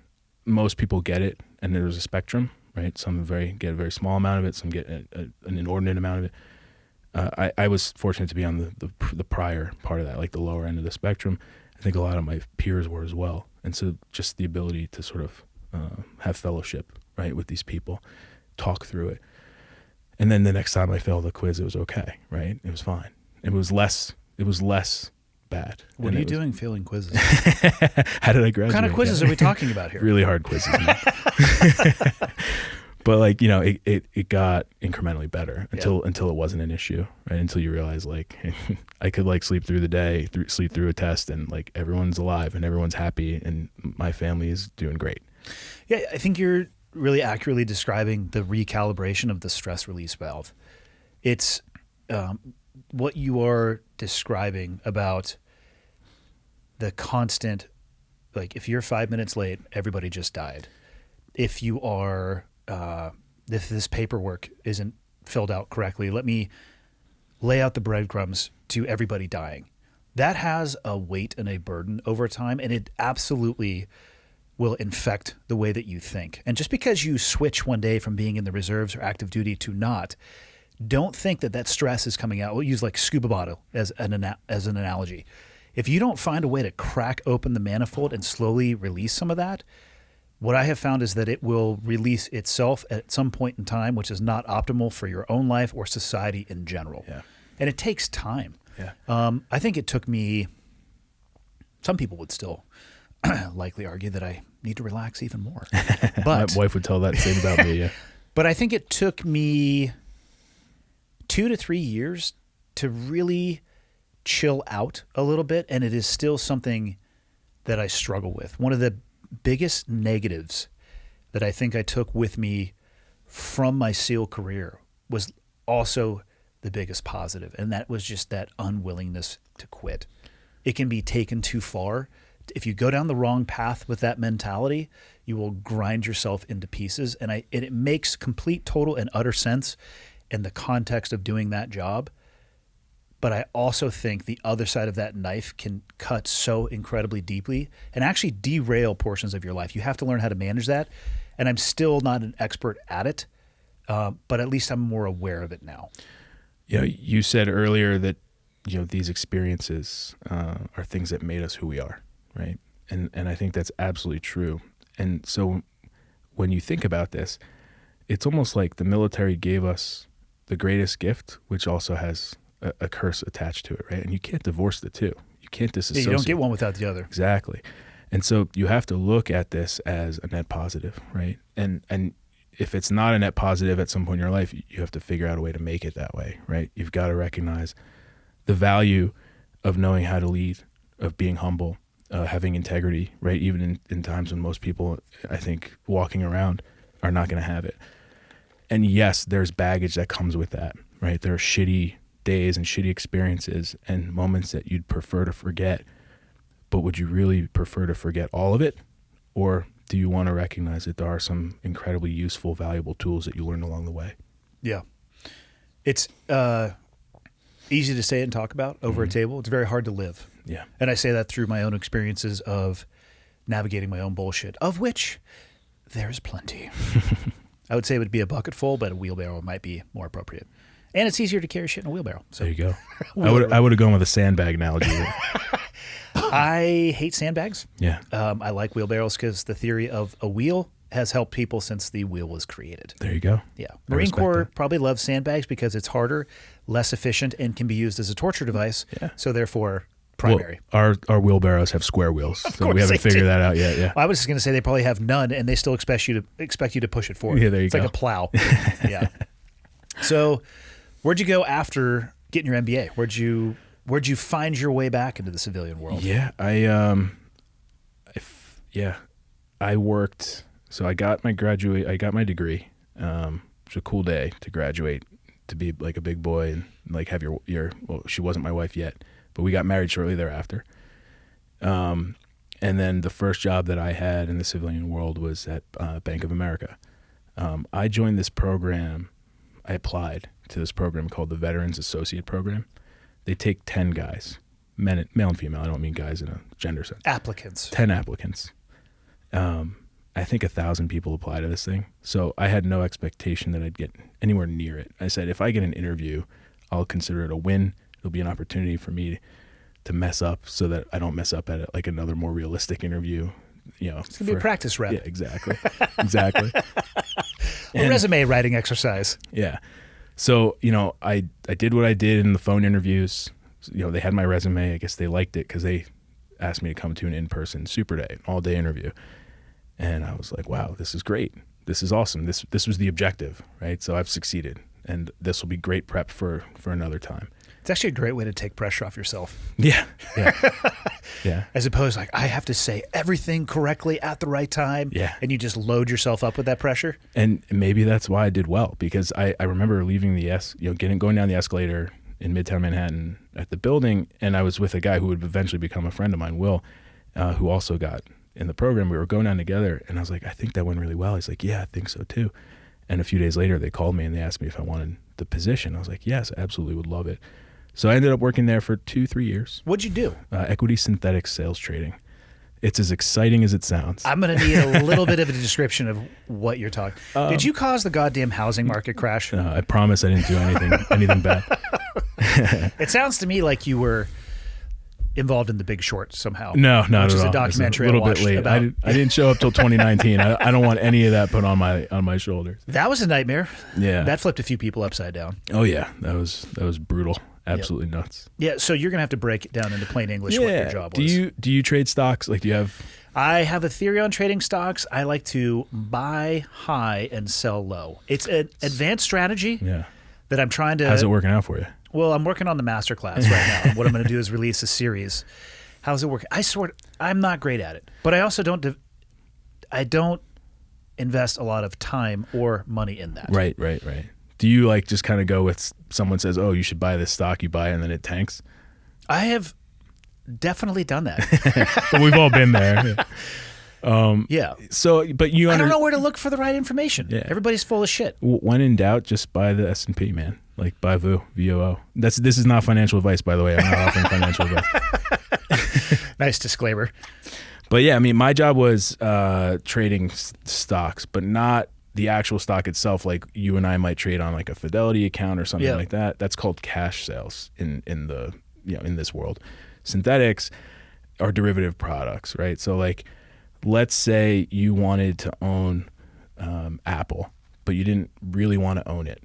most people get it, and there's a spectrum, right? Some get a very small amount of it, some get an inordinate amount of it. I was fortunate to be on the prior part of that, like the lower end of the spectrum. I think a lot of my peers were as well. And so just the ability to sort of have fellowship, right, with these people, talk through it. And then the next time I failed the quiz, it was okay, right? It was fine. It was less bad.
What are you doing failing quizzes?
How did I graduate?
What kind of quizzes are we talking about here?
Really hard quizzes. But like, it got incrementally better until it wasn't an issue, right? Until you realize like I could like sleep through the day, sleep through a test, and like everyone's alive and everyone's happy and my family is doing great.
Yeah, I think you're really accurately describing the recalibration of the stress release valve. It's what you are describing about the constant, like if you're 5 minutes late, everybody just died. If you are, if this paperwork isn't filled out correctly, let me lay out the breadcrumbs to everybody dying. That has a weight and a burden over time, and it absolutely will infect the way that you think. And just because you switch one day from being in the reserves or active duty to not, don't think that stress is coming out. We'll use like scuba bottle as an analogy. If you don't find a way to crack open the manifold and slowly release some of that, what I have found is that it will release itself at some point in time, which is not optimal for your own life or society in general. Yeah. And it takes time. Yeah. I think it took me, some people would still likely argue that I need to relax even more. But
my wife would tell that same about me, yeah.
But I think it took me 2 to 3 years to really chill out a little bit, and it is still something that I struggle with. One of the biggest negatives that I think I took with me from my SEAL career was also the biggest positive, and that was just that unwillingness to quit. It can be taken too far. If you go down the wrong path with that mentality, you will grind yourself into pieces. And it makes complete, total, and utter sense in the context of doing that job. But I also think the other side of that knife can cut so incredibly deeply and actually derail portions of your life. You have to learn how to manage that. And I'm still not an expert at it, but at least I'm more aware of it now.
You know, you said earlier that, you know, these experiences are things that made us who we are, right? And I think that's absolutely true. And so when you think about this, it's almost like the military gave us the greatest gift, which also has a curse attached to it, right? And you can't divorce the two. You can't disassociate.
Yeah, you don't get one without the other.
Exactly. And so you have to look at this as a net positive, right? And if it's not a net positive at some point in your life, you have to figure out a way to make it that way, right? You've got to recognize the value of knowing how to lead, of being humble, having integrity, right? Even in times when most people, I think, walking around are not going to have it. And yes, there's baggage that comes with that, right? There are shitty days and shitty experiences and moments that you'd prefer to forget, but would you really prefer to forget all of it? Or do you want to recognize that there are some incredibly useful, valuable tools that you learn along the way?
Yeah. It's easy to say and talk about over a table. It's very hard to live.
Yeah.
And I say that through my own experiences of navigating my own bullshit, of which there's plenty. I would say it would be a bucket full, but a wheelbarrow might be more appropriate. And it's easier to carry shit in a wheelbarrow. So
there you go. I would have gone with a sandbag analogy.
I hate sandbags.
Yeah.
I like wheelbarrows because the theory of a wheel has helped people since the wheel was created.
There you go.
Yeah. Marine Corps probably loves sandbags because it's harder, less efficient, and can be used as a torture device. Yeah. So therefore, primary.
Well, our wheelbarrows have square wheels, so we haven't figured that out yet. Yeah.
I was just going to say they probably have none, and they still expect you to push it forward.
Yeah, there you go.
It's like a plow. Yeah. So, where'd you go after getting your MBA? Where'd you find your way back into the civilian world?
Yeah, I worked. So I got my degree. It was a cool day to graduate, to be like a big boy and like have your well, she wasn't my wife yet, but we got married shortly thereafter. And then the first job that I had in the civilian world was at Bank of America. I joined this program. I applied to this program called the Veterans Associate Program. They take 10 guys, male and female. I don't mean guys in a gender sense.
Applicants.
10 applicants. I think 1,000 people apply to this thing. So I had no expectation that I'd get anywhere near it. I said, if I get an interview, I'll consider it a win. It'll be an opportunity for me to mess up so that I don't mess up at like another more realistic interview. You know,
it's going to be a practice rep.
Yeah, exactly. Exactly.
A resume writing exercise.
Yeah. So, you know, I did what I did in the phone interviews. You know, they had my resume. I guess they liked it because they asked me to come to an in-person super day, an all-day interview. And I was like, wow, this is great. This is awesome. This was the objective, right? So I've succeeded, and this will be great prep for another time.
It's actually a great way to take pressure off yourself.
Yeah. Yeah. Yeah.
As opposed to like, I have to say everything correctly at the right time.
Yeah.
And you just load yourself up with that pressure.
And maybe that's why I did well, because I remember leaving going down the escalator in Midtown Manhattan at the building, and I was with a guy who would eventually become a friend of mine, Will, who also got in the program. We were going down together, and I was like, I think that went really well. He's like, yeah, I think so too. And a few days later, they called me and they asked me if I wanted the position. I was like, yes, absolutely, would love it. So I ended up working there for 2-3 years.
What'd you do?
Equity synthetic sales trading. It's as exciting as it sounds.
I'm going to need a little bit of a description of what you're talking. Did you cause the goddamn housing market crash?
I promise I didn't do anything bad.
It sounds to me like you were involved in The Big Short somehow.
No, not
which
at
is
all.
a documentary
It's a little bit late. I didn't show up till 2019. I don't want any of that put on my shoulders.
That was a nightmare.
Yeah,
that flipped a few people upside down.
Oh yeah, that was brutal. Absolutely nuts.
Yeah, so you're gonna have to break it down into plain English what your job was.
Do you trade stocks? Like, do you have?
I have a theory on trading stocks. I like to buy high and sell low. It's an advanced strategy.
Yeah.
That I'm trying to.
How's it working out for you?
Well, I'm working on the masterclass right now. What I'm going to do is release a series. How's it work? I'm not great at it, but I also don't invest a lot of time or money in that.
Right. Do you like just kind of go with someone says, "Oh, you should buy this stock," you buy it and then it tanks?
I have definitely done that.
But we've all been there.
Yeah.
So, but
I don't know where to look for the right information.
Yeah.
Everybody's full of shit.
When in doubt, just buy the S&P, man. Like buy VOO, VOO. This is not financial advice, by the way. I'm not offering financial advice.
Nice disclaimer.
But yeah, I mean, my job was trading stocks, but not the actual stock itself. Like you and I might trade on like a Fidelity account or something like that. That's called cash sales in this world. Synthetics are derivative products, right? So like, let's say you wanted to own Apple, but you didn't really want to own it.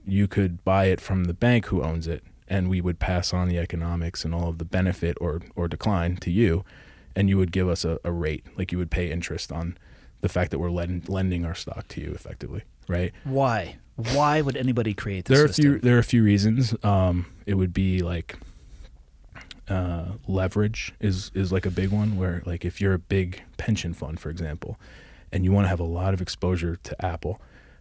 You could buy it from the bank who owns it, and we would pass on the economics and all of the benefit or decline to you, and you would give us a rate. Like you would pay interest on the fact that we're lending our stock to you effectively, right?
Why? Why would anybody create this system?
There are a few reasons. It would be like leverage is like a big one, where like if you're a big pension fund, for example, and you want to have a lot of exposure to Apple,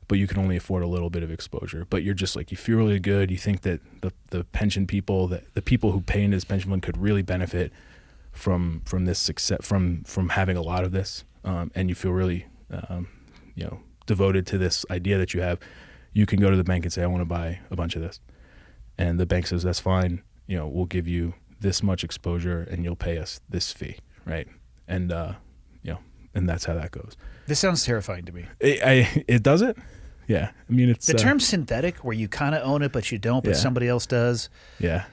but you can only afford a little bit of exposure, but you're just like, you feel really good, you think that the pension people, that the people who pay into this pension fund could really benefit from this success, from having a lot of this, and you feel really devoted to this idea that you have, you can go to the bank and say, I want to buy a bunch of this, and the bank says, that's fine, we'll give you this much exposure and you'll pay us this fee, right? And and that's how that goes.
This sounds terrifying to me.
It does it? Yeah. I mean, it's
the term synthetic, where you kind of own it but you don't, but somebody else does.
Yeah.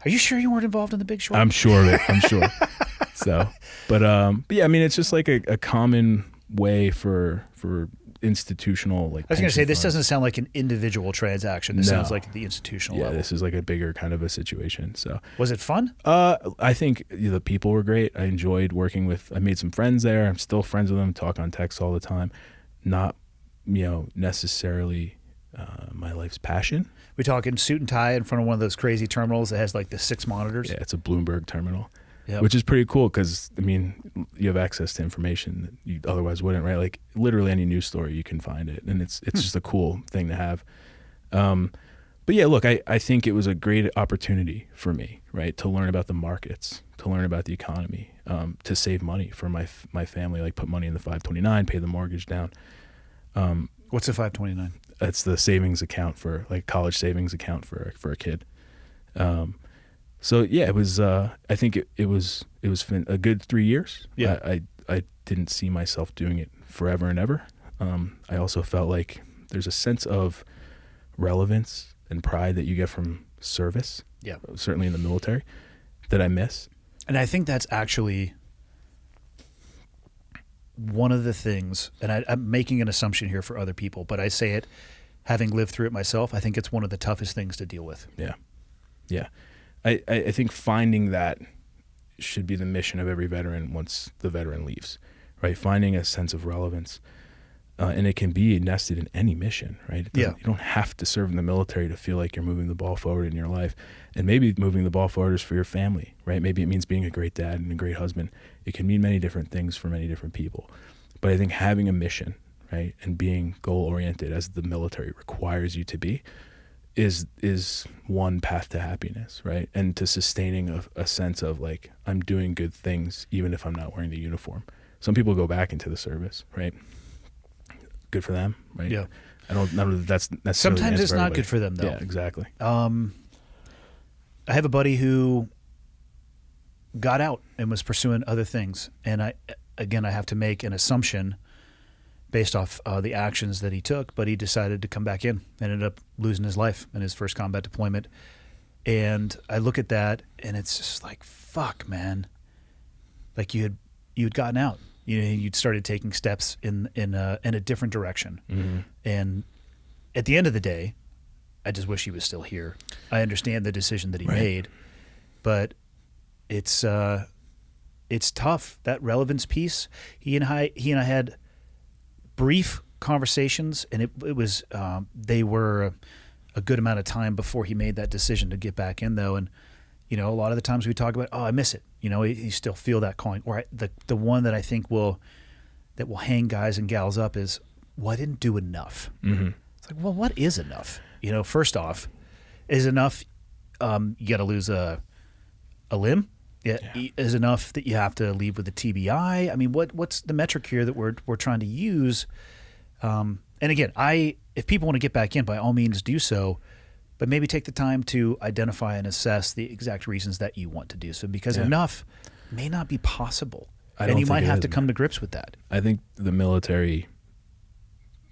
Are you sure you weren't involved in The Big Short?
I'm sure of it. I'm sure. So, but yeah, I mean, it's just like a common way for institutional, like,
I was going to say, this
funds.
doesn't sound like an individual transaction. This sounds like the institutional level.
Yeah, this is like a bigger kind of a situation. So,
was it fun?
I think the people were great. I enjoyed working with. I made some friends there. I'm still friends with them. Talk on text all the time. Not, necessarily my life's passion.
We talking suit and tie in front of one of those crazy terminals that has like the 6 monitors.
Yeah, it's a Bloomberg terminal.
Yep.
Which is pretty cool because, I mean, you have access to information that you otherwise wouldn't, right? Like literally any news story, you can find it. And it's just a cool thing to have. But yeah, look, I think it was a great opportunity for me, right? To learn about the markets, to learn about the economy, to save money for my family, like put money in the 529, pay the mortgage down.
What's a 529?
That's the savings account for, like, college savings account for a kid. So yeah, it was. I think it was a good 3 years.
Yeah,
I didn't see myself doing it forever and ever. I also felt like there's a sense of relevance and pride that you get from service.
Yeah,
certainly in the military, that I miss.
And I think that's actually one of the things. And I'm making an assumption here for other people, but I say it, having lived through it myself. I think it's one of the toughest things to deal with.
Yeah, yeah. I think finding that should be the mission of every veteran once the veteran leaves, right? Finding a sense of relevance. And it can be nested in any mission, right? You don't have to serve in the military to feel like you're moving the ball forward in your life. And maybe moving the ball forward is for your family, right? Maybe it means being a great dad and a great husband. It can mean many different things for many different people. But I think having a mission, right, and being goal-oriented, as the military requires you to be, is one path to happiness, right? And to sustaining a sense of, like, I'm doing good things even if I'm not wearing the uniform. Some people go back into the service, right? Good for them, right?
Yeah.
I don't know that that's necessarily.
Sometimes it's not good for them, though.
Yeah, exactly.
I have a buddy who got out and was pursuing other things, and I have to make an assumption based off the actions that he took, but he decided to come back in and ended up losing his life in his first combat deployment. And I look at that, and it's just like, fuck, man. Like you'd gotten out. You'd started taking steps in a different direction.
Mm-hmm.
And at the end of the day, I just wish he was still here. I understand the decision that he made, but it's tough. That relevance piece. He and I had brief conversations, and it was they were a good amount of time before he made that decision to get back in, though. And a lot of the times we talk about, I miss it. You still feel that calling. Or the one that I think will hang guys and gals up is, well, I didn't do enough.
Mm-hmm.
It's like, well, what is enough? First off, is enough you got to lose a limb? Yeah. Is enough that you have to leave with a TBI? I mean, what's the metric here that we're trying to use? And again, if people want to get back in, by all means do so, but maybe take the time to identify and assess the exact reasons that you want to do so, because enough may not be possible. And you might have to come to grips with that.
I think the military,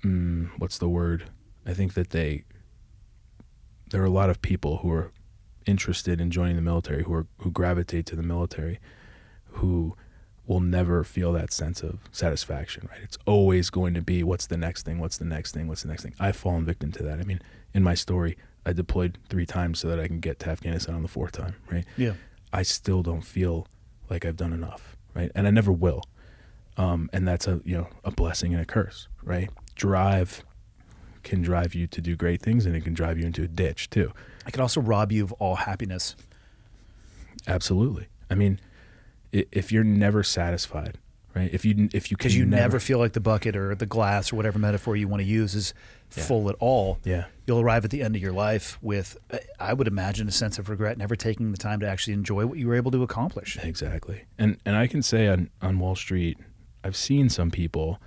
what's the word? I think that there are a lot of people who are interested in joining the military, who gravitate to the military, who will never feel that sense of satisfaction, right? It's always going to be, what's the next thing? What's the next thing? What's the next thing? I've fallen victim to that. I mean, in my story, I deployed 3 times so that I can get to Afghanistan on the 4th time, right?
Yeah.
I still don't feel like I've done enough, right? And I never will. And that's a blessing and a curse, right? Drive can drive you to do great things, and it can drive you into a ditch too.
It can also rob you of all happiness.
Absolutely. I mean, if you're never satisfied, right? Because
you never feel like the bucket or the glass or whatever metaphor you want to use is full at all.
Yeah.
You'll arrive at the end of your life with, I would imagine, a sense of regret, never taking the time to actually enjoy what you were able to accomplish.
Exactly. And I can say on Wall Street, I've seen some people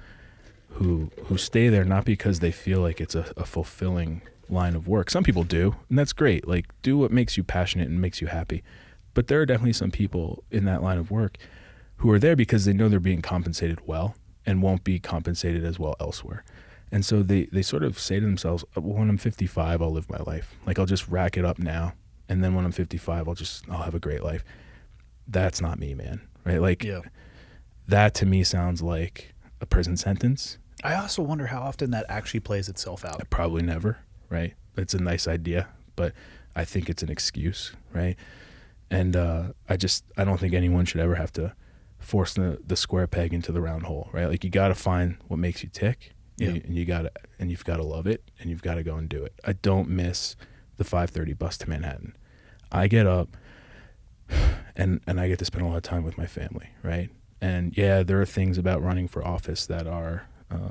who stay there not because they feel like it's a fulfilling line of work. Some people do, and that's great. Like, do what makes you passionate and makes you happy. But there are definitely some people in that line of work who are there because they know they're being compensated well and won't be compensated as well elsewhere. And so they sort of say to themselves, well, when I'm 55, I'll live my life. Like, I'll just rack it up now, and then when I'm 55, I'll have a great life. That's not me, man. Right? Like, that to me sounds like a prison sentence.
I also wonder how often that actually plays itself out.
Probably never, right? It's a nice idea, but I think it's an excuse, right? And I don't think anyone should ever have to force the square peg into the round hole, right? Like, you got to find what makes you tick, and you've got to love it, and you've got to go and do it. I don't miss the 5:30 bus to Manhattan. I get up, and I get to spend a lot of time with my family, right? And there are things about running for office that are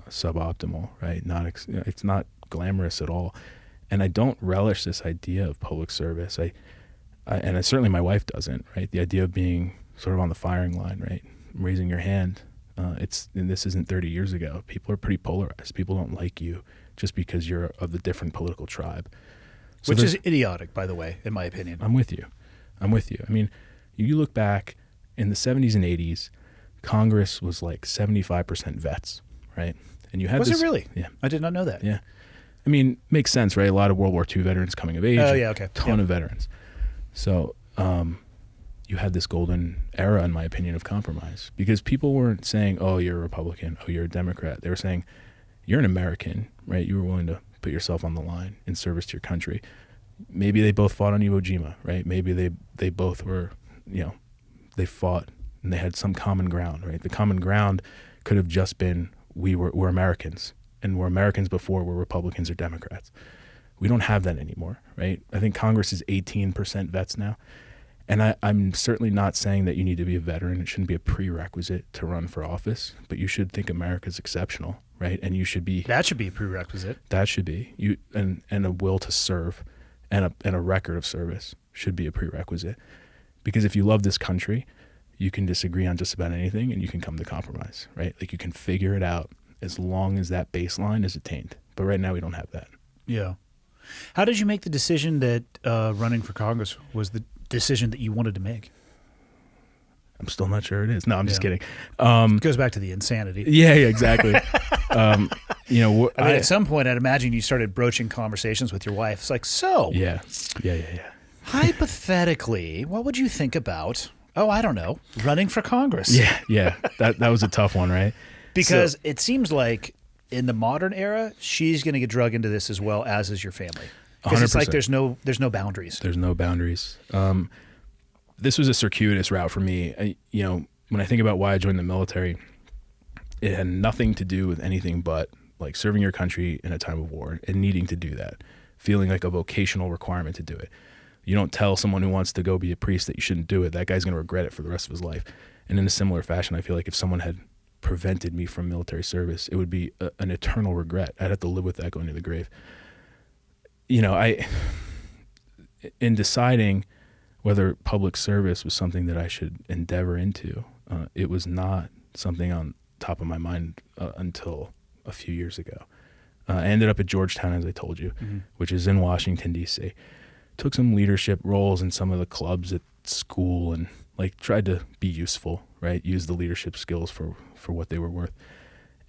suboptimal, right? It's not glamorous at all, and I don't relish this idea of public service. And certainly my wife doesn't, right? The idea of being sort of on the firing line, right? Raising your hand. And this isn't 30 years ago. People are pretty polarized. People don't like you just because you're of the different political tribe. So
which is idiotic, by the way, in my opinion.
I'm with you. I mean, you look back in the 70s and 80s, Congress was like 75% vets, right? And you had
it really?
Yeah.
I did not know that.
Yeah. I mean, makes sense, right? A lot of World War II veterans coming of age.
Oh, yeah, okay.
Ton of veterans. So you had this golden era, in my opinion, of compromise, because people weren't saying, oh, you're a Republican, oh, you're a Democrat. They were saying, you're an American, right? You were willing to put yourself on the line in service to your country. Maybe they both fought on Iwo Jima, right? Maybe they both were, they fought and they had some common ground, right? The common ground could have just been we're Americans, and we're Americans before we're Republicans or Democrats. We don't have that anymore, right? I think Congress is 18% vets now. And I'm certainly not saying that you need to be a veteran. It shouldn't be a prerequisite to run for office, but you should think America's exceptional, right? And you should be...
That should be a prerequisite.
That should be. And a will to serve and a record of service should be a prerequisite. Because if you love this country, you can disagree on just about anything and you can come to compromise, right? Like, you can figure it out as long as that baseline is attained. But right now we don't have that.
Yeah. How did you make the decision that running for Congress was the decision that you wanted to make?
I'm still not sure it is. No, I'm just kidding.
It goes back to the insanity.
Yeah, exactly.
At some point, I'd imagine you started broaching conversations with your wife. It's like, so.
Yeah.
Hypothetically, what would you think about, I don't know, running for Congress?
Yeah. That was a tough one, right?
Because it seems like in the modern era, she's going to get drug into this as well, as is your family. Because it's like there's no boundaries.
There's no boundaries. This was a circuitous route for me. When I think about why I joined the military, it had nothing to do with anything but like serving your country in a time of war and needing to do that, feeling like a vocational requirement to do it. You don't tell someone who wants to go be a priest that you shouldn't do it. That guy's going to regret it for the rest of his life. And in a similar fashion, I feel like if someone had prevented me from military service, it would be an eternal regret. I'd have to live with that going to the grave. You know, in deciding whether public service was something that I should endeavor into, it was not something on top of my mind until a few years ago. I ended up at Georgetown, as I told you, which is in Washington, D.C. Took some leadership roles in some of the clubs at school and like tried to be useful, right? Use the leadership skills for what they were worth.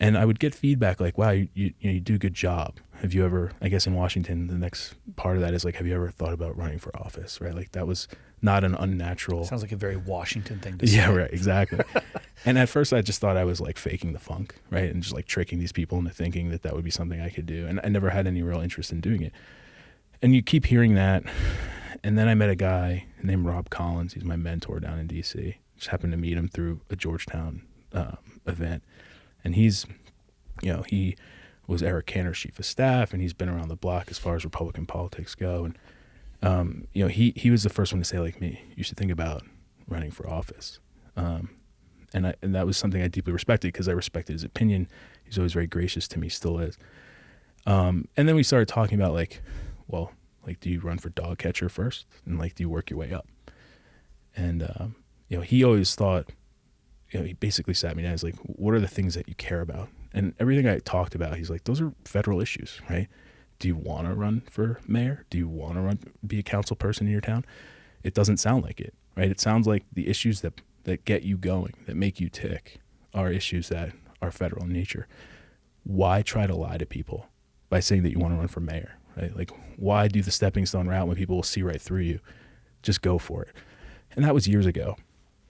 And I would get feedback like, wow, you do a good job. Have you ever, I guess in Washington, the next part of that is like, have you ever thought about running for office, right? Like that was not an unnatural.
Sounds like a very Washington thing to say.
Yeah, right, exactly. And at first I just thought I was like faking the funk, right? And just like tricking these people into thinking that would be something I could do. And I never had any real interest in doing it. And you keep hearing that. And then I met a guy named Rob Collins. He's my mentor down in D.C. Just happened to meet him through a Georgetown event. And he's, you know, he was Eric Cantor's chief of staff, and he's been around the block as far as Republican politics go. And, you know, he was the first one to say, like me, you should think about running for office. And that was something I deeply respected because I respected his opinion. He's always very gracious to me, still is. And then we started talking about like, well, like, do you run for dog catcher first? And like, do you work your way up? And, you know, he always thought, you know, he basically sat me down. He's like, what are the things that you care about? And everything I talked about, he's like, those are federal issues, right? Do you want to run for mayor? Do you want to be a council person in your town? It doesn't sound like it, right? It sounds like the issues that get you going, that make you tick, are issues that are federal in nature. Why try to lie to people by saying that you want to run for mayor, right? Like, why do the stepping stone route when people will see right through you? Just go for it. And that was years ago.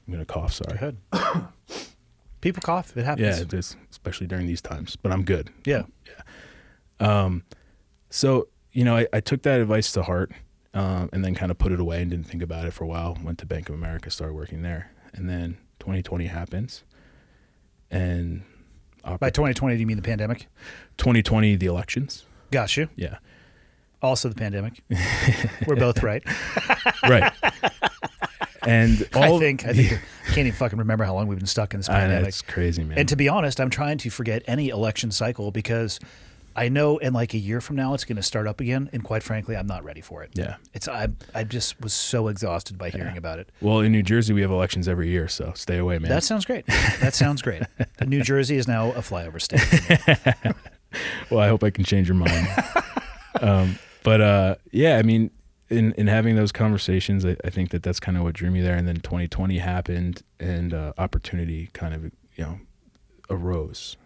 I'm going to cough, sorry.
Go ahead. People cough. It happens.
Yeah, it is, especially during these times. But I'm good.
Yeah.
So, you know, I took that advice to heart and then kind of put it away and didn't think about it for a while. Went to Bank of America, started working there. And then 2020 happens. And
by 2020, do you mean the pandemic?
2020, the elections.
Got you.
Yeah.
Also the pandemic. We're both right.
Right. And
I think I can't even fucking remember how long we've been stuck in this pandemic.
It's crazy, man.
And to be honest, I'm trying to forget any election cycle because I know in like a year from now it's going to start up again, and quite frankly, I'm not ready for it.
Yeah.
I just was so exhausted by hearing about it.
Well, in New Jersey we have elections every year, so stay away, man.
That sounds great. That sounds great. New Jersey is now a flyover state.
Well, I hope I can change your mind. Yeah, I mean, in having those conversations, I think that's kind of what drew me there. And then 2020 happened, and opportunity kind of, you know, arose.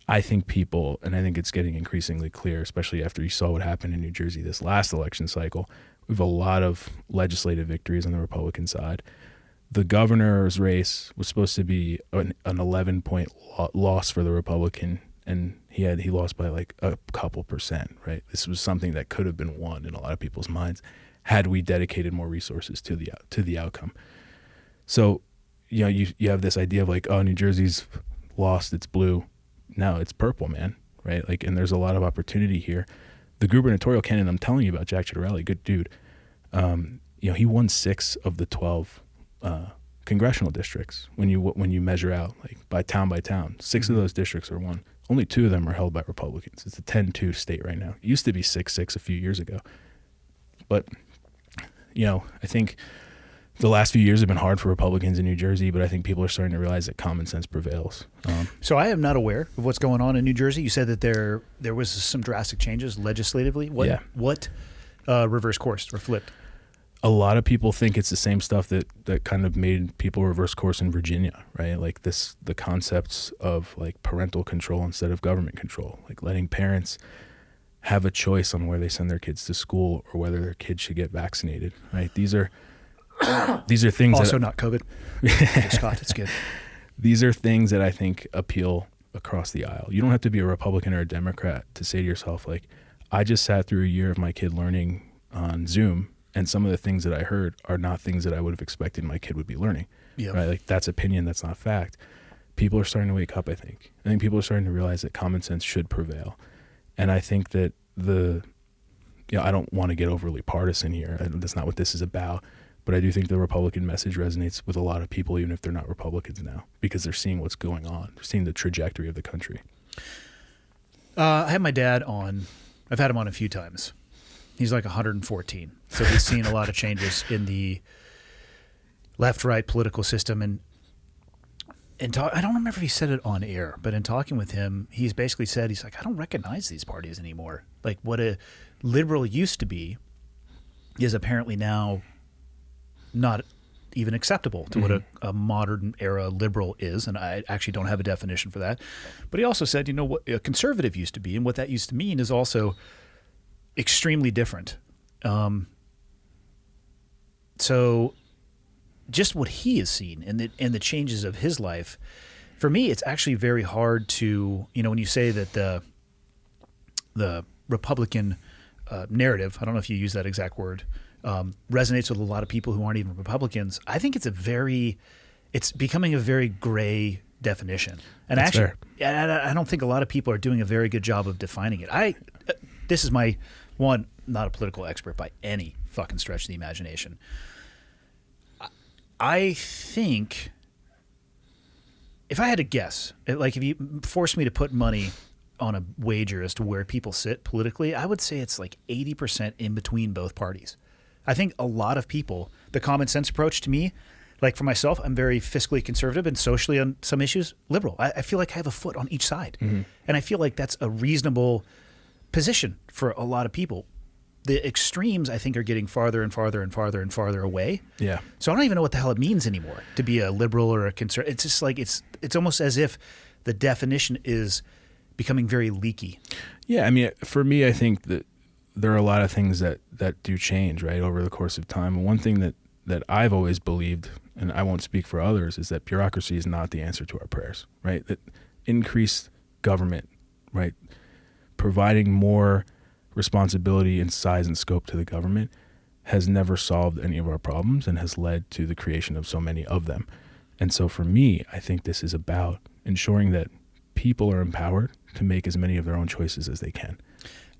I think people, and I think it's getting increasingly clear, especially after you saw what happened in New Jersey this last election cycle, we have a lot of legislative victories on the Republican side. The governor's race was supposed to be an 11-point loss for the Republican, and he lost by like a couple percent, right? This was something that could have been won in a lot of people's minds had we dedicated more resources to the outcome. So, you know, you have this idea of like, oh, New Jersey's lost, it's blue. No, it's purple, man, right? Like, and there's a lot of opportunity here. The gubernatorial candidate I'm telling you about, Jack Ciattarelli, good dude. You know, he won 6 of the 12 congressional districts when you measure out like by town. 6 of those districts are won. Only 2 of them are held by Republicans. It's a 10-2 state right now. It used to be 6-6 a few years ago. But, you know, I think the last few years have been hard for Republicans in New Jersey, but I think people are starting to realize that common sense prevails.
So I am not aware of what's going on in New Jersey. You said that there was some drastic changes legislatively. What reverse course or flipped?
A lot of people think it's the same stuff that kind of made people reverse course in Virginia, right? Like the concepts of like parental control instead of government control, like letting parents have a choice on where they send their kids to school or whether their kids should get vaccinated, right? These are things
also not COVID. Scott, it's good.
These are things that I think appeal across the aisle. You don't have to be a Republican or a Democrat to say to yourself, like, I just sat through a year of my kid learning on Zoom, and some of the things that I heard are not things that I would have expected my kid would be learning. Yep. Right? Like, that's opinion, that's not fact. People are starting to wake up, I think. I think people are starting to realize that common sense should prevail. And I think that I don't want to get overly partisan here. That's not what this is about. But I do think the Republican message resonates with a lot of people, even if they're not Republicans now, because they're seeing what's going on. They're seeing the trajectory of the country.
I had my dad on. I've had him on a few times. He's like 114. So he's seen a lot of changes in the left-right political system. And I don't remember if he said it on air, but in talking with him, he's basically said, he's like, I don't recognize these parties anymore. Like what a liberal used to be is apparently now not even acceptable to what a modern era liberal is. And I actually don't have a definition for that. But he also said, you know, what a conservative used to be and what that used to mean is also extremely different. So just what he has seen and the changes of his life, for me, it's actually very hard to, you know, when you say that the Republican narrative, I don't know if you use that exact word, resonates with a lot of people who aren't even Republicans. I think it's becoming a very gray definition. And
That's
actually,
fair.
I don't think a lot of people are doing a very good job of defining it. This is my one, not a political expert by any fucking stretch of the imagination. I think if I had to guess, like if you forced me to put money on a wager as to where people sit politically, I would say it's like 80% in between both parties. I think a lot of people, the common sense approach to me, like for myself, I'm very fiscally conservative and socially on some issues, liberal. I feel like I have a foot on each side. And I feel like that's a reasonable position for a lot of people. The extremes, I think, are getting farther and farther and farther and farther away.
Yeah.
So I don't even know what the hell it means anymore to be a liberal or a conservative. It's just like it's almost as if the definition is becoming very leaky.
Yeah, I mean, for me, I think that there are a lot of things that do change, right, over the course of time. And one thing that I've always believed, and I won't speak for others, is that bureaucracy is not the answer to our prayers, right? That increased government, right, providing more responsibility and size and scope to the government has never solved any of our problems and has led to the creation of so many of them. And so for me, I think this is about ensuring that people are empowered to make as many of their own choices as they can.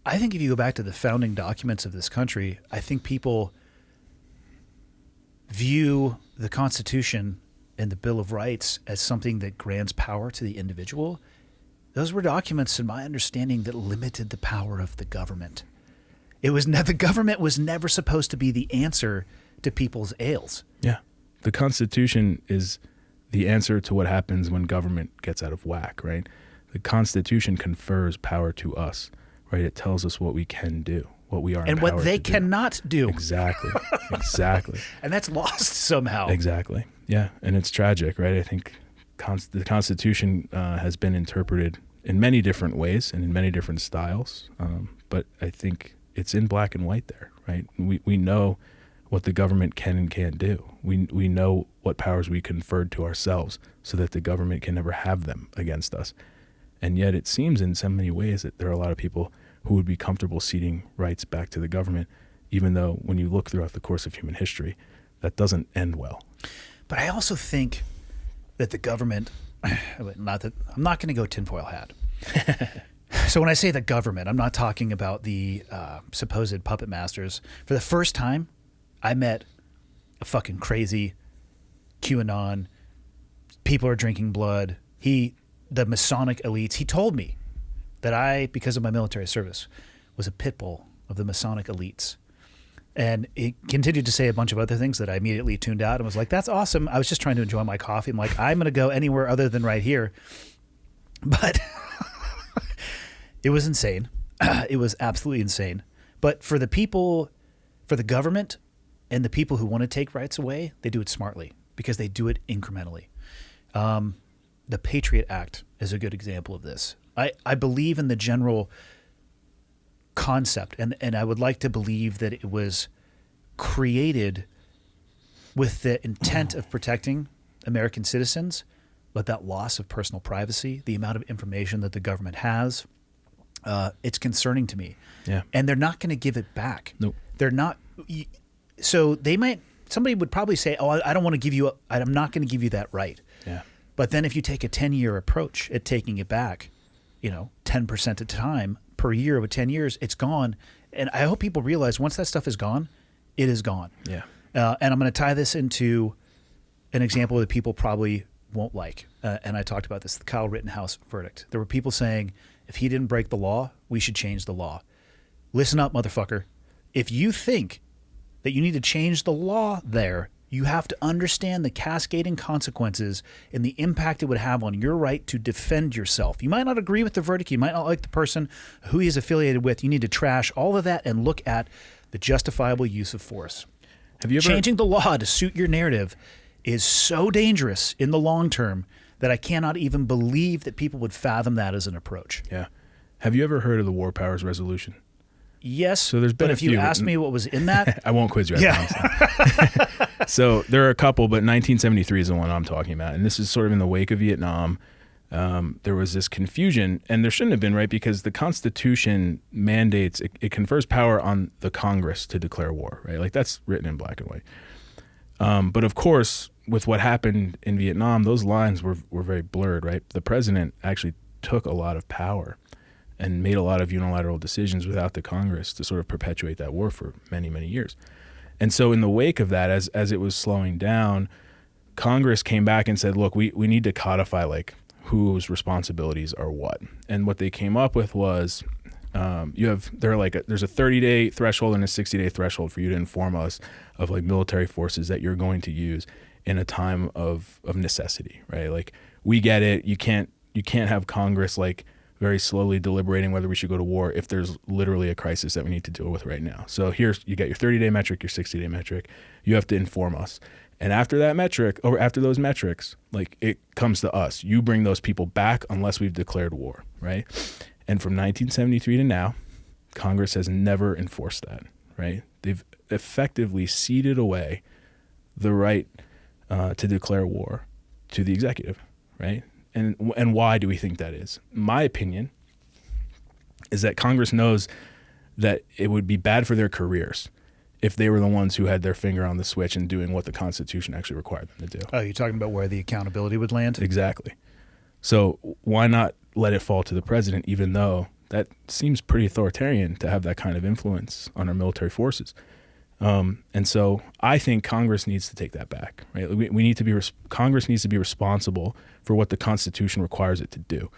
I think if you go back to the founding documents of this country, I think people view the Constitution and the Bill of Rights as something that grants power to the individual. Those were documents, in my understanding, that limited the power of the government. The government was never supposed to be the answer to people's ails.
Yeah. The Constitution is the answer to what happens when government gets out of whack, right? The Constitution confers power to us, right? It tells us what we can do, what we are
and what they
to do.
cannot do.
Exactly. Exactly.
And that's lost somehow.
Exactly. Yeah. And it's tragic, right? I think the Constitution has been interpreted in many different ways and in many different styles. But I think it's in black and white there, right? We know what the government can and can't do. We know what powers we conferred to ourselves so that the government can never have them against us. And yet it seems in so many ways that there are a lot of people who would be comfortable ceding rights back to the government, even though when you look throughout the course of human history, that doesn't end well.
But I also think that the government, I'm not going to go tinfoil hat. So when I say the government, I'm not talking about the supposed puppet masters. For the first time, I met a fucking crazy QAnon. People are drinking blood. The Masonic elites. He told me that I, because of my military service, was a pit bull of the Masonic elites. And he continued to say a bunch of other things that I immediately tuned out and was like, that's awesome. I was just trying to enjoy my coffee. I'm like, I'm going to go anywhere other than right here. But it was insane. It was absolutely insane. But for the people, for the government and the people who want to take rights away, they do it smartly because they do it incrementally. The Patriot Act is a good example of this. I believe in the general concept, and I would like to believe that it was created with the intent of protecting American citizens, but that loss of personal privacy, the amount of information that the government has, it's concerning to me.
Yeah.
And they're not going to give it back.
Nope.
They're not. So somebody would probably say, oh, I don't want to give you, I'm not going to give you that right.
Yeah.
But then if you take a 10-year approach at taking it back, 10% at a time per year with 10 years, it's gone. And I hope people realize once that stuff is gone, it is gone.
Yeah.
And I'm going to tie this into an example that people probably won't like. And I talked about this, the Kyle Rittenhouse verdict. There were people saying, if he didn't break the law, we should change the law. Listen up, motherfucker. If you think that you need to change the law there, you have to understand the cascading consequences and the impact it would have on your right to defend yourself. You might not agree with the verdict. You might not like the person who he is affiliated with. You need to trash all of that and look at the justifiable use of force.
Have you ever
Changing the law to suit your narrative is so dangerous in the long term that I cannot even believe that people would fathom that as an approach.
Yeah. Have you ever heard of the War Powers Resolution?
Yes,
so there's been
but
a
if you
few
asked me what was in that...
I won't quiz you. So there are a couple, but 1973 is the one I'm talking about. And this is sort of in the wake of Vietnam. There was this confusion, and there shouldn't have been, right? Because the Constitution mandates, it confers power on the Congress to declare war, right? Like that's written in black and white. But of course, with what happened in Vietnam, those lines were very blurred, right? The president actually took a lot of power and made a lot of unilateral decisions without the Congress to sort of perpetuate that war for many, many years. And so in the wake of that, as it was slowing down, Congress came back and said, look, we need to codify like whose responsibilities are what. And what they came up with was there's a 30-day threshold and a 60-day threshold for you to inform us of like military forces that you're going to use in a time of necessity, right? Like we get it. You can't have Congress like very slowly deliberating whether we should go to war if there's literally a crisis that we need to deal with right now. So here's, you got your 30-day metric, your 60-day metric. You have to inform us. And after that metric, or after those metrics, like it comes to us. You bring those people back unless we've declared war, right? And from 1973 to now, Congress has never enforced that, right? They've effectively ceded away the right to declare war to the executive, right? And why do we think that is? My opinion is that Congress knows that it would be bad for their careers if they were the ones who had their finger on the switch and doing what the Constitution actually required them to do.
Oh, you're talking about where the accountability would land?
Exactly. So why not let it fall to the president, even though that seems pretty authoritarian to have that kind of influence on our military forces? And so I think Congress needs to take that back, right? Congress needs to be responsible for what the Constitution requires it to do.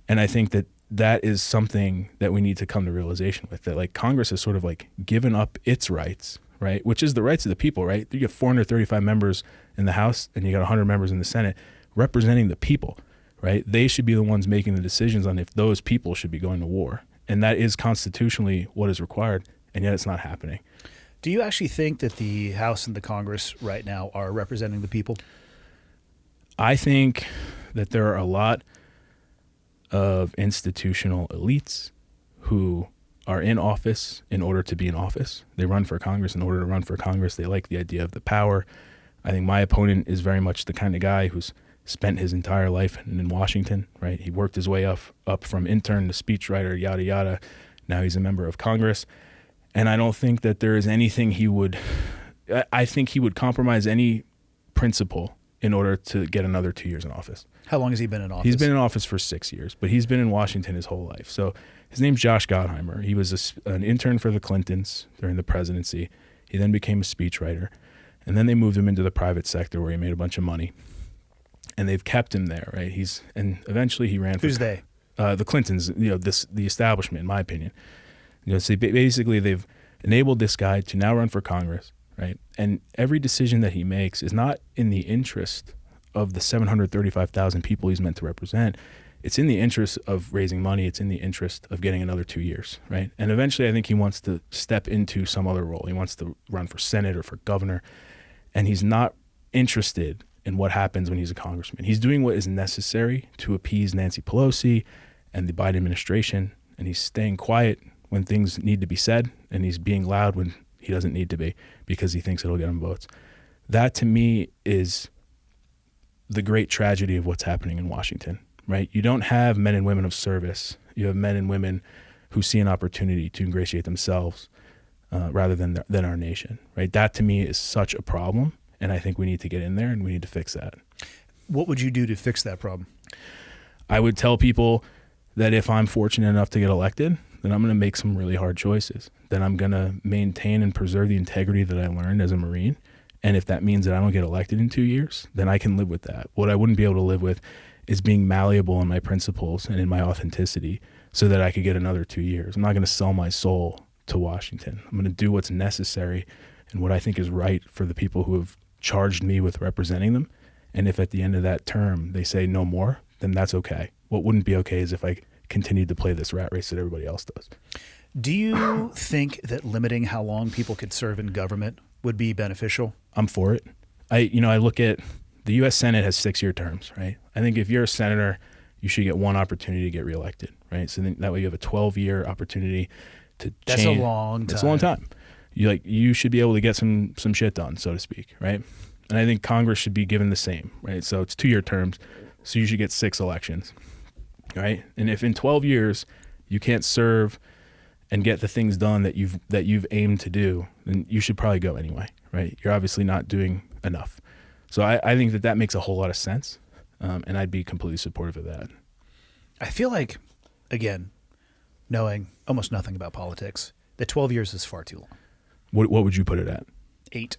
And I think that is something that we need to come to realization with, that like Congress has sort of like given up its rights, right? Which is the rights of the people, right? You have 435 members in the House and you got 100 members in the Senate representing the people, right? They should be the ones making the decisions on if those people should be going to war. And that is constitutionally what is required, and yet it's not happening.
Do you actually think that the House and the Congress right now are representing the people?
I think that there are a lot of institutional elites who are in office in order to be in office. They run for Congress in order to run for Congress. They like the idea of the power. I think my opponent is very much the kind of guy who's spent his entire life in Washington, right? He worked his way up from intern to speechwriter, yada, yada. Now he's a member of Congress. And I don't think that there is anything I think he would compromise any principle in order to get another 2 years in office.
How long has he been in office?
He's been in office for 6 years, but he's been in Washington his whole life. So his name's Josh Gottheimer. He was an intern for the Clintons during the presidency. He then became a speechwriter, and then they moved him into the private sector where he made a bunch of money, and they've kept him there, right? And eventually he ran for...
Who's they?
The Clintons, the establishment, in my opinion. So basically they've enabled this guy to now run for Congress, right? And every decision that he makes is not in the interest of the 735,000 people he's meant to represent. It's in the interest of raising money. It's in the interest of getting another 2 years, right? And eventually I think he wants to step into some other role. He wants to run for Senate or for governor, and he's not interested in what happens when he's a congressman. He's doing what is necessary to appease Nancy Pelosi and the Biden administration, and he's staying quiet when things need to be said, and he's being loud when he doesn't need to be because he thinks it'll get him votes. That to me is the great tragedy of what's happening in Washington, right? You don't have men and women of service. You have men and women who see an opportunity to ingratiate themselves rather than our nation, right? That to me is such a problem, and I think we need to get in there and we need to fix that.
What would you do to fix that problem?
I would tell people that if I'm fortunate enough to get elected, then I'm going to make some really hard choices. Then I'm going to maintain and preserve the integrity that I learned as a Marine. And if that means that I don't get elected in 2 years, then I can live with that. What I wouldn't be able to live with is being malleable in my principles and in my authenticity so that I could get another 2 years. I'm not going to sell my soul to Washington. I'm going to do what's necessary and what I think is right for the people who have charged me with representing them. And if at the end of that term they say no more, then that's okay. What wouldn't be okay is if I continued to play this rat race that everybody else does.
Do you think that limiting how long people could serve in government would be beneficial?
I'm for it. I look at the U.S. Senate has 6-year terms, right? I think if you're a senator, you should get one opportunity to get reelected, right? So then that way you have a 12-year opportunity to change.
That's a long time.
That's a long time. You should be able to get some shit done, so to speak, right? And I think Congress should be given the same, right? So it's 2-year terms, so you should get 6 elections, right? And if in 12 years you can't serve and get the things done that you've aimed to do, then you should probably go anyway, right? You're obviously not doing enough. So I think that makes a whole lot of sense, and I'd be completely supportive of that.
I feel like, again, knowing almost nothing about politics, that 12 years is far too long.
What would you put it at?
8.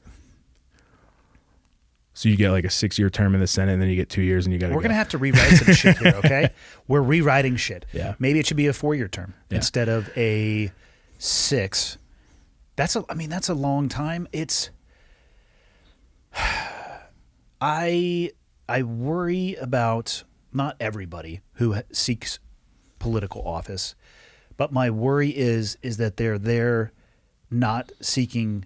So you get like a 6-year term in the Senate, and then you get 2 years, and you got to.
We're gonna have to rewrite some shit here, okay? We're rewriting shit.
Yeah.
Maybe it should be a 4-year term
instead
of a 6. That's a long time. It's. I worry about not everybody who seeks political office, but my worry is that they're there not seeking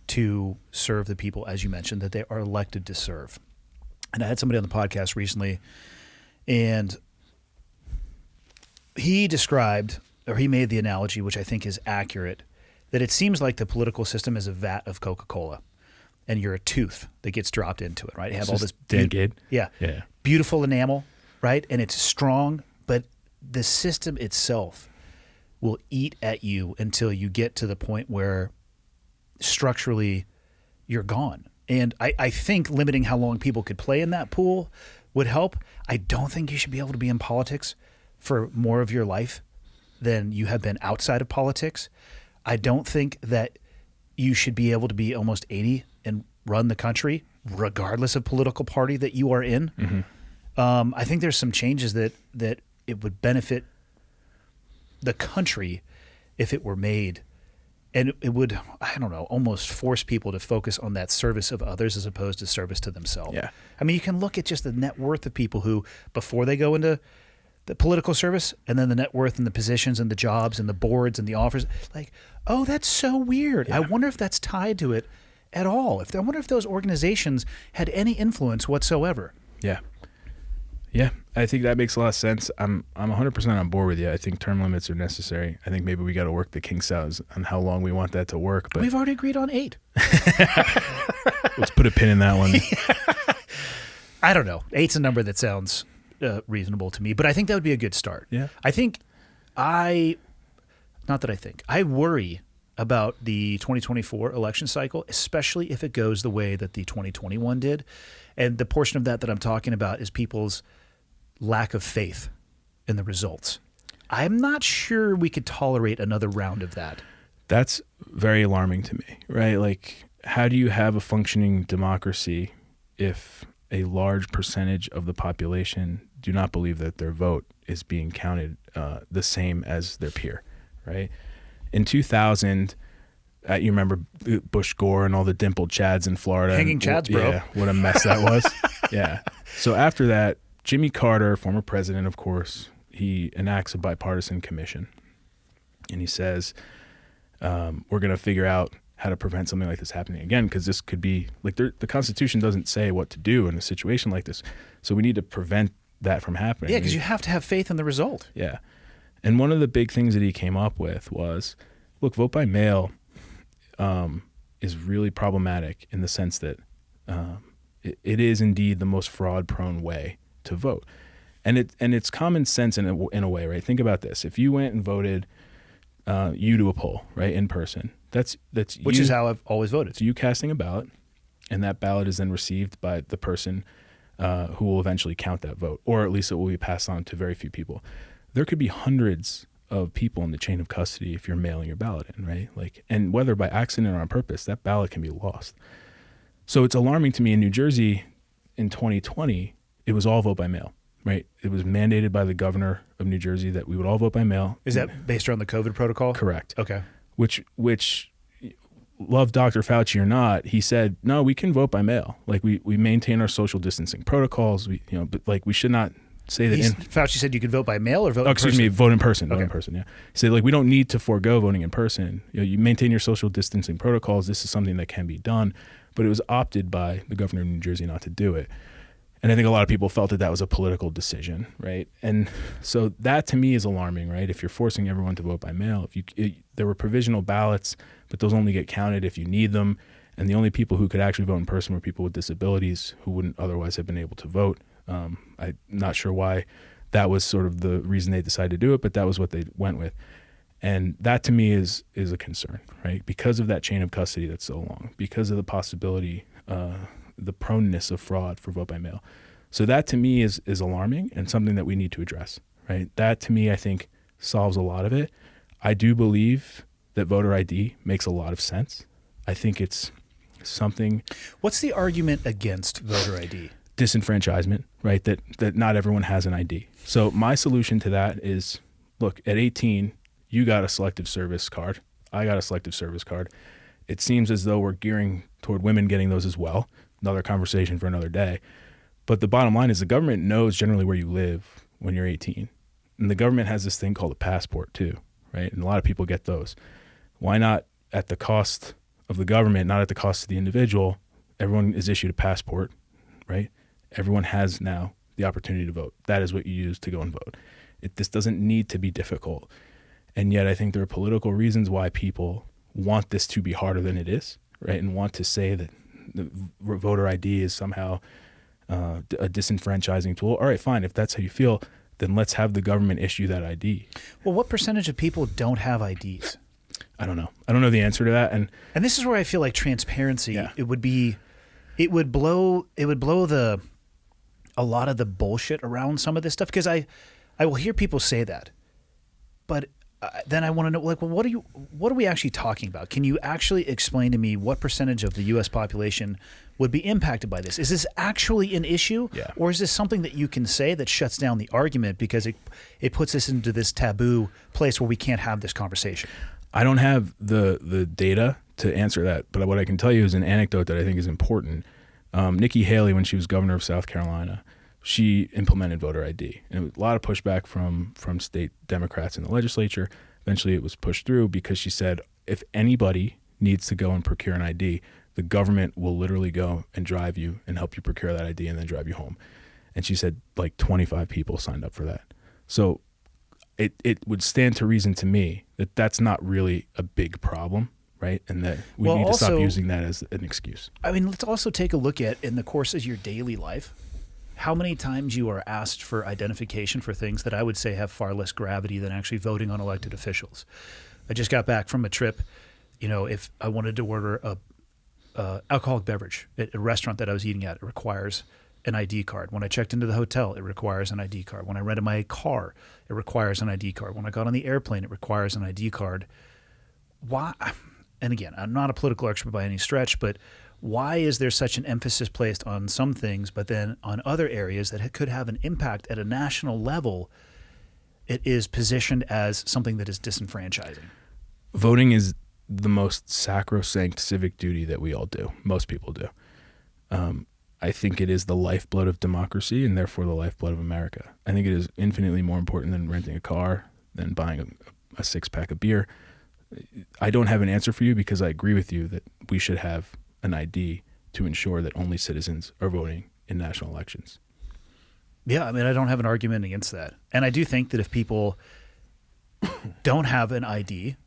to serve the people, as you mentioned, that they are elected to serve. And I had somebody on the podcast recently, and he described, or he made the analogy, which I think is accurate, that it seems like the political system is a vat of Coca-Cola, and you're a tooth that gets dropped into it, right? You have all this beautiful enamel, right? And it's strong, but the system itself will eat at you until you get to the point where structurally you're gone. And I think limiting how long people could play in that pool would help. I don't think you should be able to be in politics for more of your life than you have been outside of politics. I don't think that you should be able to be almost 80 and run the country regardless of political party that you are in. Mm-hmm. I think there's some changes that it would benefit the country if it were made. And it would, I don't know, almost force people to focus on that service of others as opposed to service to themselves.
Yeah.
I mean, you can look at just the net worth of people who, before they go into the political service, and then the net worth and the positions and the jobs and the boards and the offers, like, oh, that's so weird. Yeah. I wonder if that's tied to it at all. I wonder if those organizations had any influence whatsoever.
Yeah. Yeah, I think that makes a lot of sense. I'm 100% on board with you. I think term limits are necessary. I think maybe we got to work the kinks out on how long we want that to work. But
we've already agreed on 8.
Let's put a pin in that one.
I don't know. 8's a number that sounds reasonable to me, but I think that would be a good start.
Yeah.
I worry about the 2024 election cycle, especially if it goes the way that the 2021 did. And the portion of that I'm talking about is people's lack of faith in the results. I'm not sure we could tolerate another round of that.
That's very alarming to me, right? Like, how do you have a functioning democracy if a large percentage of the population do not believe that their vote is being counted the same as their peer, right? In 2000, you remember Bush Gore and all the dimpled Chads in Florida.
Hanging Chads, bro.
Yeah, what a mess that was. Yeah. So after that, Jimmy Carter, former president, of course, he enacts a bipartisan commission. And he says, we're going to figure out how to prevent something like this happening again, because this could be, like, the Constitution doesn't say what to do in a situation like this. So we need to prevent that from happening.
Yeah, because you have to have faith in the result.
Yeah. And one of the big things that he came up with was, look, vote by mail is really problematic in the sense that it is indeed the most fraud-prone way to vote, and it's common sense in a way, right? Think about this: if you went and voted you to a poll, right, in person, that's
which is how I've always voted.
It's you casting a ballot, and that ballot is then received by the person who will eventually count that vote, or at least it will be passed on to very few people. There could be hundreds of people in the chain of custody if you're mailing your ballot in, right? Like, and whether by accident or on purpose, that ballot can be lost. So it's alarming to me in New Jersey in 2020, it was all vote by mail, right? It was mandated by the governor of New Jersey that we would all vote by mail.
Is that based around the COVID protocol?
Correct.
Okay.
Which love Dr. Fauci or not, he said, no, we can vote by mail. Like we maintain our social distancing protocols. But like we should not say that.
Fauci said you could vote by mail or vote.
Vote in person.
Okay.
Vote in person. Yeah. He said like we don't need to forego voting in person. You maintain your social distancing protocols. This is something that can be done, but it was opted by the governor of New Jersey not to do it. And I think a lot of people felt that was a political decision, right? And so that to me is alarming, right? If you're forcing everyone to vote by mail, there were provisional ballots, but those only get counted if you need them. And the only people who could actually vote in person were people with disabilities who wouldn't otherwise have been able to vote. I'm not sure why that was sort of the reason they decided to do it, but that was what they went with. And that to me is a concern, right? Because of that chain of custody that's so long, because of the possibility, the proneness of fraud for vote by mail. So that to me is alarming and something that we need to address, right? That to me, I think, solves a lot of it. I do believe that voter ID makes a lot of sense. I think it's something.
What's the argument against voter ID?
Disenfranchisement, right? That not everyone has an ID. So my solution to that is, look, at 18, you got a selective service card. I got a selective service card. It seems as though we're gearing toward women getting those as well. Another conversation for another day. But the bottom line is the government knows generally where you live when you're 18. And the government has this thing called a passport too, right? And a lot of people get those. Why not at the cost of the government, not at the cost of the individual? Everyone is issued a passport, right? Everyone has now the opportunity to vote. That is what you use to go and vote. This doesn't need to be difficult. And yet I think there are political reasons why people want this to be harder than it is, right? And want to say that the voter ID is somehow a disenfranchising tool. All right, fine. If that's how you feel, then let's have the government issue that ID.
Well, what percentage of people don't have IDs?
I don't know. I don't know the answer to that. And
this is where I feel like transparency, it would blow a lot of the bullshit around some of this stuff. Because I will hear people say that, but then I want to know, like, well, what are we actually talking about? Can you actually explain to me what percentage of the U.S. population would be impacted by this? Is this actually an issue?
Yeah.
Or is this something that you can say that shuts down the argument because it puts us into this taboo place where we can't have this conversation?
I don't have the data to answer that, but what I can tell you is an anecdote that I think is important. Nikki Haley, when she was governor of South Carolina, she implemented voter ID. And it was a lot of pushback from state Democrats in the legislature. Eventually it was pushed through because she said, if anybody needs to go and procure an ID, the government will literally go and drive you and help you procure that ID and then drive you home. And she said like 25 people signed up for that. So it would stand to reason to me that that's not really a big problem, right? And that we need to stop using that as an excuse.
I mean, let's also take a look at, in the course of your daily life, how many times you are asked for identification for things that I would say have far less gravity than actually voting on elected officials. I just got back from a trip. If I wanted to order a alcoholic beverage at a restaurant that I was eating at, it requires an ID card. When I checked into the hotel, it requires an ID card. When I rented my car, it requires an ID card. When I got on the airplane, it requires an ID card. Why? And again, I'm not a political expert by any stretch, but why is there such an emphasis placed on some things, but then on other areas that could have an impact at a national level, it is positioned as something that is disenfranchising?
Voting is the most sacrosanct civic duty that we all do. Most people do. I think it is the lifeblood of democracy and therefore the lifeblood of America. I think it is infinitely more important than renting a car, than buying a six-pack of beer. I don't have an answer for you because I agree with you that we should have an ID to ensure that only citizens are voting in national elections.
Yeah, I mean, I don't have an argument against that. And I do think that if people don't have an ID,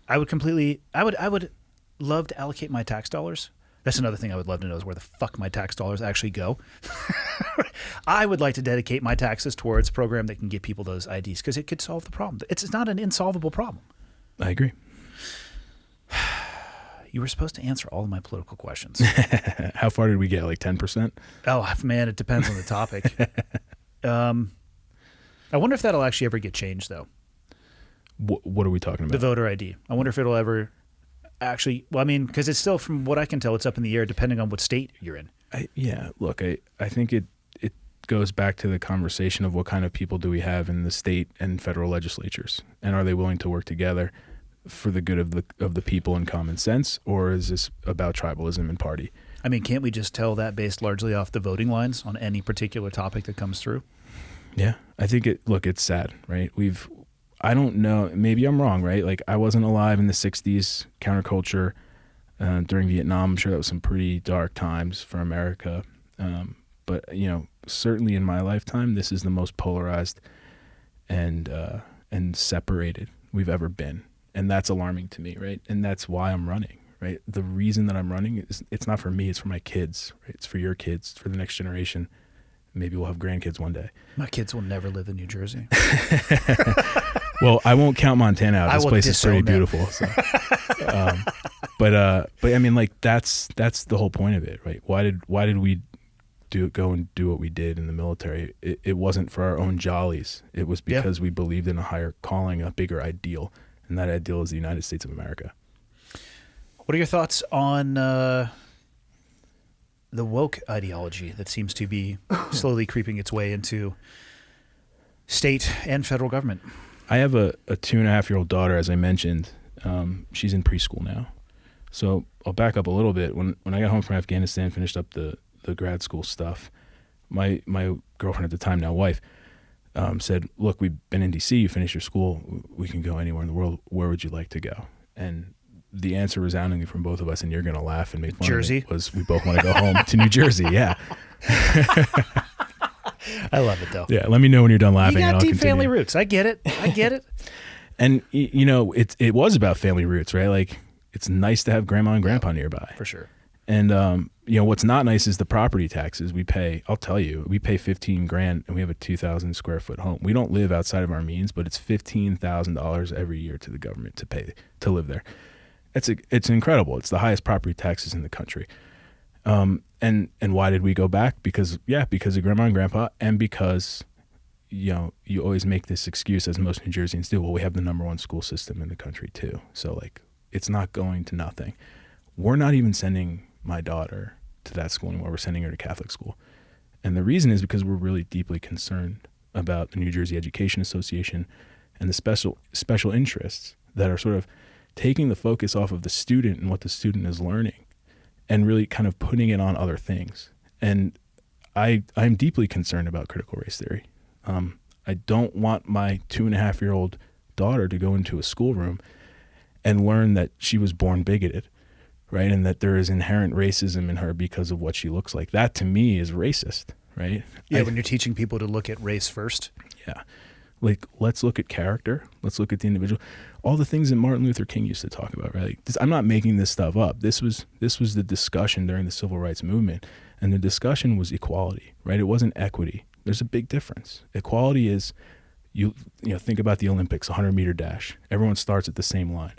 I would love to allocate my tax dollars. That's another thing I would love to know is where the fuck my tax dollars actually go. I would like to dedicate my taxes towards a program that can get people those IDs because it could solve the problem. It's not an insolvable problem.
I agree.
You were supposed to answer all of my political questions.
How far did we get? Like 10%?
Oh, man, it depends on the topic. I wonder if that'll actually ever get changed, though.
What are we talking about?
The voter ID. I wonder if it'll ever actually. Well, I mean, because it's still, from what I can tell, it's up in the air depending on what state you're in.
Look, I think it goes back to the conversation of what kind of people do we have in the state and federal legislatures, and are they willing to work together for the good of the people and common sense, or is this about tribalism and party?
I mean, can't we just tell that based largely off the voting lines on any particular topic that comes through?
Yeah, I think it's sad, right? I don't know, maybe I'm wrong, right? Like, I wasn't alive in the 60s, counterculture during Vietnam. I'm sure that was some pretty dark times for America. But, certainly in my lifetime, this is the most polarized and separated we've ever been. And that's alarming to me, right? And that's why I'm running, right? The reason that I'm running is it's not for me, it's for my kids, right? It's for your kids, it's for the next generation. Maybe we'll have grandkids one day.
My kids will never live in New Jersey.
Well, I won't count Montana out. This place is pretty beautiful. So. But I mean, like, that's the whole point of it, right? Why did we go and do what we did in the military? It wasn't for our own jollies. It was because we believed in a higher calling, a bigger ideal, and that ideal is the United States of America.
What are your thoughts on the woke ideology that seems to be slowly creeping its way into state and federal government?
I have a 2.5-year-old daughter, as I mentioned. She's in preschool now. So I'll back up a little bit. When I got home from Afghanistan, finished up the grad school stuff, my girlfriend at the time, now wife, said, look, we've been in D.C., you finished your school, we can go anywhere in the world. Where would you like to go? And the answer resoundingly from both of us, and you're going to laugh and make fun of me, was we both want to go home to New Jersey. Yeah.
I love it, though.
Yeah, let me know when you're done laughing.
You got deep
continue.
family roots. I get it.
And, it was about family roots, right? Like, it's nice to have grandma and grandpa nearby.
For sure.
And, what's not nice is the property taxes we pay. I'll tell you, we pay $15,000 and we have a 2,000 square foot home. We don't live outside of our means, but it's $15,000 every year to the government to pay to live there. It's incredible. It's the highest property taxes in the country. And why did we go back? Because of grandma and grandpa, and because, you always make this excuse, as most New Jerseyans do, well, we have the #1 school system in the country too. So, like, it's not going to nothing. We're not even sending my daughter to that school anymore. We're sending her to Catholic school. And the reason is because we're really deeply concerned about the New Jersey Education Association and the special interests that are sort of taking the focus off of the student and what the student is learning and really kind of putting it on other things. And I'm deeply concerned about critical race theory. I don't want my 2.5-year-old daughter to go into a schoolroom and learn that she was born bigoted, right? And that there is inherent racism in her because of what she looks like. That, to me, is racist, right?
Yeah, when you're teaching people to look at race first.
Yeah. Like, let's look at character. Let's look at the individual. All the things that Martin Luther King used to talk about, right? Like, I'm not making this stuff up. This was the discussion during the Civil Rights Movement. And the discussion was equality, right? It wasn't equity. There's a big difference. Equality is, you think about the Olympics, 100-meter dash. Everyone starts at the same line.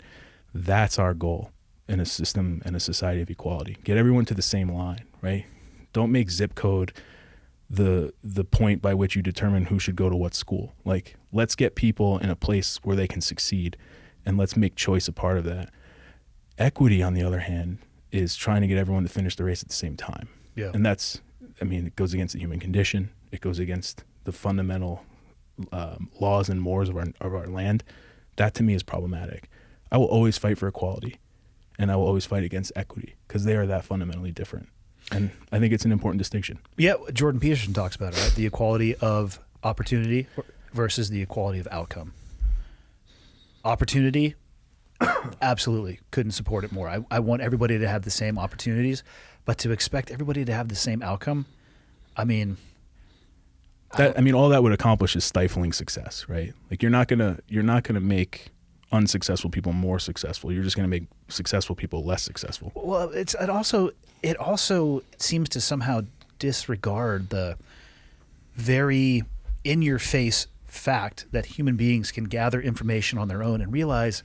That's our goal in a system and a society of equality. Get everyone to the same line, right? Don't make zip code the point by which you determine who should go to what school. Like, let's get people in a place where they can succeed, and let's make choice a part of that. Equity, on the other hand, is trying to get everyone to finish the race at the same time.
Yeah.
And it goes against the human condition. It goes against the fundamental laws and mores of our land. That, to me, is problematic. I will always fight for equality, and I will always fight against equity, because they are that fundamentally different. And I think it's an important distinction. Yeah,
Jordan Peterson talks about it, right? The equality of opportunity versus the equality of outcome. Opportunity, absolutely couldn't support it more. I want everybody to have the same opportunities, but to expect everybody to have the same outcome, all
that would accomplish is stifling success, right? Like, you're not gonna make unsuccessful people more successful. You're just going to make successful people less successful.
Well, it also seems to somehow disregard the very in-your-face fact that human beings can gather information on their own and realize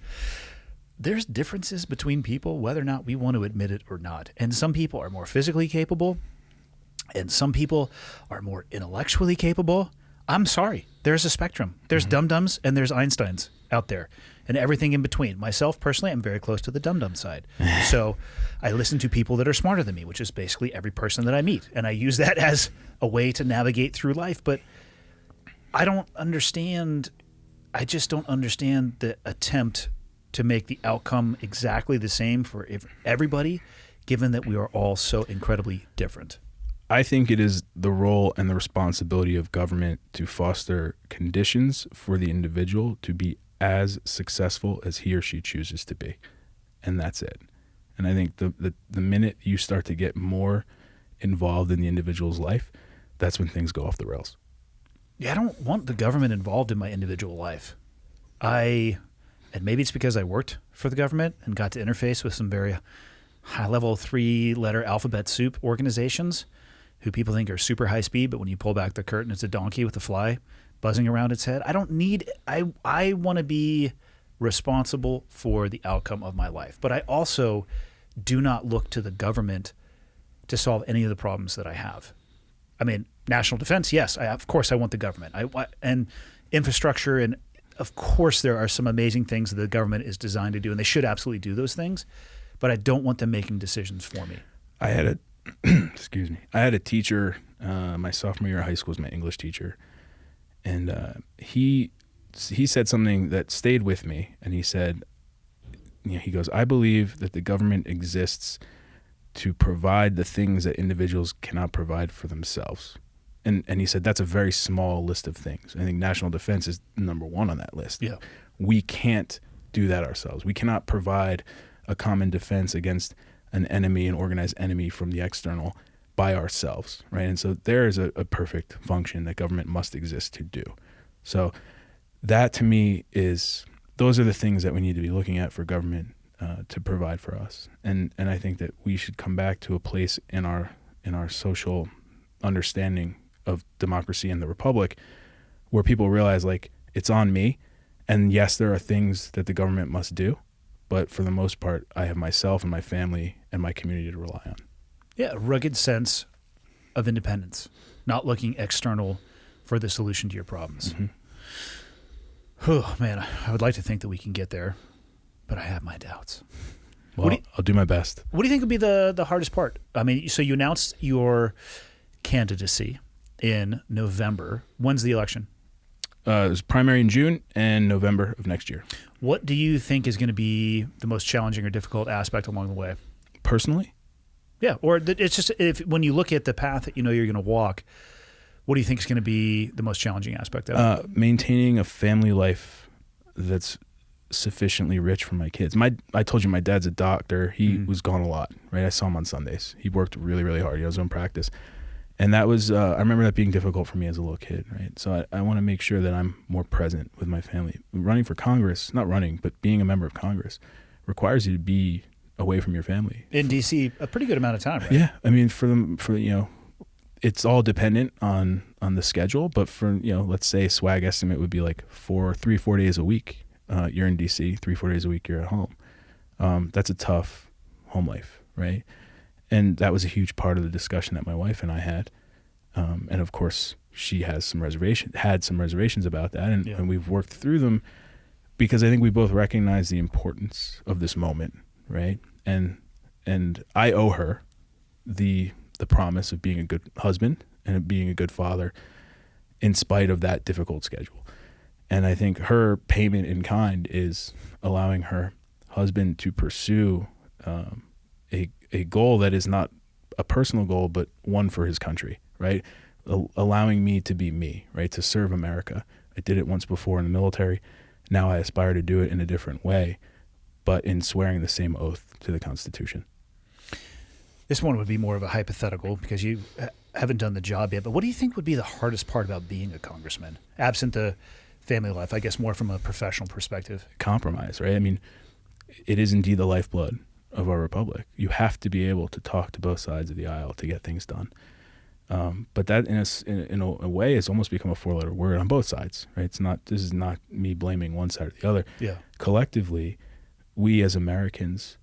there's differences between people, whether or not we want to admit it or not. And some people are more physically capable, and some people are more intellectually capable. I'm sorry. There's a spectrum. There's dum-dums and there's Einsteins out there and everything in between. Myself, personally, I'm very close to the dum-dum side. So I listen to people that are smarter than me, which is basically every person that I meet. And I use that as a way to navigate through life. But I just don't understand the attempt to make the outcome exactly the same for everybody, given that we are all so incredibly different.
I think it is the role and the responsibility of government to foster conditions for the individual to be as successful as he or she chooses to be. And that's it. And I think the minute you start to get more involved in the individual's life, that's when things go off the rails.
Yeah, I don't want the government involved in my individual life. And maybe it's because I worked for the government and got to interface with some very high-level 3-letter alphabet soup organizations who people think are super high speed, but when you pull back the curtain, it's a donkey with a fly buzzing around its head. I want to be responsible for the outcome of my life. But I also do not look to the government to solve any of the problems that I have. I mean, national defense, yes, of course I want the government. And infrastructure, and of course there are some amazing things that the government is designed to do, and they should absolutely do those things, but I don't want them making decisions for me.
I had a teacher, my sophomore year of high school was my English teacher, and he said something that stayed with me, and he said, he goes, I believe that the government exists to provide the things that individuals cannot provide for themselves. And he said that's a very small list of things. I think national defense is number one on that list.
Yeah.
We can't do that ourselves. We cannot provide a common defense against an enemy, an organized enemy from the external by ourselves, right? And so there is a perfect function that government must exist to do. So that to me those are the things that we need to be looking at for government to provide for us. And I think that we should come back to a place in our social understanding of democracy and the republic where people realize like it's on me. And yes, there are things that the government must do, but for the most part, I have myself and my family and my community to rely on.
Yeah, a rugged sense of independence, not looking external for the solution to your problems.
Mm-hmm.
Oh, man, I would like to think that we can get there, but I have my doubts.
Well, I'll do my best.
What do you think would be the hardest part? I mean, so you announced your candidacy in November. When's the election?
There's primary in June and November of next year.
What do you think is going to be the most challenging or difficult aspect along the way?
Personally?
Yeah, or it's just when you look at the path that you know you're going to walk, what do you think is going to be the most challenging aspect of it?
Maintaining a family life that's sufficiently rich for my kids. I told you my dad's a doctor. He was gone a lot, right? I saw him on Sundays. He worked really, really hard. He had his own practice. And that was, I remember that being difficult for me as a little kid, right? So I want to make sure that I'm more present with my family. Running for Congress, not running, but being a member of Congress requires you to be away from your family.
In D.C., a pretty good amount of time, right?
Yeah. I mean, it's all dependent on the schedule, but for, let's say swag estimate would be like 4 days a week. You're in D.C., 3-4 days a week, you're at home. That's a tough home life, right? And that was a huge part of the discussion that my wife and I had. And of course, she had some reservations about that. And we've worked through them because I think we both recognize the importance of this moment, right? And I owe her the promise of being a good husband and of being a good father in spite of that difficult schedule. And I think her payment in kind is allowing her husband to pursue a goal that is not a personal goal, but one for his country, right? Allowing me to be me, right? To serve America. I did it once before in the military. Now I aspire to do it in a different way, but in swearing the same oath to the Constitution.
This one would be more of a hypothetical because you haven't done the job yet, but what do you think would be the hardest part about being a congressman, absent the family life, I guess more from a professional perspective?
Compromise, right? I mean, it is indeed the lifeblood of our republic. You have to be able to talk to both sides of the aisle to get things done. But that in a way has almost become a 4-letter word on both sides, right? This is not me blaming one side or the other.
Yeah.
Collectively, we as Americans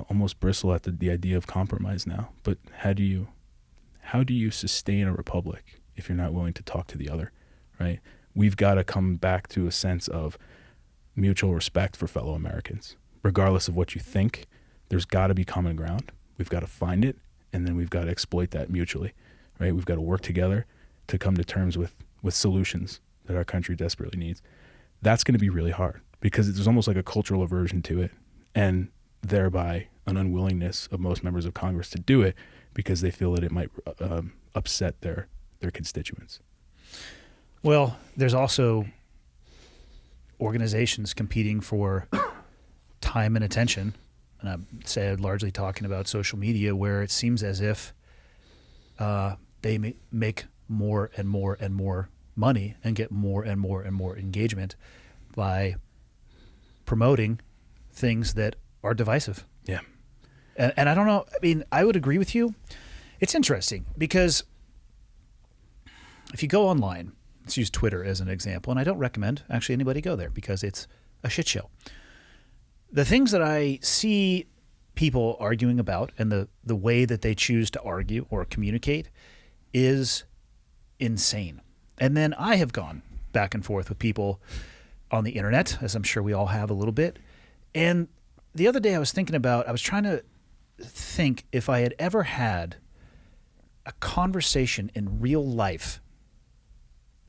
almost bristle at the idea of compromise now. But how do you sustain a republic if you're not willing to talk to the other, right? We've got to come back to a sense of mutual respect for fellow Americans. Regardless of what you think, there's got to be common ground. We've got to find it, and then we've got to exploit that mutually, right? We've got to work together to come to terms with solutions that our country desperately needs. That's going to be really hard because there's almost like a cultural aversion to it, and thereby an unwillingness of most members of Congress to do it because they feel that it might upset their constituents.
Well, there's also organizations competing for time and attention, and I'm largely talking about social media, where it seems as if they make more and more and more money and get more and more and more engagement by promoting things that are divisive.
Yeah.
And I don't know, I mean, I would agree with you. It's interesting because if you go online, let's use Twitter as an example, and I don't recommend actually anybody go there because it's a shit show. The things that I see people arguing about and the way that they choose to argue or communicate is insane. And then I have gone back and forth with people on the internet, as I'm sure we all have a little bit. And the other day I was trying to think if I had ever had a conversation in real life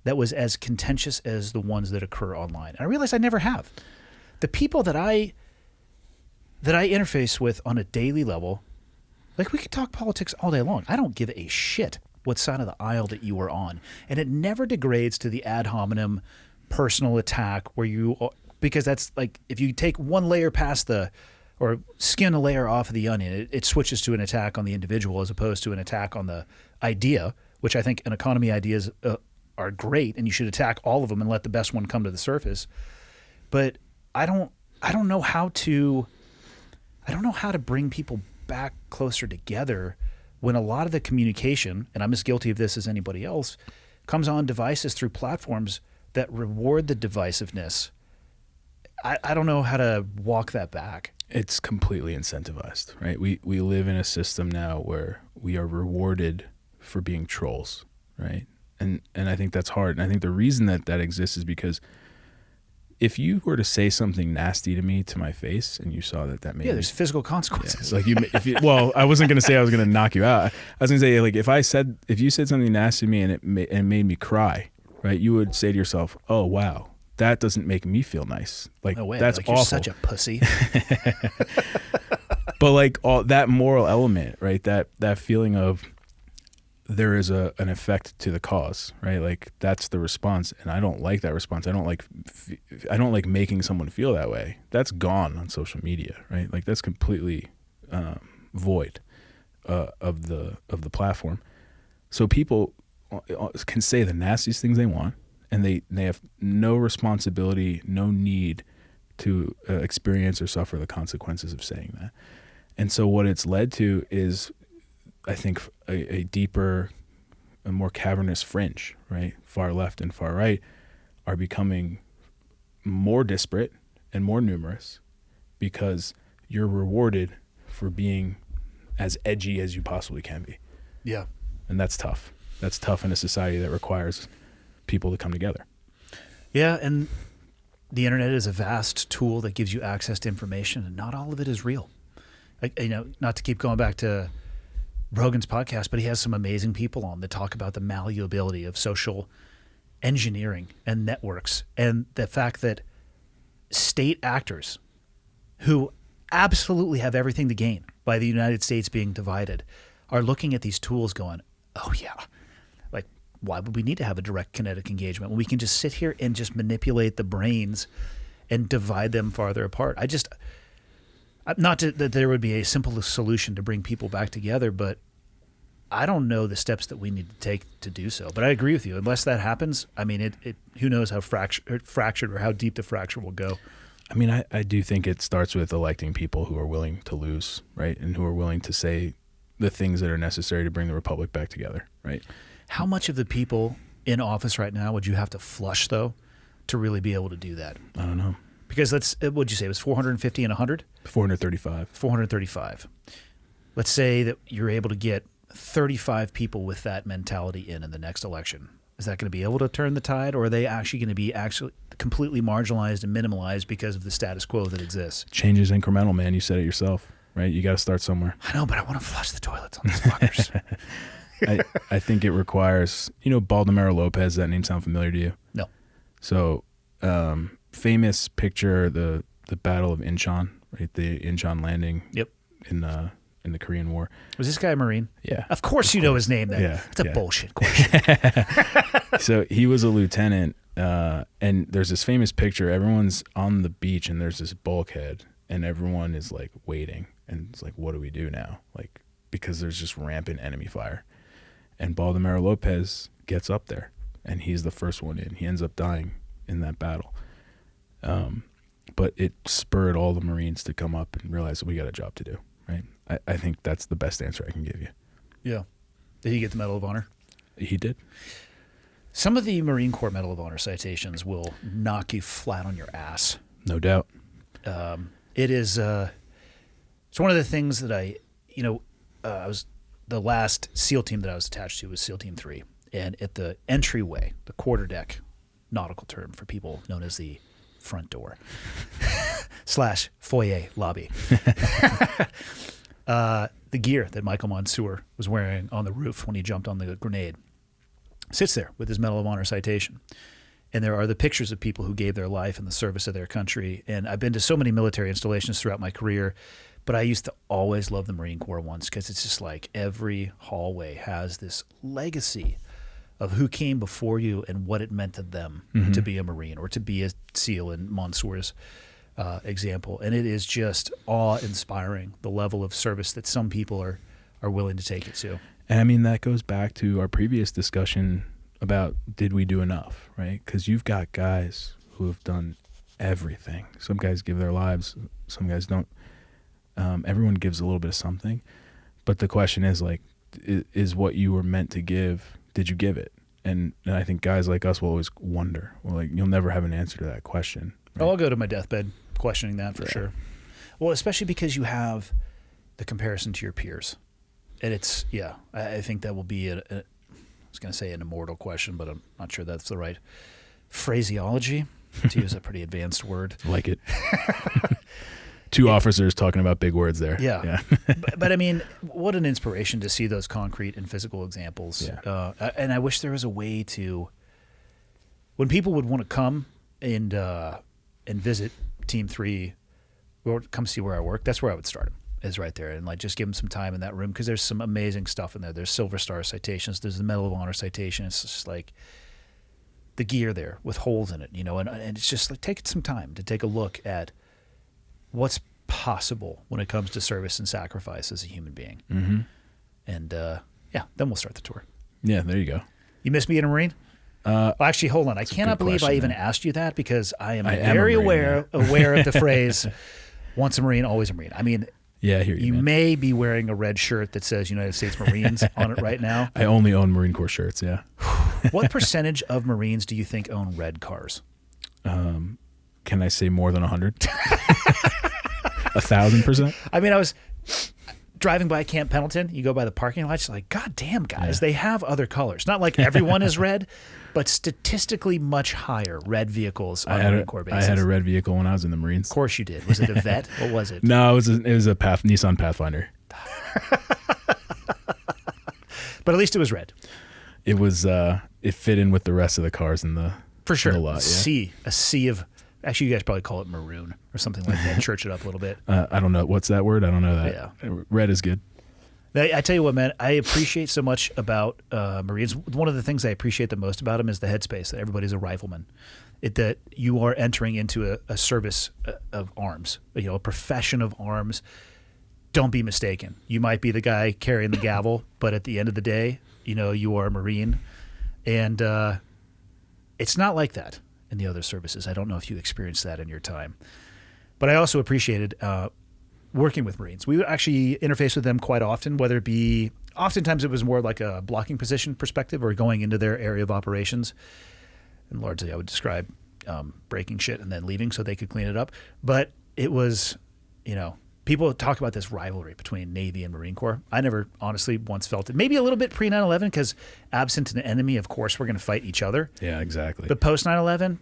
that was as contentious as the ones that occur online. And I realized I never have. The people that I interface with on a daily level, like we could talk politics all day long. I don't give a shit what side of the aisle that you are on. And it never degrades to the ad hominem personal attack because that's like, if you take one layer past or skin a layer off of the onion, it switches to an attack on the individual as opposed to an attack on the idea, which I think an economy ideas are great, and you should attack all of them and let the best one come to the surface. But I don't know how to bring people back closer together when a lot of the communication, and I'm as guilty of this as anybody else, comes on devices through platforms that reward the divisiveness. I don't know how to walk that back.
It's completely incentivized, right? We live in a system now where we are rewarded for being trolls, right? And I think that's hard. And I think the reason that exists is because if you were to say something nasty to me to my face and you saw that made
there's physical consequences.
Yeah, like well, I wasn't going to say I was going to knock you out. I was going to say, like, if you said something nasty to me and it made me cry, right? You would say to yourself, "Oh, wow, that doesn't make me feel nice." Like,
no way.
That's
like,
awful.
You're such a pussy.
But like all that moral element, right? That feeling of there is an effect to the cause, right? Like that's the response, and I don't like that response. I don't like making someone feel that way. That's gone on social media, right? Like that's completely void of the platform. So people can say the nastiest things they want, and they have no responsibility, no need to experience or suffer the consequences of saying that. And so what it's led to is, I think, a deeper, a more cavernous fringe, right? Far left and far right are becoming more disparate and more numerous because you're rewarded for being as edgy as you possibly can be.
Yeah.
And that's tough. That's tough in a society that requires people to come together.
Yeah, and the internet is a vast tool that gives you access to information, and not all of it is real. Like, not to keep going back to Rogan's podcast, but he has some amazing people on that talk about the malleability of social engineering and networks, and the fact that state actors who absolutely have everything to gain by the United States being divided are looking at these tools going, oh yeah, like why would we need to have a direct kinetic engagement when we can just sit here and just manipulate the brains and divide them farther apart? That there would be a simple solution to bring people back together, but I don't know the steps that we need to take to do so. But I agree with you. Unless that happens, I mean, who knows how fractured or how deep the fracture will go.
I mean, I do think it starts with electing people who are willing to lose, right? And who are willing to say the things that are necessary to bring the republic back together, right?
How much of the people in office right now would you have to flush, though, to really be able to do that?
I don't know.
Because what'd you say? It was 450 and 100?
435.
435. Let's say that you're able to get 35 people with that mentality in the next election. Is that going to be able to turn the tide, or are they actually going to be completely marginalized and minimalized because of the status quo that exists?
Change is incremental, man. You said it yourself, right? You got to start somewhere.
I know, but I want to flush the toilets on these fuckers.
I think it requires, Baldomero Lopez, that name sound familiar to you?
No.
So, famous picture, the Battle of Incheon, right? The Incheon landing.
Yep.
In the Korean War.
Was this guy a Marine?
Yeah.
Of course you know his name then.
Yeah.
It's a bullshit question.
So he was a lieutenant, and there's this famous picture. Everyone's on the beach, and there's this bulkhead, and everyone is like waiting, and it's like, what do we do now? Like, because there's just rampant enemy fire. And Baldomero Lopez gets up there, and he's the first one in. He ends up dying in that battle. But it spurred all the Marines to come up and realize that we got a job to do, right? I think that's the best answer I can give you.
Yeah. Did he get the Medal of Honor?
He did.
Some of the Marine Corps Medal of Honor citations will knock you flat on your ass.
No doubt.
It is. It's one of the things that I was the last SEAL team that I was attached to was SEAL Team 3, and at the entryway, the quarterdeck, nautical term for people known as the front door / foyer lobby. The gear that Michael Mansour was wearing on the roof when he jumped on the grenade sits there with his Medal of Honor citation. And there are the pictures of people who gave their life in the service of their country. And I've been to so many military installations throughout my career, but I used to always love the Marine Corps ones because it's just like every hallway has this legacy of who came before you and what it meant to them to be a Marine or to be a SEAL in Mansour's example. And it is just awe-inspiring, the level of service that some people are willing to take it to.
And I mean, that goes back to our previous discussion about did we do enough, right? Because you've got guys who have done everything. Some guys give their lives, some guys don't. Everyone gives a little bit of something. But the question is, like, is what you were meant to give, did you give it? And I think guys like us will always wonder. Well, like, you'll never have an answer to that question. Right?
Oh, I'll go to my deathbed questioning that for sure. Well, especially because you have the comparison to your peers. And it's, I think that will be I was going to say an immortal question, but I'm not sure that's the right phraseology, to use a pretty advanced word.
Like it. Two officers talking about big words there.
Yeah. but I mean, what an inspiration to see those concrete and physical examples.
Yeah.
And I wish there was a way to, when people would want to come and visit Team 3 or come see where I work, that's where I would start them, is right there. And like just give them some time in that room because there's some amazing stuff in there. There's Silver Star citations. There's the Medal of Honor citation. It's just like the gear there with holes in it, and it's just like take some time to take a look at what's possible when it comes to service and sacrifice as a human being. Mm-hmm. And then we'll start the tour.
Yeah, there you go.
You miss being a Marine? Well, actually, hold on. I cannot believe I even asked you that because I am very aware of the phrase once a Marine, always a Marine. I mean,
yeah, I hear you, man.
May be wearing a red shirt that says United States Marines on it right now.
I only own Marine Corps shirts, yeah.
What percentage of Marines do you think own red cars?
Can I say more than 100? 1,000%?
I mean, I was driving by Camp Pendleton. You go by the parking lot, you're like, God damn, guys, they have other colors. Not like everyone is red, but statistically much higher red vehicles on a Marine Corps basis.
I had a red vehicle when I was in the Marines.
Of course you did. Was it a Vet? What was it?
No, it was a Nissan Pathfinder.
But at least it was red.
It was. It fit in with the rest of the cars in the
for sure.
In the lot,
a sea of. Actually, you guys probably call it maroon or something like that. Church it up a little bit.
I don't know what's that word. I don't know that.
Yeah,
red is good.
I tell you what, man. I appreciate so much about Marines. One of the things I appreciate the most about them is the headspace. That everybody's a rifleman. That you are entering into a service of arms. A profession of arms. Don't be mistaken. You might be the guy carrying the gavel, but at the end of the day, you are a Marine, and it's not like that in the other services. I don't know if you experienced that in your time, but I also appreciated working with Marines. We would actually interface with them quite often, whether it be, oftentimes it was more like a blocking position perspective or going into their area of operations. And largely I would describe breaking shit and then leaving so they could clean it up. But it was, People talk about this rivalry between Navy and Marine Corps. I never honestly once felt it. Maybe a little bit pre 9/11 because absent an enemy, of course, we're going to fight each other.
Yeah, exactly.
But post 9/11,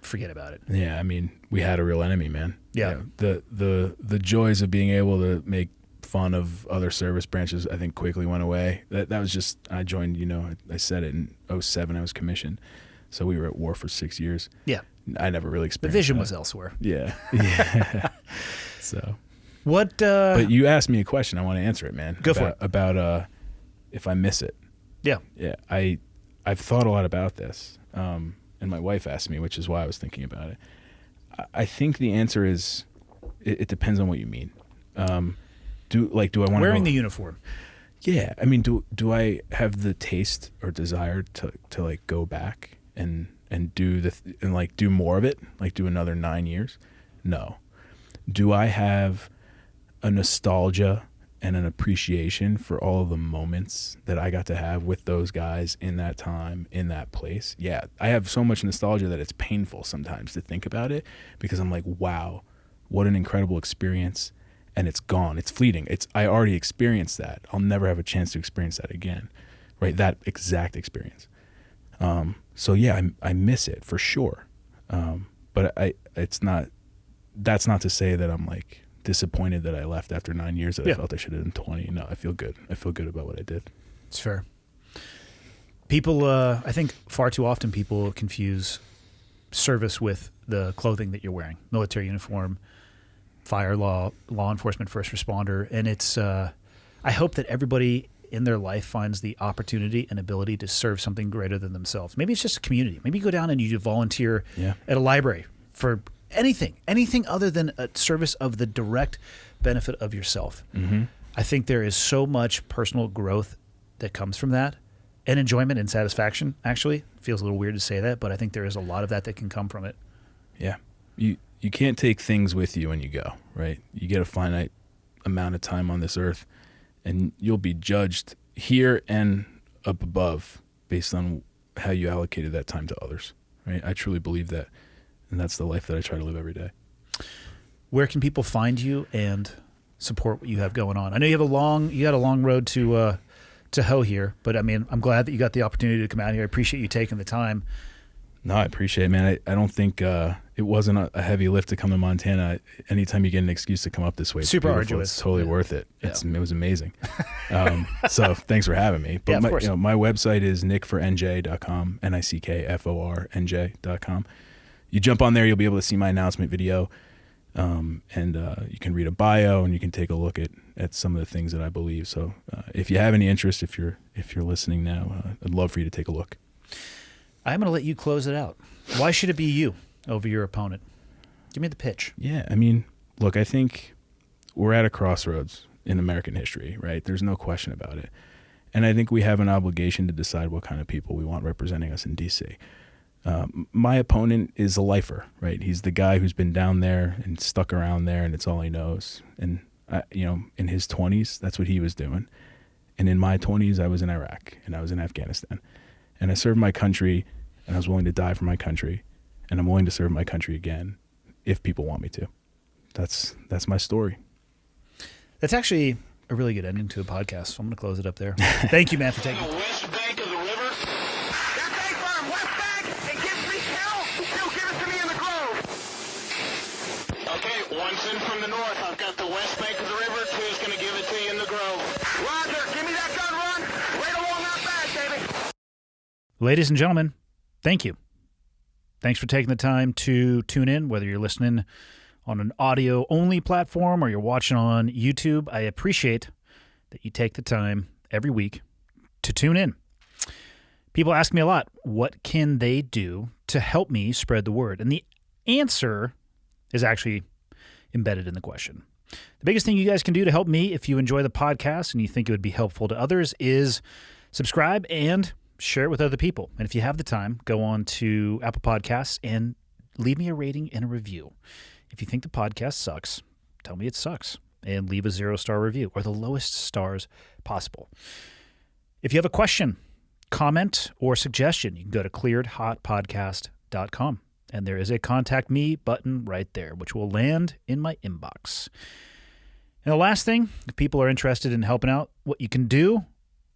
forget about it.
Yeah, I mean, we had a real enemy, man.
Yeah.
The joys of being able to make fun of other service branches, I think, quickly went away. That was just, I joined, I said it in 2007, I was commissioned. So we were at war for 6 years.
Yeah.
I never really
The
experienced
vision
that.
was elsewhere.
Yeah. Yeah. So.
What?
But you asked me a question. I want to answer it, man.
Go for it.
About if I miss it.
Yeah.
Yeah. I've thought a lot about this. And my wife asked me, which is why I was thinking about it. I think the answer is, it depends on what you mean. Do I want to
wearing the uniform?
Yeah. I mean, do I have the taste or desire to like go back and do do more of it, like do another 9 years? No. Do I have a nostalgia and an appreciation for all of the moments that I got to have with those guys in that time, in that place? Yeah, I have so much nostalgia that it's painful sometimes to think about it, because I'm like, wow, what an incredible experience, and it's gone. It's fleeting. I already experienced that. I'll never have a chance to experience that again, right? That exact experience. So yeah, I miss it for sure. But that's not to say that I'm like disappointed that I left after 9 years, that I felt I should have done 20. No, I feel good. I feel good about what I did.
It's fair. People, I think far too often people confuse service with the clothing that you're wearing, military uniform, fire, law enforcement, first responder. And it's, I hope that everybody in their life finds the opportunity and ability to serve something greater than themselves. Maybe it's just a community. Maybe you go down and you volunteer at a library for anything other than a service of the direct benefit of yourself. Mm-hmm. I think there is so much personal growth that comes from that, and enjoyment and satisfaction. Actually, feels a little weird to say that, but I think there is a lot of that can come from it. Yeah.
You can't take things with you when you go, right? You get a finite amount of time on this earth, and you'll be judged here and up above based on how you allocated that time to others, right? I truly believe that, and that's the life that I try to live every day.
Where can people find you and support what you have going on? I know you got a long road to hoe here, but I mean, I'm glad that you got the opportunity to come out here. I appreciate you taking the time.
No, I appreciate it, man. I don't think it wasn't a heavy lift to come to Montana. Anytime you get an excuse to come up this way, it's
super
beautiful.
arduous.
It's totally worth it. It was amazing. So thanks for having me. But my website is nickfornj.com, nickfornj.com. You jump on there, you'll be able to see my announcement video, and you can read a bio, and you can take a look at some of the things that I believe. So if you have any interest, if you're listening now, I'd love for you to take a look.
I'm going to let you close it out. Why should it be you over your opponent? Give me the pitch.
Yeah, I mean, look, I think we're at a crossroads in American history, right? There's no question about it. And I think we have an obligation to decide what kind of people we want representing us in D.C. My opponent is a lifer, right? He's the guy who's been down there and stuck around there, and it's all he knows. And, in his 20s, that's what he was doing. And in my 20s, I was in Iraq, and I was in Afghanistan. And I served my country, and I was willing to die for my country, and I'm willing to serve my country again if people want me to. That's my story.
That's actually a really good ending to a podcast, so I'm going to close it up there. Thank you, man, for taking
The west bank of the river. That's A-firm, west bank. It gives me hell. Still give it to me in the grove. Okay, one's in from the north. I've got the west bank of the river. Two's going to give it to you in the grove. Roger, give me that gun run. Right along that bag, baby.
Ladies and gentlemen, thank you. Thanks for taking the time to tune in, whether you're listening on an audio-only platform or you're watching on YouTube. I appreciate that you take the time every week to tune in. People ask me a lot, what can they do to help me spread the word? And the answer is actually embedded in the question. The biggest thing you guys can do to help me, if you enjoy the podcast and you think it would be helpful to others, is subscribe and share it with other people. And if you have the time, go on to Apple Podcasts and leave me a rating and a review. If you think the podcast sucks, tell me it sucks and leave a 0-star review or the lowest stars possible. If you have a question, comment, or suggestion, you can go to clearedhotpodcast.com and there is a contact me button right there, which will land in my inbox. And the last thing, if people are interested in helping out, what you can do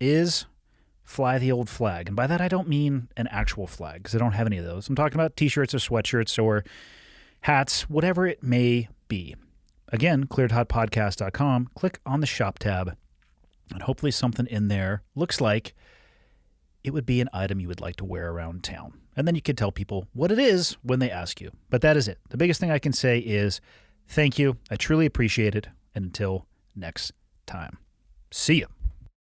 is fly the old flag. And by that, I don't mean an actual flag, because I don't have any of those. I'm talking about t-shirts or sweatshirts or hats, whatever it may be. Again, clearedhotpodcast.com. Click on the shop tab, and hopefully something in there looks like it would be an item you would like to wear around town. And then you can tell people what it is when they ask you. But that is it. The biggest thing I can say is thank you. I truly appreciate it. And until next time, see you.